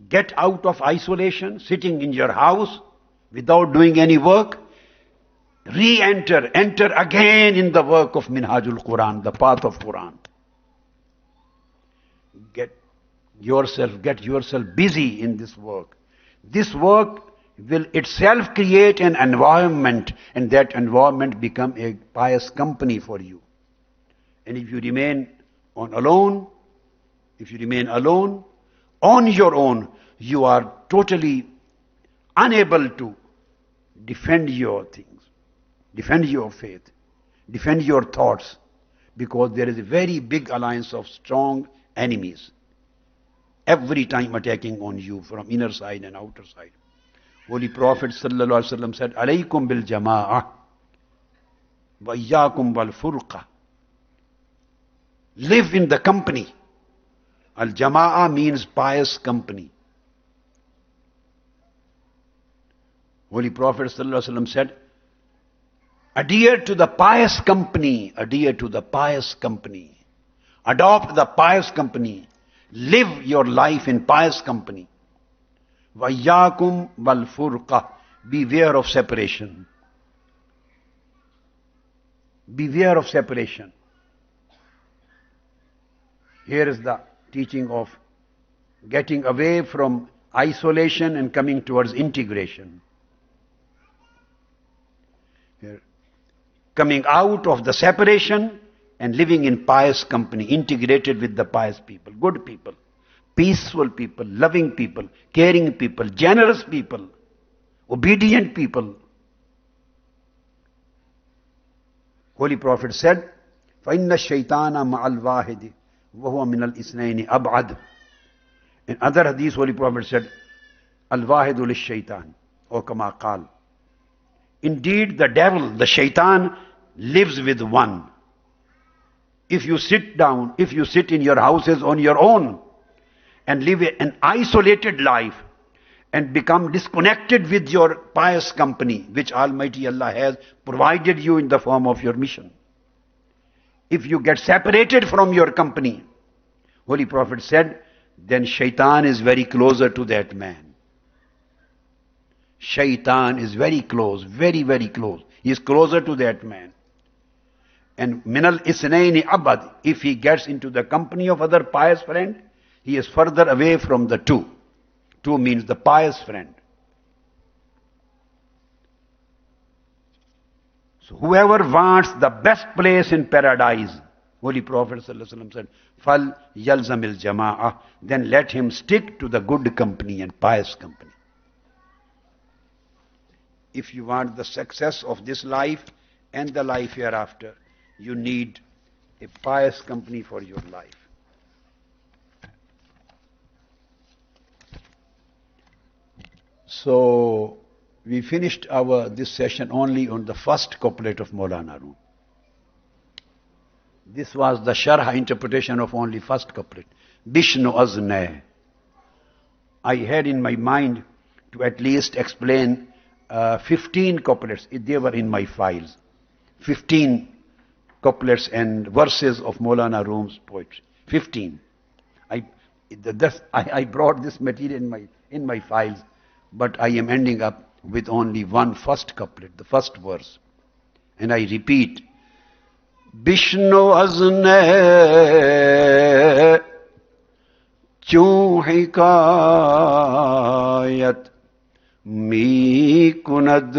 Get out of isolation, sitting in your house without doing any work. Enter again in the work of Minhaj-ul-Quran, the path of Quran. Get yourself busy in this work. This work will itself create an environment, and that environment become a pious company for you. And if you remain alone on your own, you are totally unable to defend your things, defend your faith, defend your thoughts, because there is a very big alliance of strong enemies, every time attacking on you from inner side and outer side. Holy Prophet ﷺ said, Alaykum bil jama'ah wa iyyakum wal furqa. Live in the company. Al-jama'ah means pious company. Holy Prophet ﷺ said, adhere to the pious company, adhere to the pious company. Adopt the pious company. Live your life in pious company. وَإِيَّاكُمْ وَالْفُرْقَةِ. Beware of separation. Beware of separation. Here is the teaching of getting away from isolation and coming towards integration. Here, coming out of the separation and living in pious company, integrated with the pious people, good people, peaceful people, loving people, caring people, generous people, obedient people. Holy Prophet said, فَإِنَّ الشَّيْطَانَ مَعَ الْوَاحِدِ وَهُوَ مِنَ الْإِثْنَيْنِ أَبْعَدُ. In other hadith, Holy Prophet said, الْوَاحِدُ لِلشَّيْطَانِ or كَمَا قَالَ. Indeed, the devil, the shaitan, lives with one. If you sit in your houses on your own, and live an isolated life and become disconnected with your pious company, which Almighty Allah has provided you in the form of your mission. If you get separated from your company, Holy Prophet said, then shaitan is very closer to that man. Shaitan is very close, very, very close. He is closer to that man. And minal isnaini abad, if he gets into the company of other pious friend, he is further away from the two. Two means the pious friend. So whoever wants the best place in paradise, Holy Prophet ﷺ said, Fal yalzamil jama'ah, then let him stick to the good company and pious company. If you want the success of this life and the life hereafter, you need a pious company for your life. So, we finished this session only on the first couplet of Maulana Room. This was the Sharh interpretation of only first couplet. Bishnu Azne. I had in my mind to at least explain 15 couplets. They were in my files. 15 couplets and verses of Maulana Room's poetry. 15. I brought this material in my files, but I am ending up with only one first couplet, the first verse. And I repeat, Bishnu azne kyun hikayat mi kunad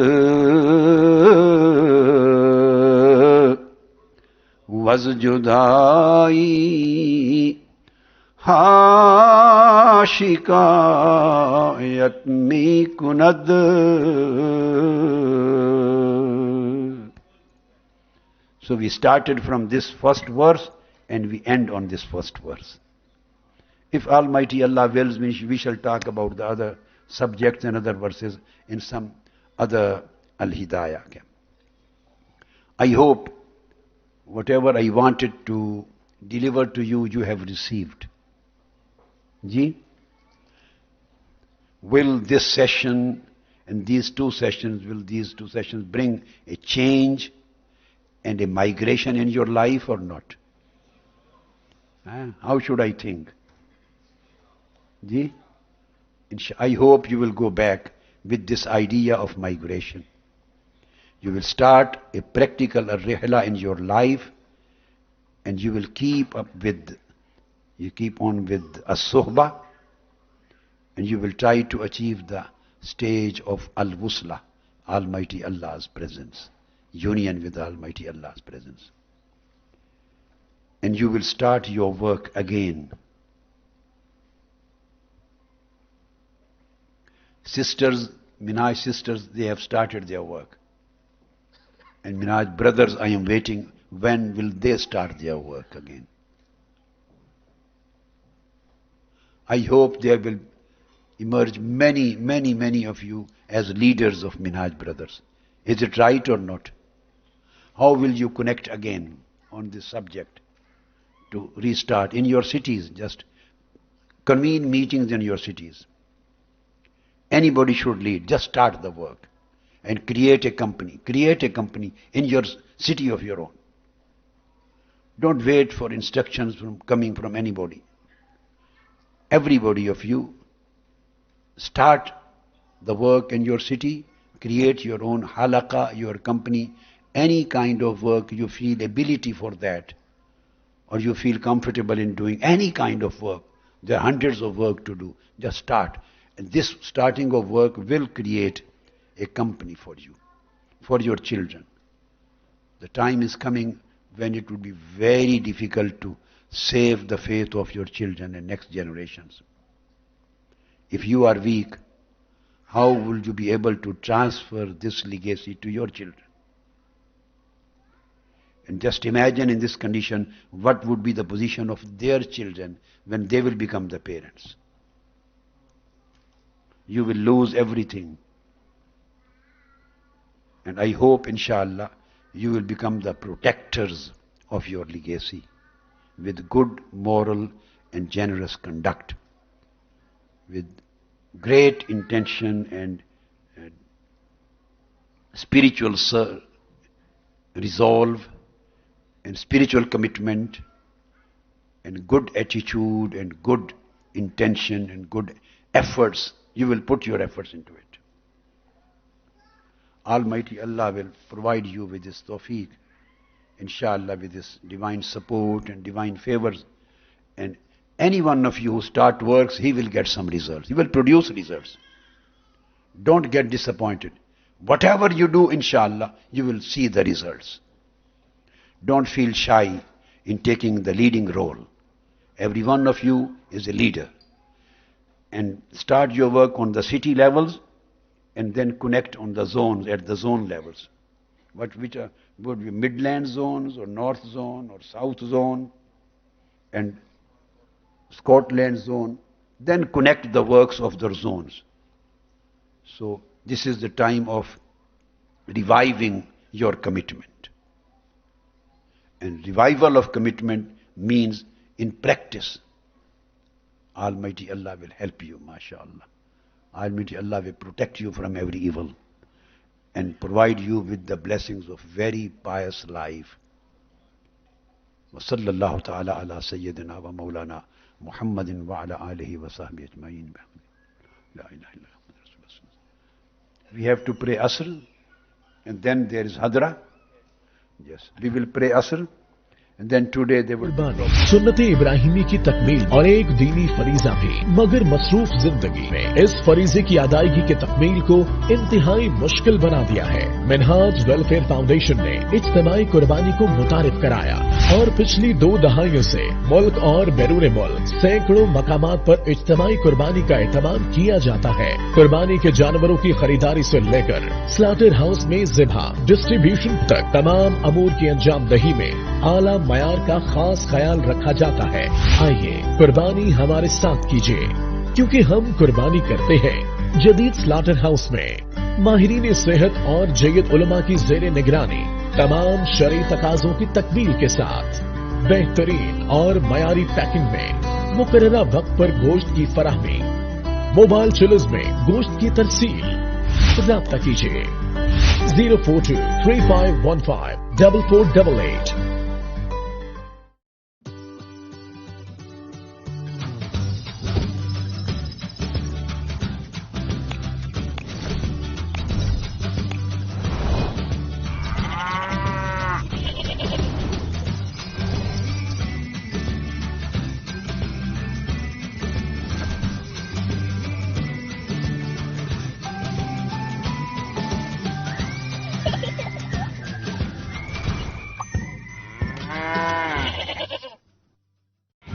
was judai ha shikayat mi kunad. So we started from this first verse and we end on this first verse. If Almighty Allah wills, we shall talk about the other subjects and other verses in some other Al-Hidayah. I hope whatever I wanted to deliver to you, you have received. Ji? Will this session and these two sessions bring a change and a migration in your life or not? How should I think? Ji? I hope you will go back with this idea of migration. You will start a practical rihla in your life, and you will keep on with as-sohba, and you will try to achieve the stage of al-wusla, Almighty Allah's presence, union with Almighty Allah's presence. And you will start your work again. Sisters, Minhaj sisters, they have started their work. And Minhaj brothers, I am waiting, when will they start their work again? I hope there will emerge many of you as leaders of Minhaj brothers. Is it right or not? How will you connect again on this subject to restart in your cities? Just convene meetings in your cities. Anybody should lead. Just start the work and create a company. Create a company in your city of your own. Don't wait for instructions coming from anybody. Everybody of you, start the work in your city, create your own halaqah, your company, any kind of work you feel ability for that, or you feel comfortable in doing any kind of work. There are hundreds of work to do. Just start. And this starting of work will create a company for you, for your children. The time is coming when it will be very difficult to save the faith of your children and next generations. If you are weak, how will you be able to transfer this legacy to your children? And just imagine in this condition, what would be the position of their children when they will become the parents? You will lose everything. And I hope, inshallah, you will become the protectors of your legacy with good moral and generous conduct, with great intention and spiritual resolve and spiritual commitment and good attitude and good intention and good efforts, you will put your efforts into it. Almighty Allah will provide you with this tawfiq, inshallah, with this divine support and divine favors. And any one of you who start works, he will get some results. He will produce results. Don't get disappointed. Whatever you do, inshallah, you will see the results. Don't feel shy in taking the leading role. Every one of you is a leader. And start your work on the city levels and then connect on the zones, at the zone levels. Which would be Midland zones or North zone or South zone and Scotland zone. Then connect the works of the zones. So this is the time of reviving your commitment. And revival of commitment means in practice. Almighty Allah will help you, mashallah. Almighty Allah will protect you from every evil and provide you with the blessings of very pious life. Wa sallallahu ta'ala ala sayyidina wa maulana Muhammadin wa ala alihi wa sahbihi ajma'in. La ilaha illa Allah. We have to pray Asr, and then there is Hadra. Yes, we will pray Asr, and then today they will सुन्नते इब्राहिमी की तकमील और एक दीनी फरीजा भी, मगर मसरूफ जिंदगी में इस फरीजे की अदायगी के तकमील को इंतहाई मुश्किल बना दिया है। मिनहाज वेलफेयर फाउंडेशन ने इज्तिमाई कुर्बानी को मुतारिफ कराया और पिछली 2 दहाइयों से मुल्क और बैरून मुल्क सैकड़ों मकामात पर इज्तिमाई कुर्बानी का एहतमाम किया जाता है। कुर्बानी के जानवरों की खरीदारी से लेकर स्लाटर हाउस में ज़िबा, डिस्ट्रीब्यूशन तक तमाम अमूर की अंजाम दही में आला मयार का खास ख्याल रखा जाता है। आइए कुर्बानी हमारे साथ कीजिए, क्योंकि हम कुर्बानी करते हैं जदीद स्लाटर हाउस में माहिरीन सेहत और जय्यद उलमा की ज़ेरे निगरानी तमाम शरई तकाज़ों की तकमील के साथ बेहतरीन और मयारी पैकिंग में मुकर्ररा वक्त पर गोश्त की फराहमी, मोबाइल चिलर्स में गोश्त की तरसील। राब्ता कीजिए 04235154488।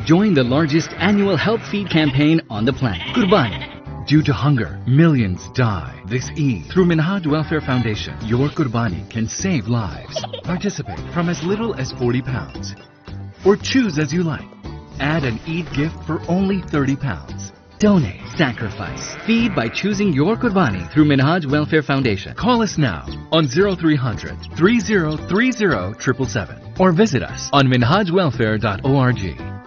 Join the largest annual help feed campaign on the planet, Qurbani. Due to hunger, millions die this Eid. Through Minhaj Welfare Foundation, your Qurbani can save lives. Participate from as little as £40. Or choose as you like. Add an Eid gift for only £30. Donate, sacrifice, feed by choosing your Qurbani through Minhaj Welfare Foundation. Call us now on 0300 3030 777 or visit us on minhajwelfare.org.